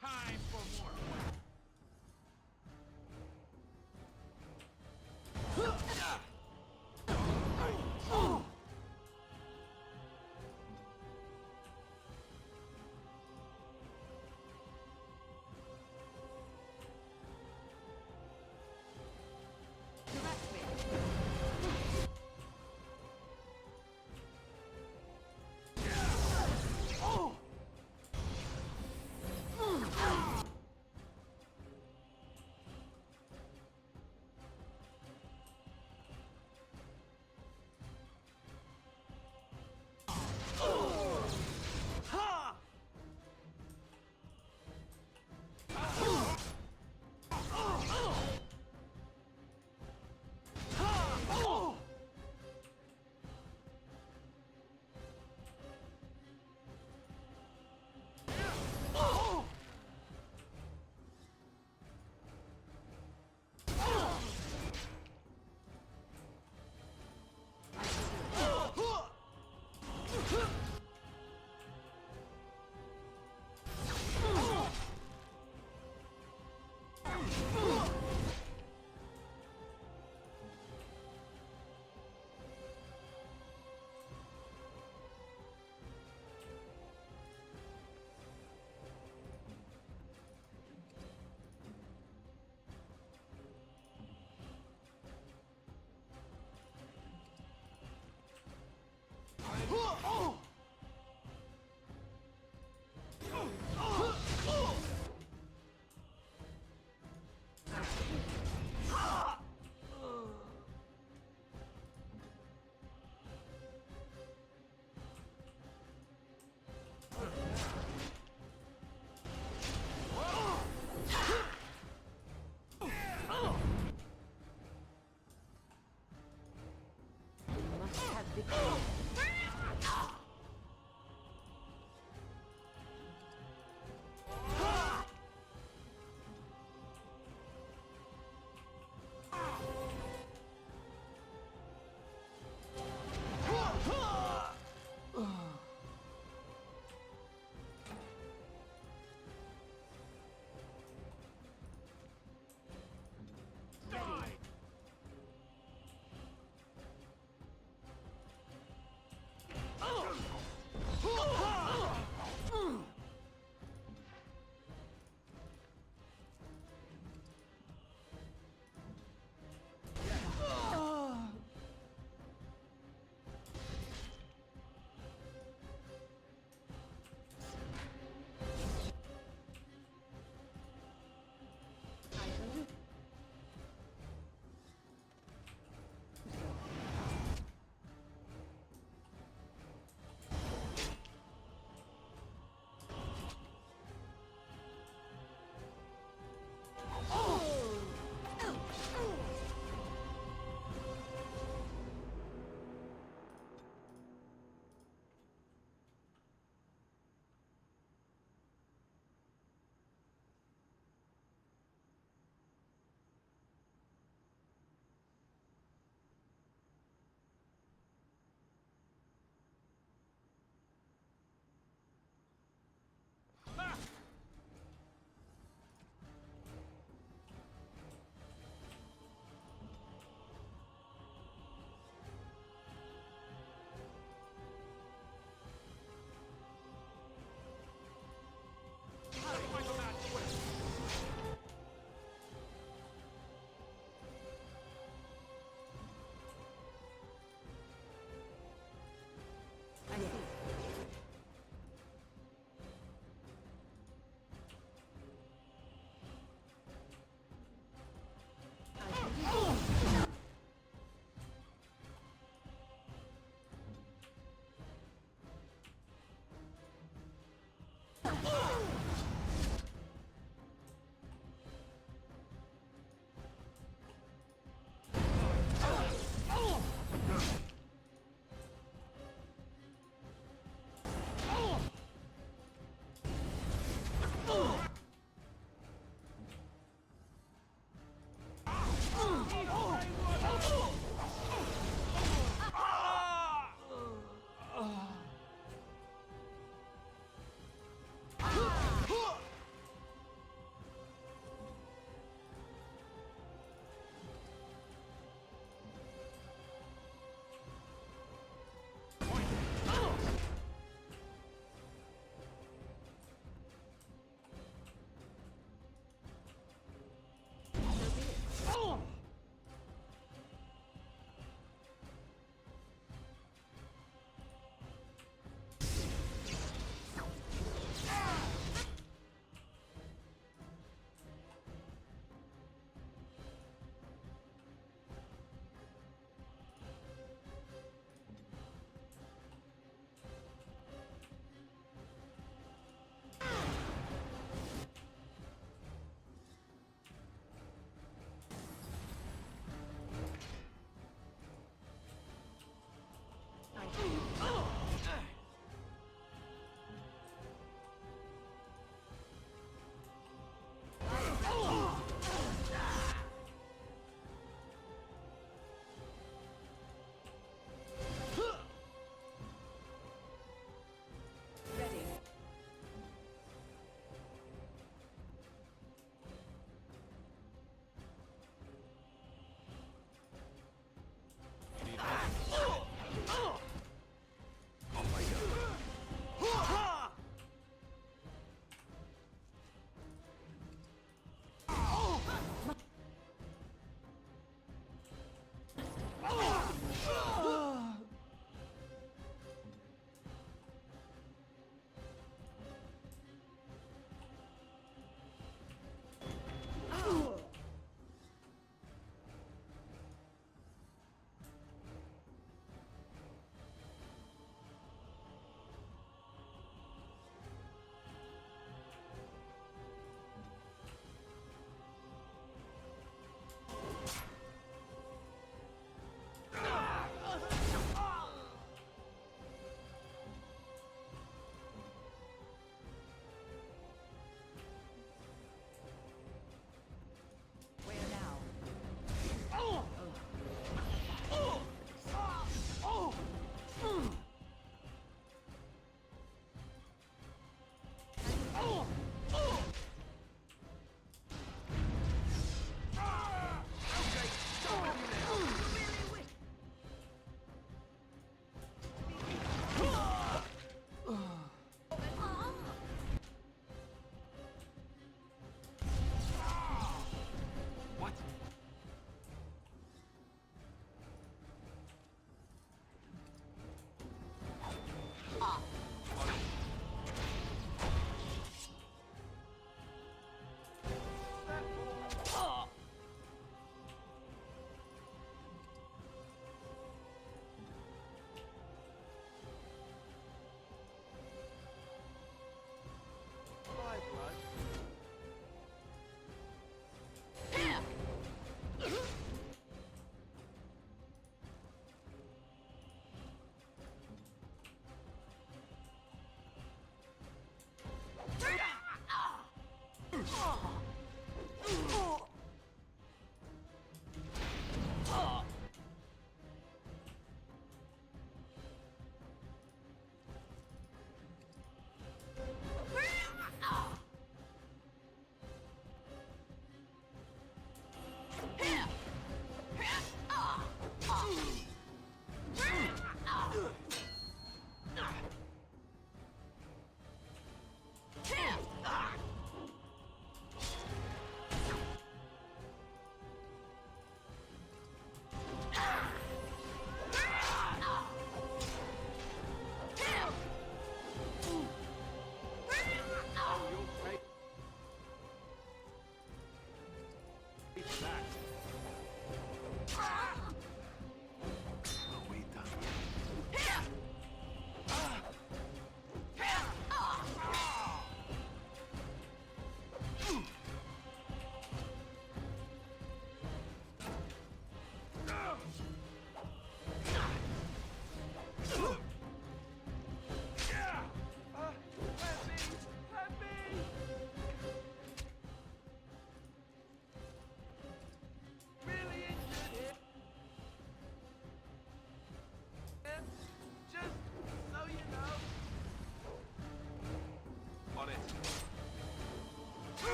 Time for more.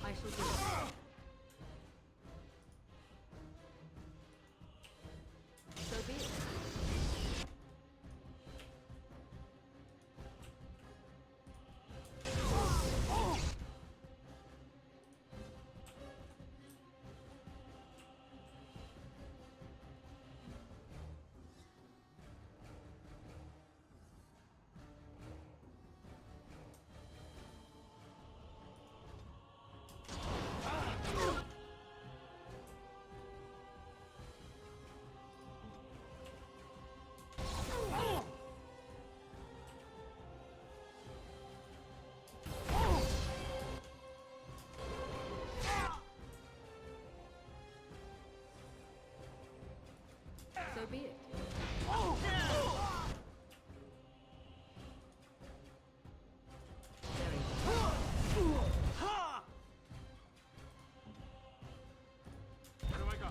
I shall do it. So be it. So be it. Where do I go?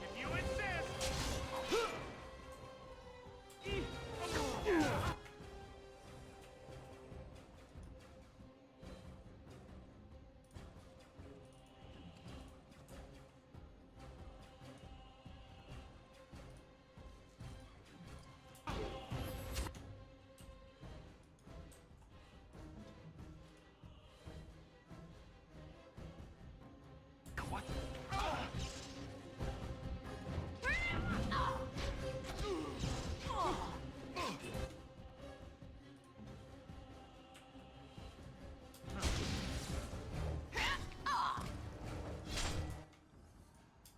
If you insist. What?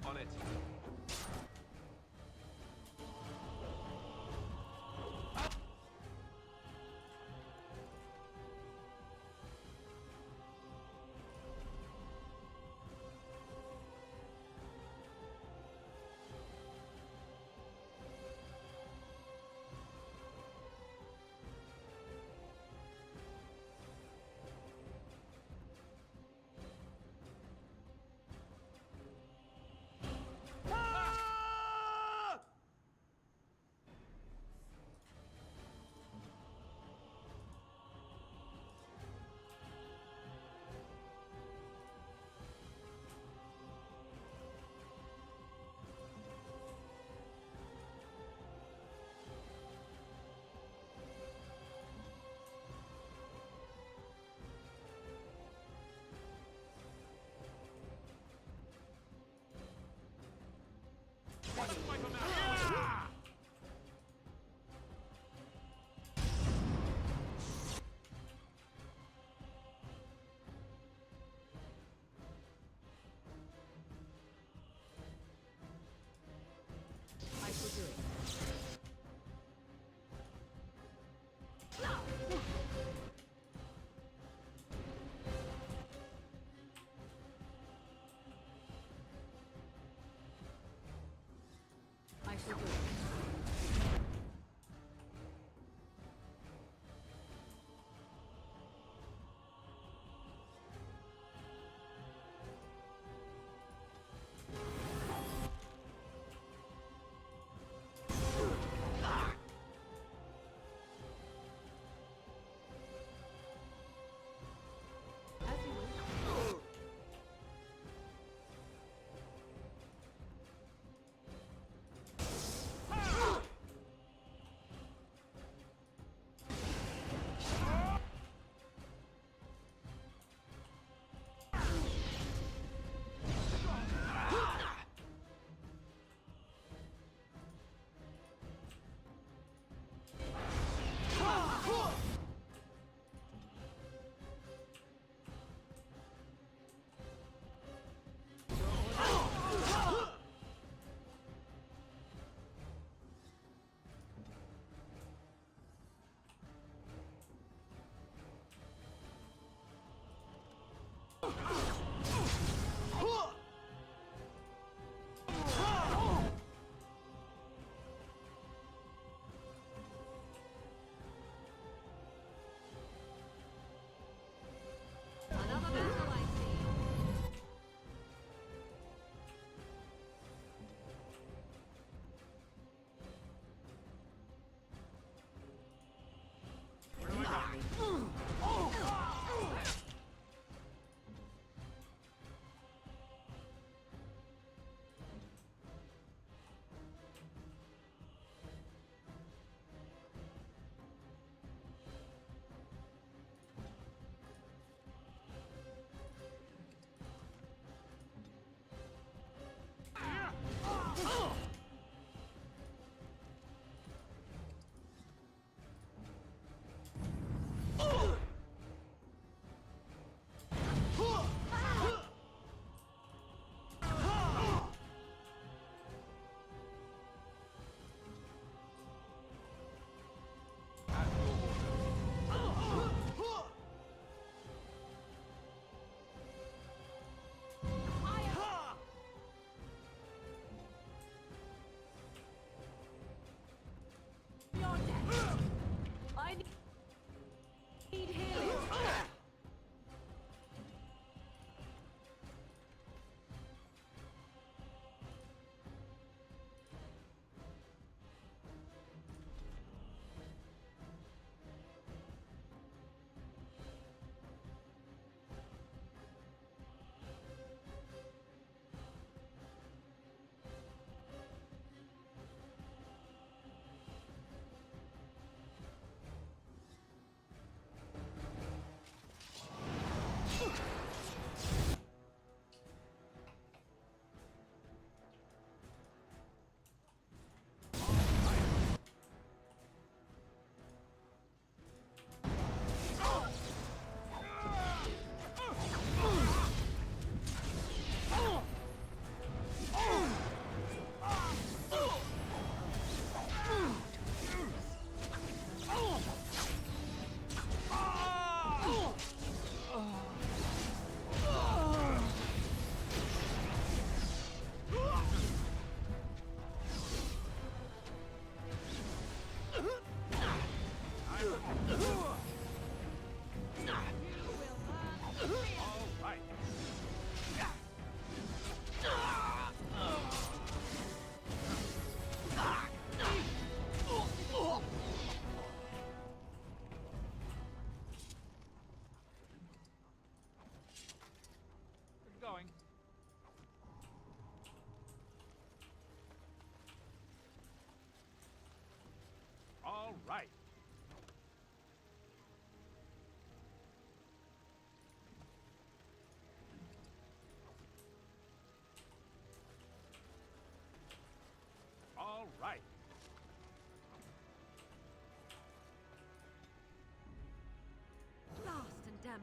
On it. I shall do it. I shall do it. As you wish.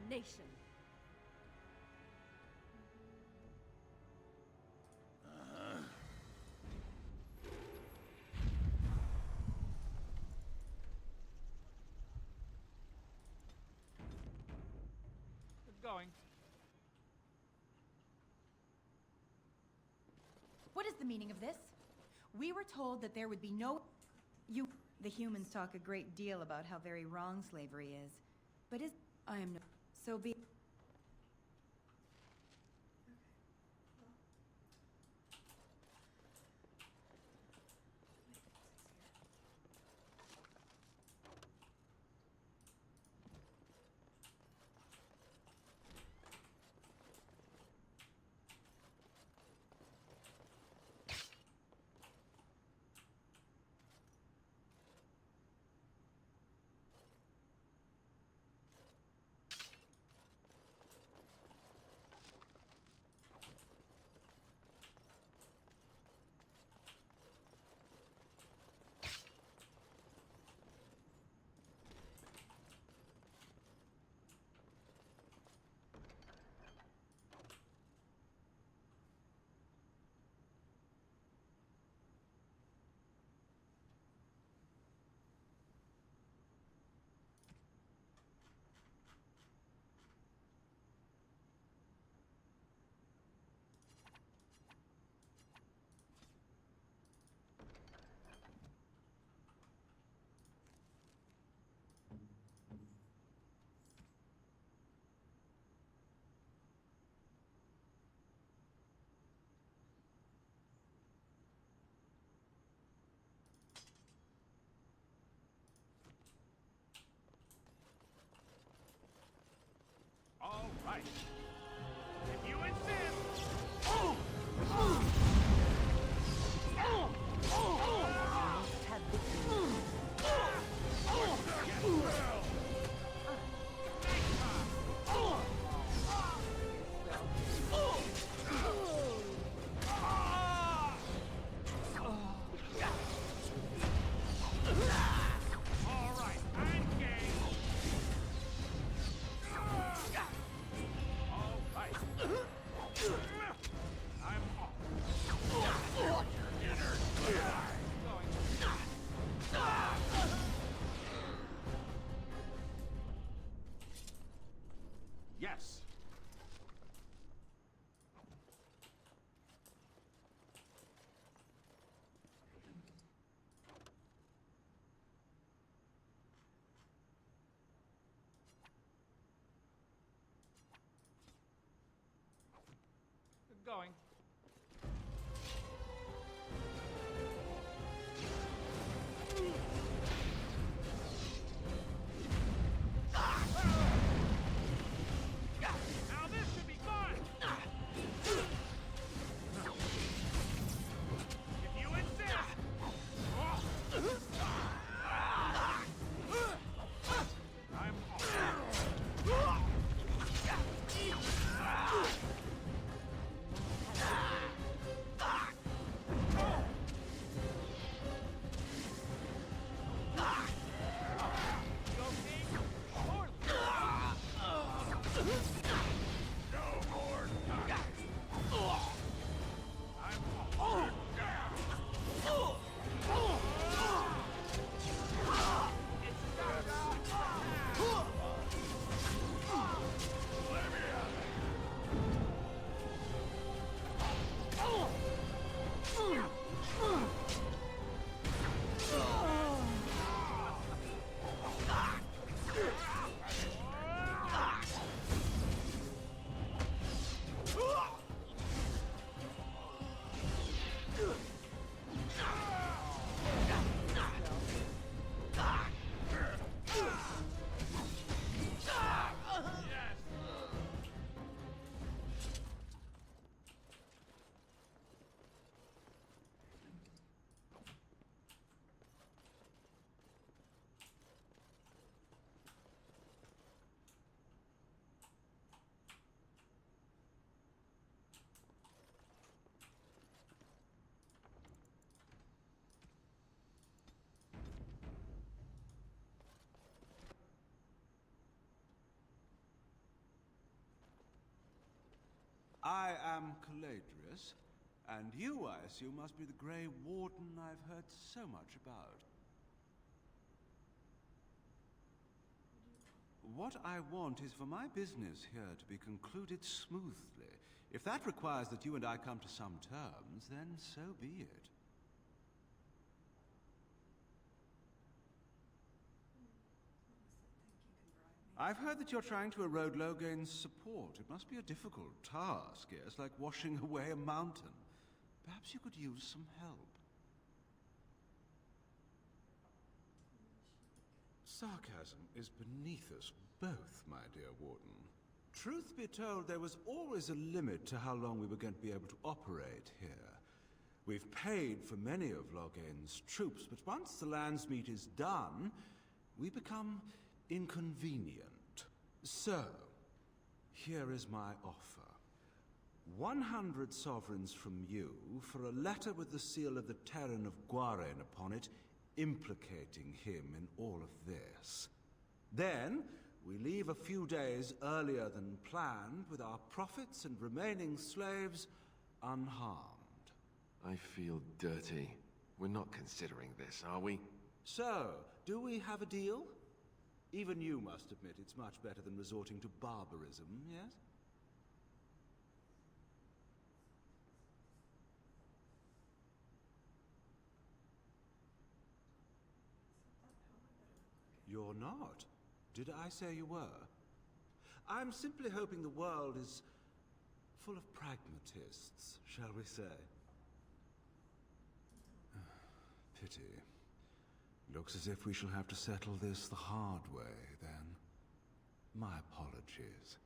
damnation. Going. What is the meaning of this? We were told that there would be no... The humans talk a great deal about how very wrong slavery is. But I am no... So be... All right. If you insist. All right, I'm game. All right. I'm off. Yes. Going. Now this should be fun. If you insist. I'm off. I am Caladrius, and you, I assume, must be the Grey Warden I've heard so much about. What I want is for my business here to be concluded smoothly. If that requires that you and I come to some terms, then so be it. I've heard that you're trying to erode Logain's support. It must be a difficult task, yes, like washing away a mountain. Perhaps you could use some help. Sarcasm is beneath us both, my dear Warden. Truth be told, there was always a limit to how long we were going to be able to operate here. We've paid for many of Logain's troops, but once the Landsmeet is done, we become inconvenient. So, here is my offer. 100 sovereigns from you for a letter with the seal of the Terran of Guaren upon it, implicating him in all of this. Then, we leave a few days earlier than planned with our profits and remaining slaves unharmed. I feel dirty. We're not considering this, are we? So, do we have a deal? Even you must admit it's much better than resorting to barbarism, yes? You're not. Did I say you were? I'm simply hoping the world is full of pragmatists, shall we say? Pity. Looks as if we shall have to settle this the hard way, then. My apologies.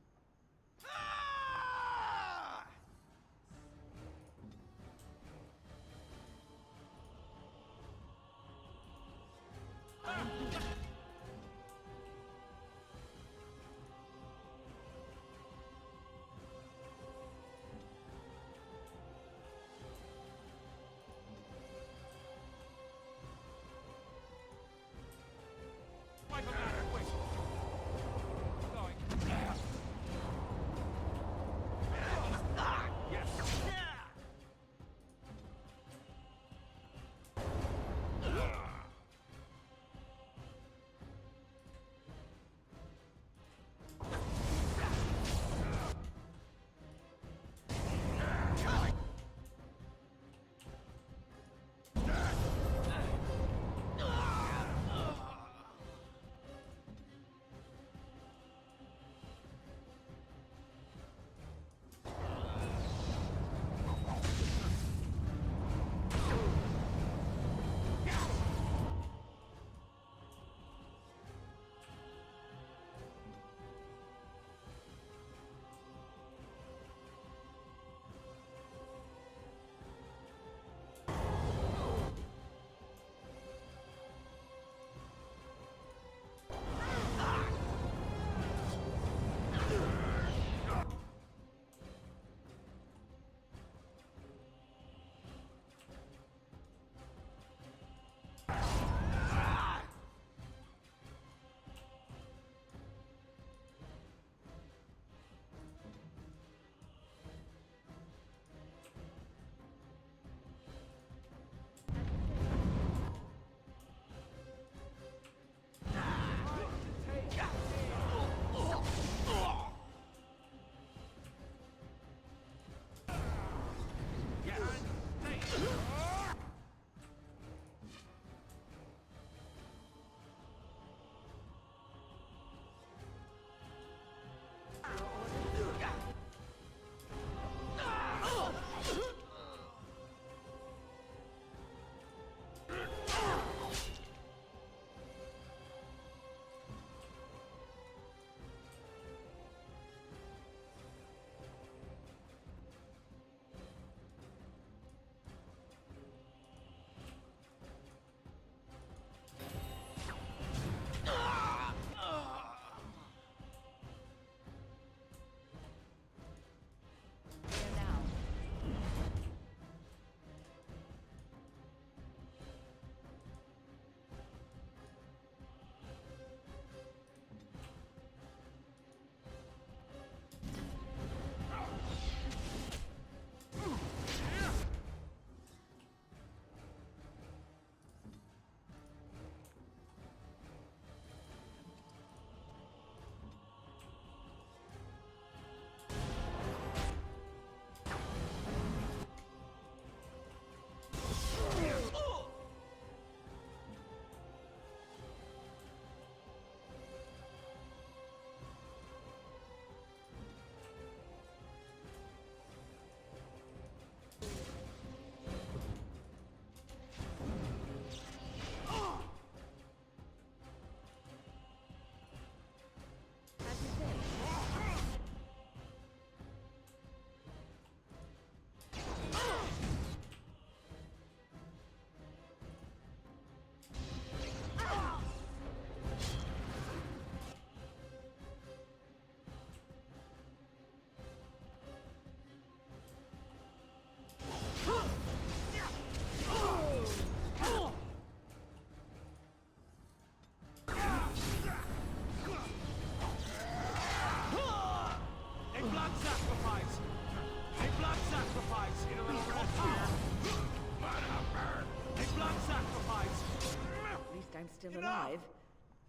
alive.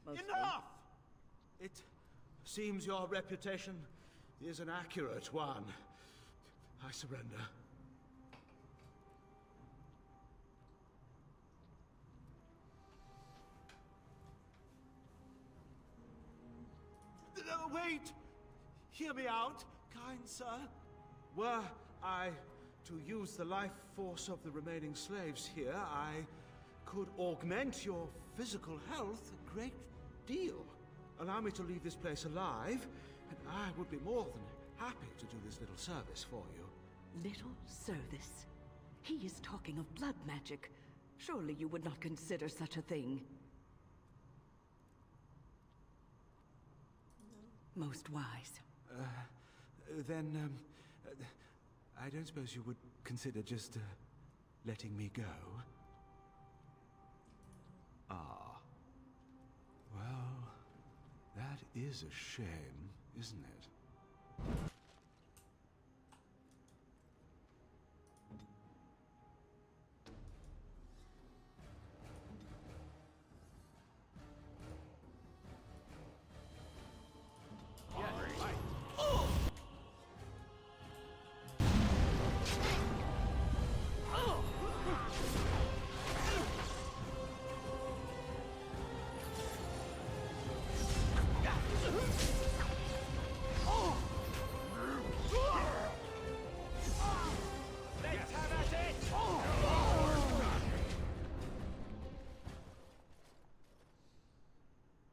Mostly. Enough! It seems your reputation is an accurate one. I surrender. Wait! Hear me out, kind sir. Were I to use the life force of the remaining slaves here, I could augment your physical health a great deal. Allow me to leave this place alive, and I would be more than happy to do this little service for you. Little service? He is talking of blood magic. Surely you would not consider such a thing. Most wise. Then, I don't suppose you would consider just, letting me go? Ah. Well, that is a shame, isn't it?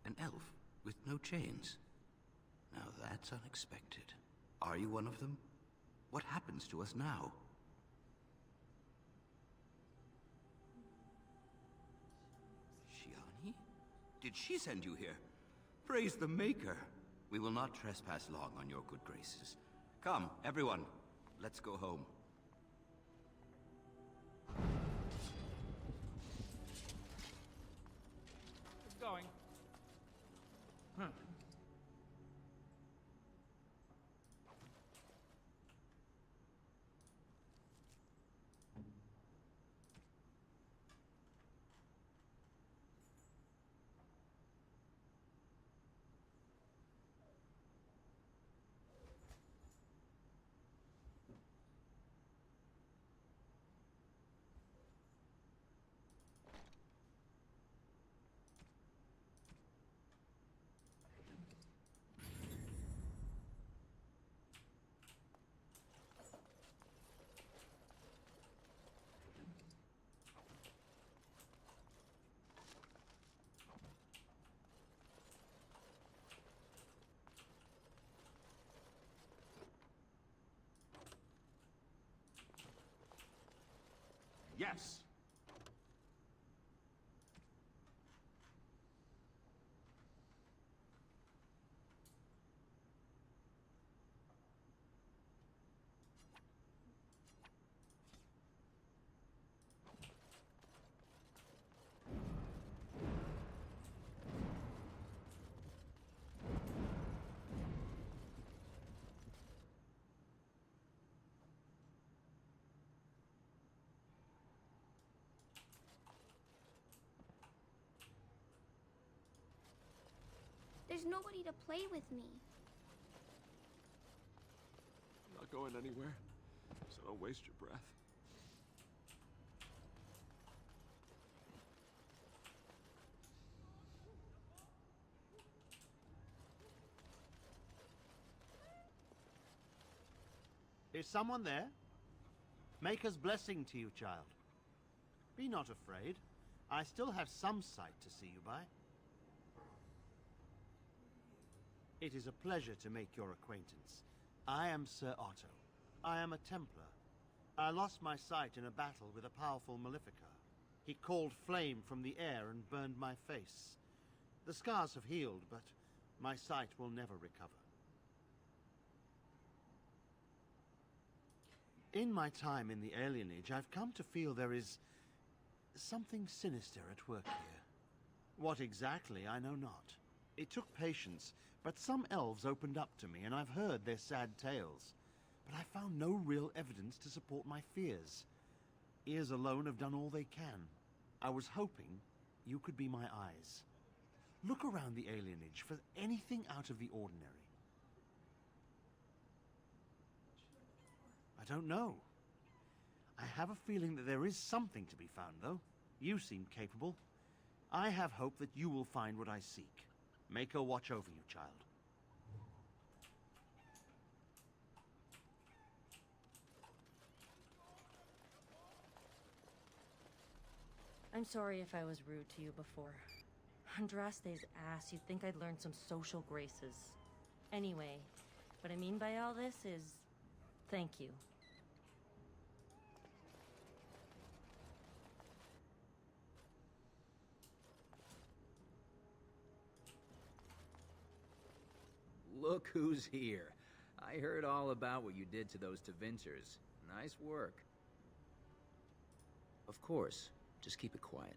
An elf with no chains. Now that's unexpected. Are you one of them? What happens to us now? Shiani? Did she send you here? Praise the Maker. We will not trespass long on your good graces. Come, everyone. Let's go home. It's going. Huh. Yes. There's nobody to play with me. I'm not going anywhere, so don't waste your breath. Is someone there? Maker's blessing to you, child. Be not afraid. I still have some sight to see you by. It is a pleasure to make your acquaintance. I am Sir Otto. I am a Templar. I lost my sight in a battle with a powerful Maleficar. He called flame from the air and burned my face. The scars have healed, but my sight will never recover. In my time in the Alien Age, I've come to feel there is something sinister at work here. What exactly, I know not. It took patience, but some elves opened up to me, and I've heard their sad tales. But I found no real evidence to support my fears. Ears alone have done all they can. I was hoping you could be my eyes. Look around the alienage for anything out of the ordinary. I don't know. I have a feeling that there is something to be found, though. You seem capable. I have hope that you will find what I seek. Mako watch over you, child. I'm sorry if I was rude to you before. Andraste's ass, you'd think I'd learned some social graces. Anyway, what I mean by all this is... thank you. Look who's here. I heard all about what you did to those Tevinters. Nice work. Of course. Just keep it quiet.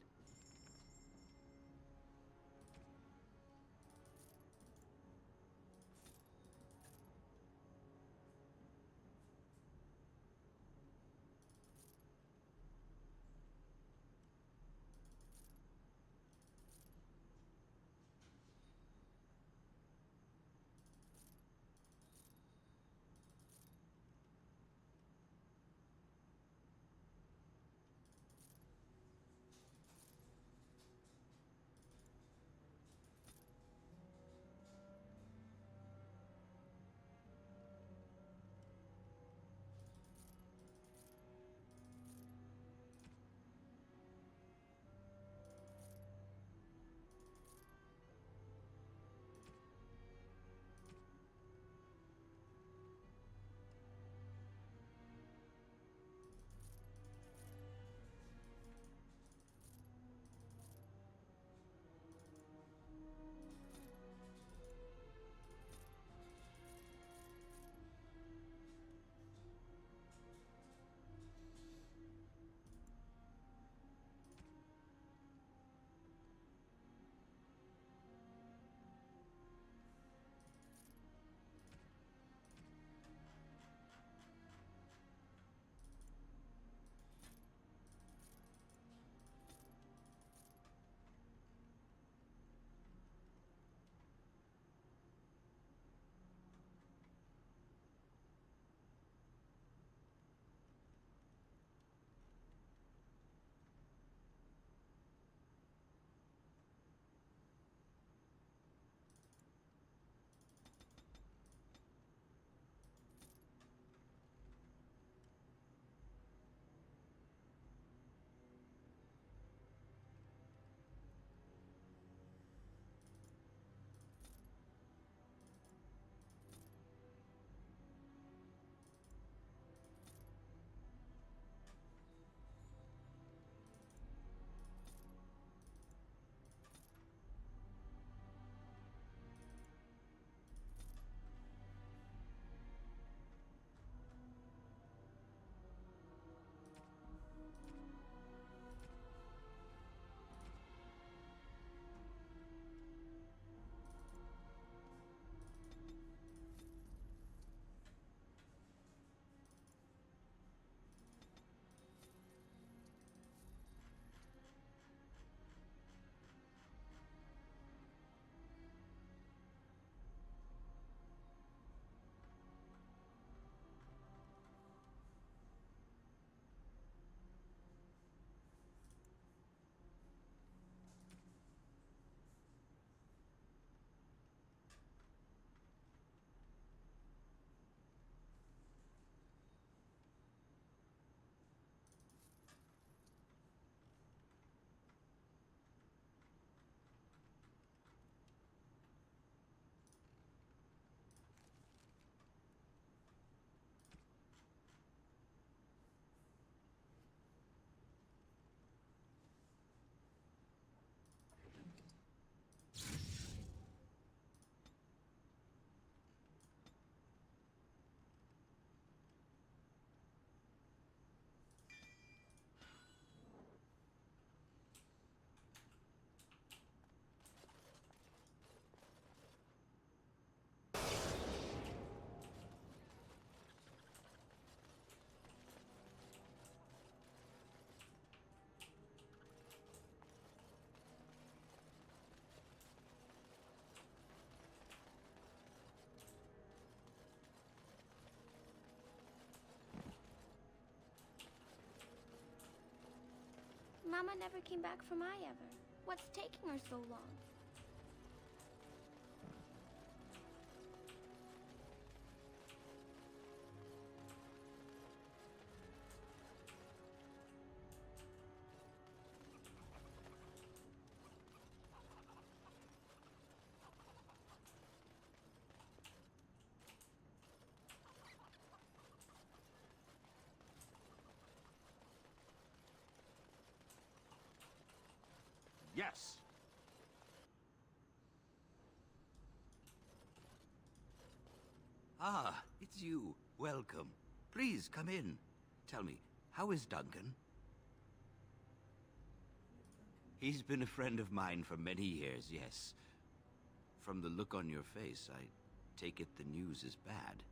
Grandma never came back from ever. What's taking her so long? Yes! Ah, it's you. Welcome. Please, come in. Tell me, how is Duncan? He's been a friend of mine for many years, yes. From the look on your face, I take it the news is bad.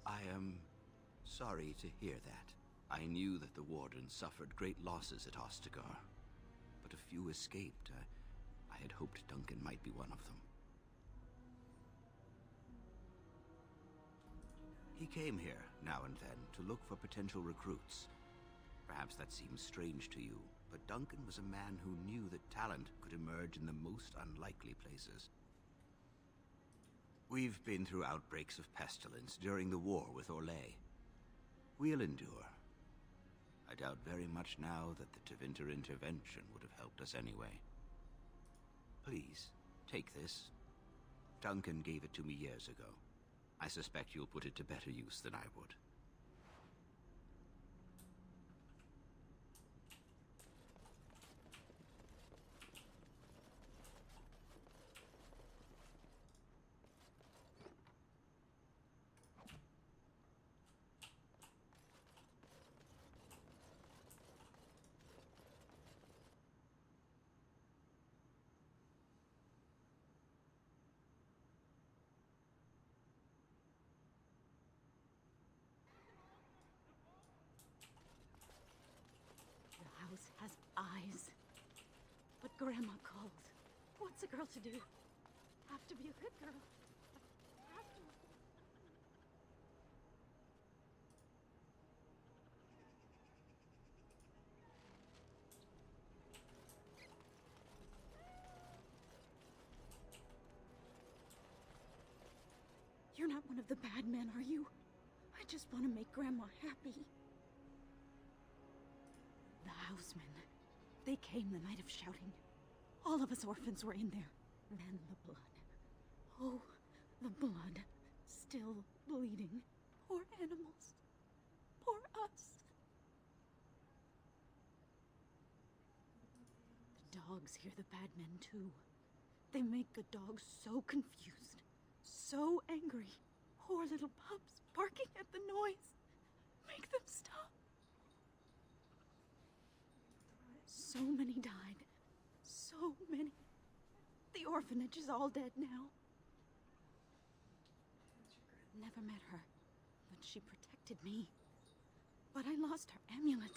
I am sorry to hear that. I knew that the Warden suffered great losses at Ostagar, but a few escaped. I had hoped Duncan might be one of them. He came here, now and then, to look for potential recruits. Perhaps that seems strange to you, but Duncan was a man who knew that talent could emerge in the most unlikely places. We've been through outbreaks of pestilence during the war with Orlais. We'll endure. I doubt very much now that the Tevinter intervention would have helped us anyway. Please, take this. Duncan gave it to me years ago. I suspect you'll put it to better use than I would. The house has eyes. But Grandma called. What's a girl to do? Have to be a good girl. Have to. You're not one of the bad men, are you? I just want to make Grandma happy. The housemen. They came the night of shouting. All of us orphans were in there. Then the blood. Oh, the blood. Still bleeding. Poor animals. Poor us. The dogs hear the bad men too. They make good dogs so confused. So angry. Poor little pups barking at the noise. Make them stop. So many died. So many. The orphanage is all dead now. Never met her, but she protected me. But I lost her amulet.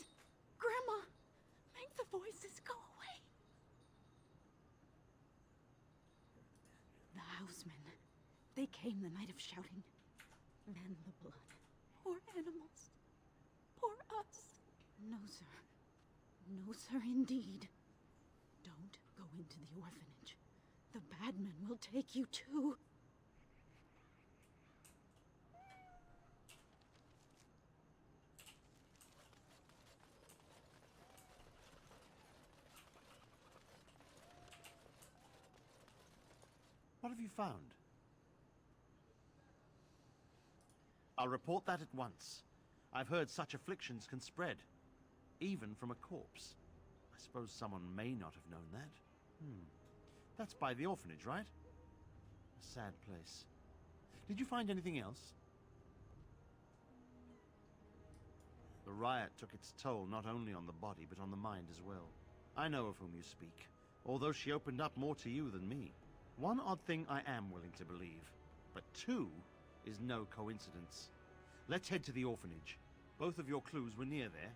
Grandma, make the voices go away. The housemen. They came the night of shouting. Then the blood. Poor animals. Poor us. No, sir. No, sir, indeed. Don't go into the orphanage. The bad men will take you too. What have you found? I'll report that at once. I've heard such afflictions can spread, even from a corpse. I suppose someone may not have known that. That's by the orphanage, right? A sad place. Did you find anything else? The riot took its toll not only on the body, but on the mind as well. I know of whom you speak, although she opened up more to you than me. One odd thing I am willing to believe, but two is no coincidence. Let's head to the orphanage. Both of your clues were near there.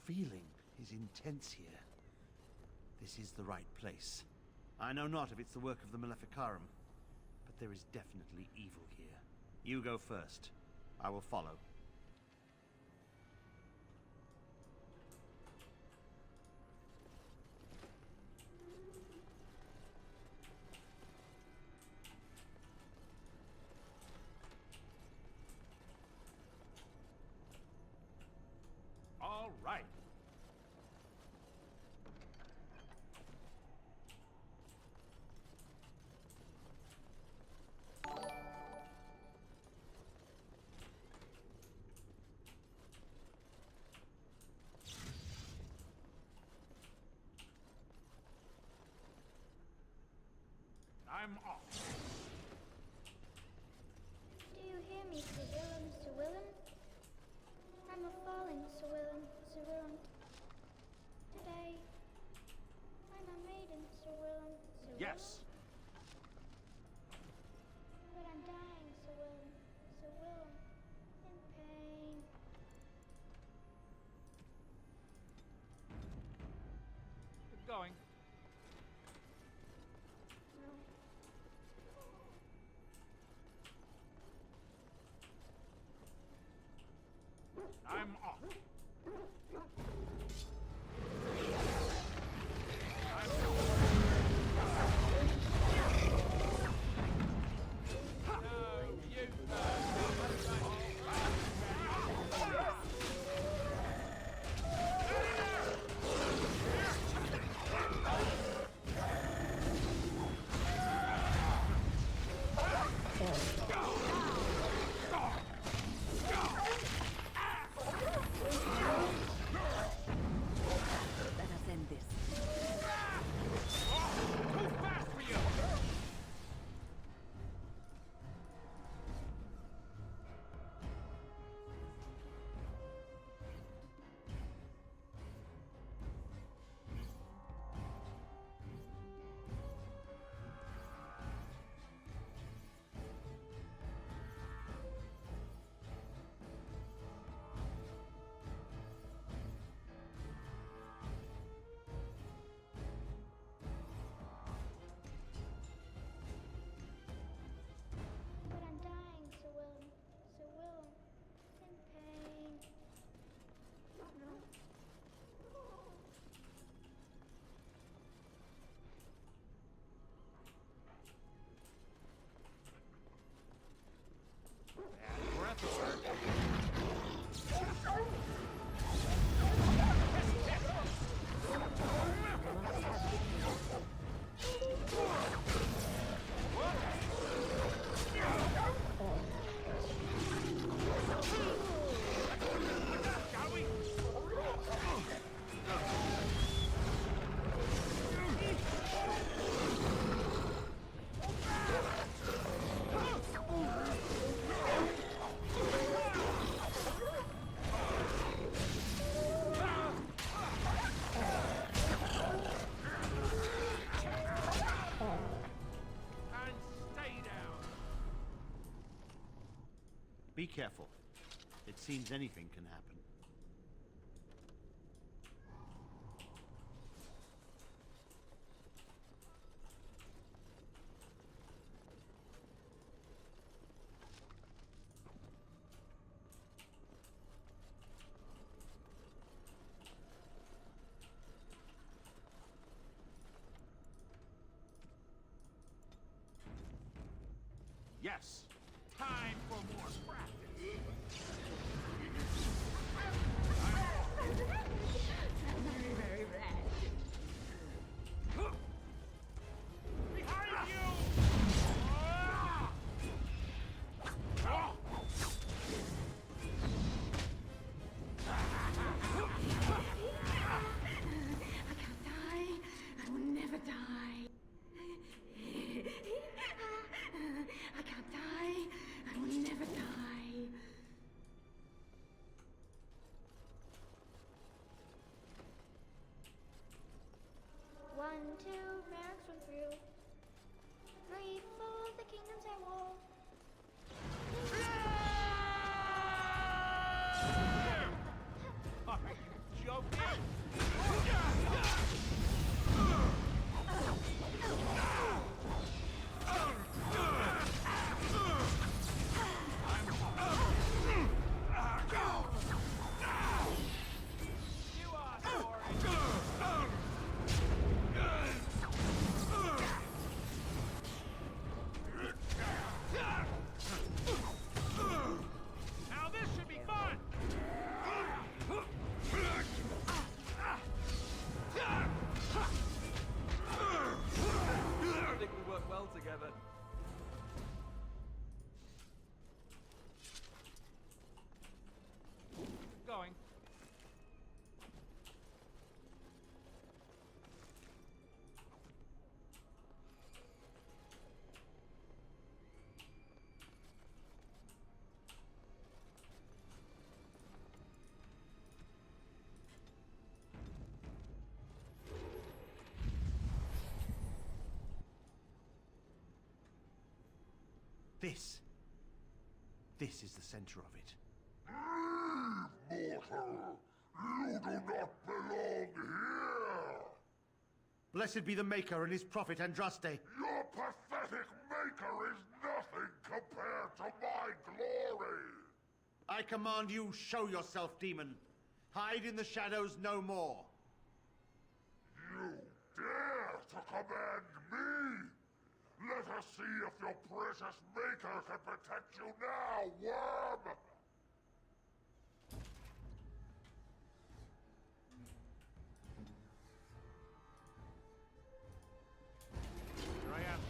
feeling is intense here. This is the right place. I know not if it's the work of the Maleficarum, but there is definitely evil here. You go first. I will follow. All right. I'm off. Do you hear me, Sir Willem, Sir Willem? I'm a falling, Sir Willem, Sir Willem. Today, I'm a maiden, Sir Willem, Sir Willem. Yes. But I'm dying, Sir Willem, Sir Willem, in pain. Keep going. I'm off. But I'm dying, Sir Willem, Sir Willem, in pain. Bad breath alert. Shall we? And stay down. Be careful. It seems anything can happen. Yes. Time for more practice. Very rad. Behind you! I can't die. I will never die. I can't die. I will never die. One, two, ranks one through. 3, 4, the kingdoms I will. Are you joking? Now this should be fun! I think we work well together. Going. This is the center of it. Mortal! You do not belong here! Blessed be the Maker and his prophet Andraste. Your pathetic maker is nothing compared to my glory! I command you, show yourself, demon. Hide in the shadows no more. You dare to command me? Let us see if your precious maker can protect you now, worm! Here I am.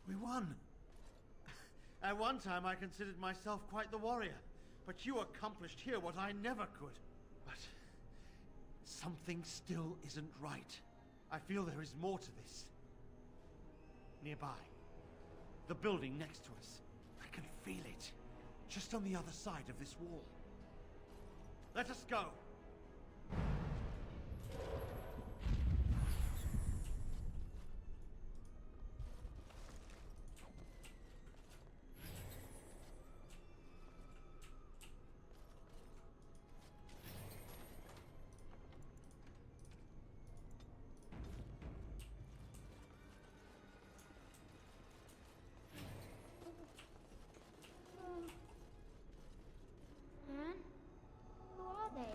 We won. At one time, I considered myself quite the warrior, but you accomplished here what I never could. But something still isn't right. I feel there is more to this. Nearby, the building next to us. I can feel it, just on the other side of this wall. Let us go. Anne? Who are they?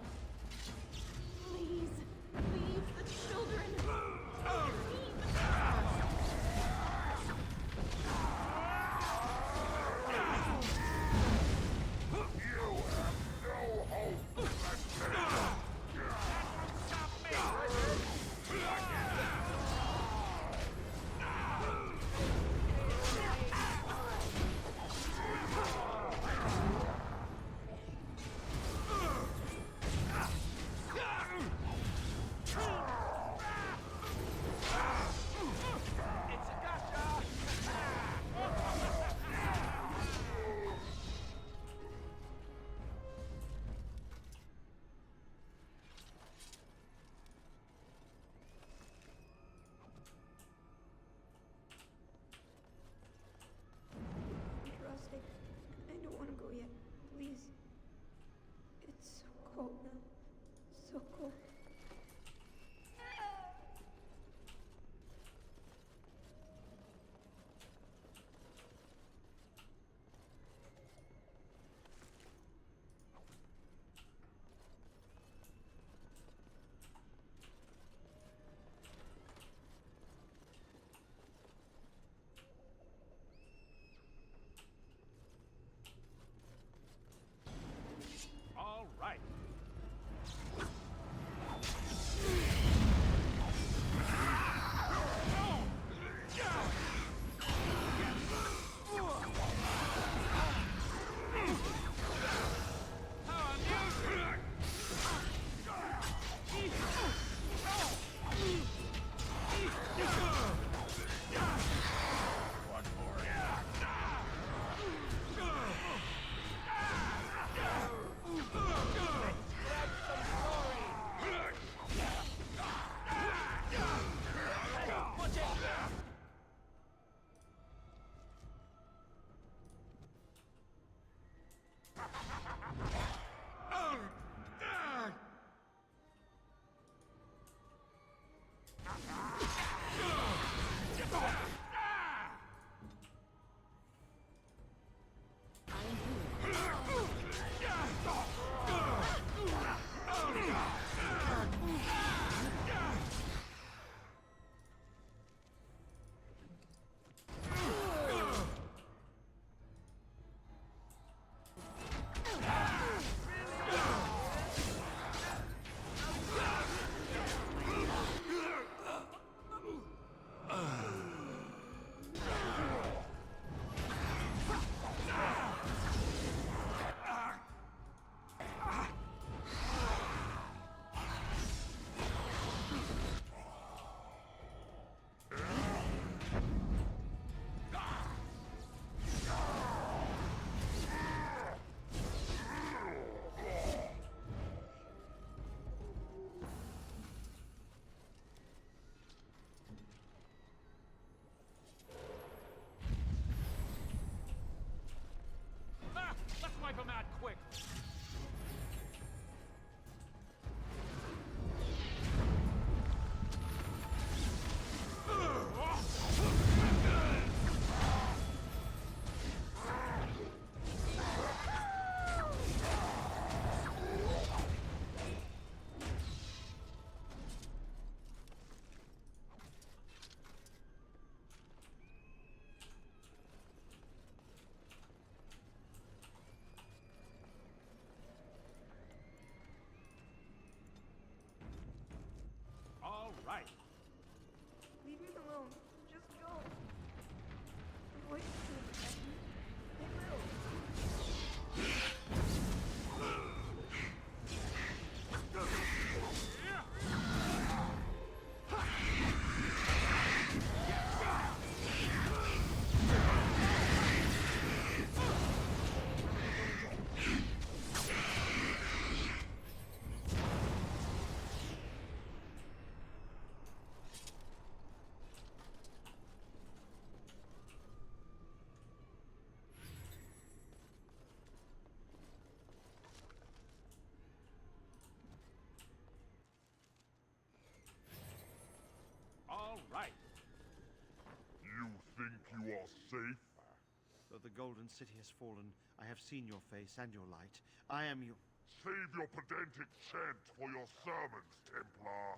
the Golden City has fallen, I have seen your face and your light. I am your... Save your pedantic chant for your sermons, Templar.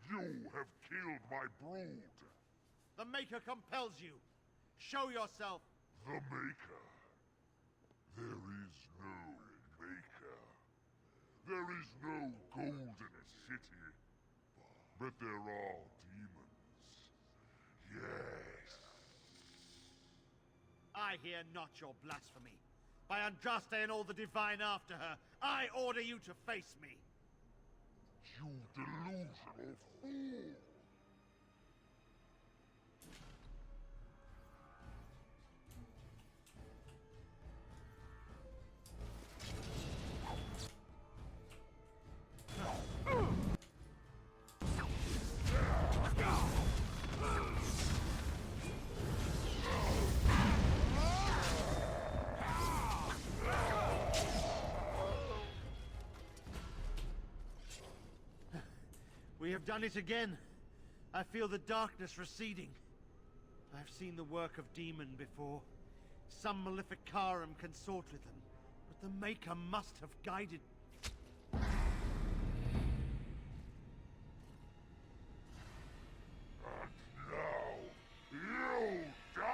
You have killed my brood. The Maker compels you. Show yourself. The Maker? There is no Maker. There is no Golden City. But there are demons. Yes. I hear not your blasphemy. By Andraste and all the divine after her, I order you to face me. You delusional fool! We have done it again. I feel the darkness receding. I've seen the work of demon before. Some Maleficarum consort with them, but the Maker must have guided... You die!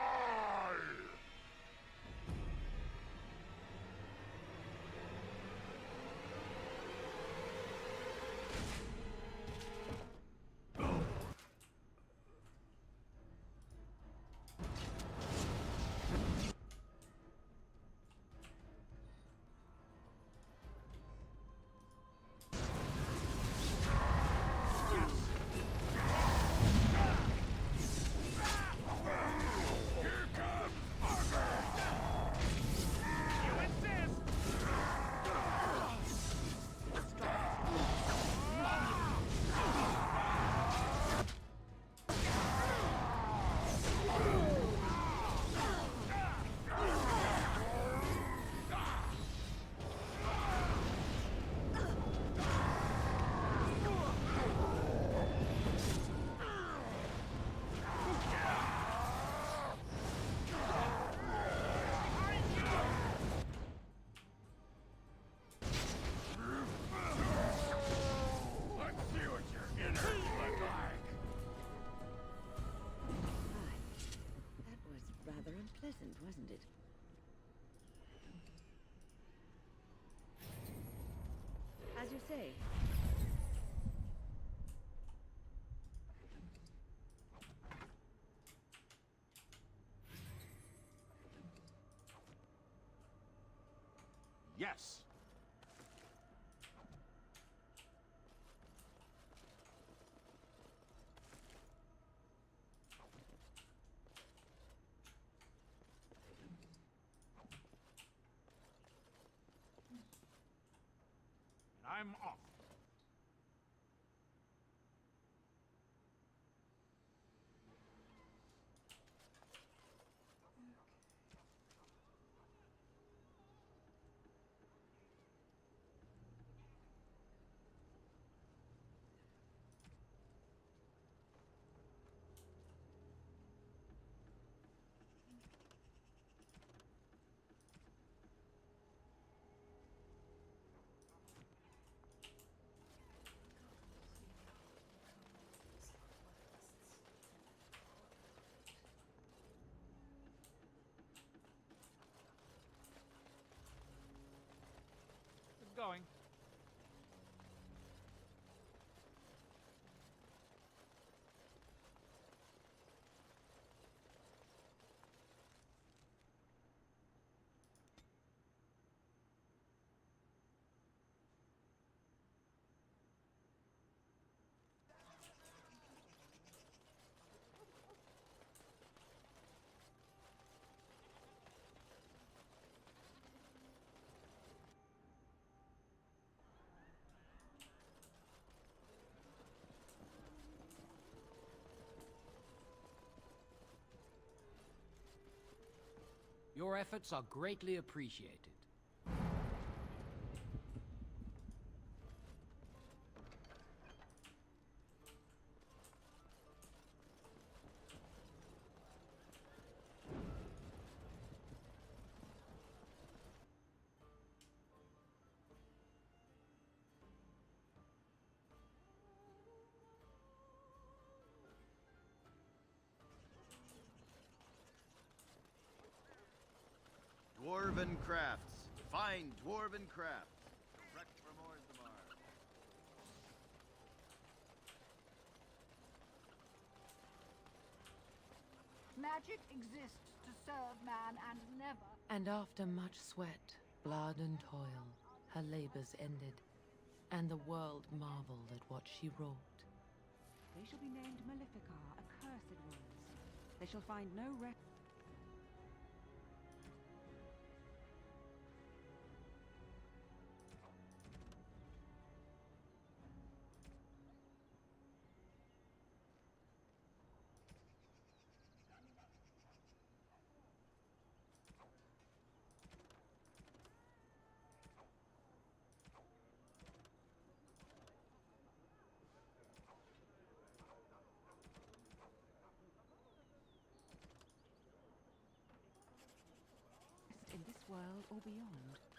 Unpleasant, wasn't it? As you say. Yes. I'm off. Going. Your efforts are greatly appreciated. Dwarven crafts. Fine dwarven crafts. Direct from Orzammar. Magic exists to serve man and never. And after much sweat, blood and toil, her labors ended, and the world marveled at what she wrought. They shall be named Maleficar, accursed ones. They shall find no rest. In this world or beyond.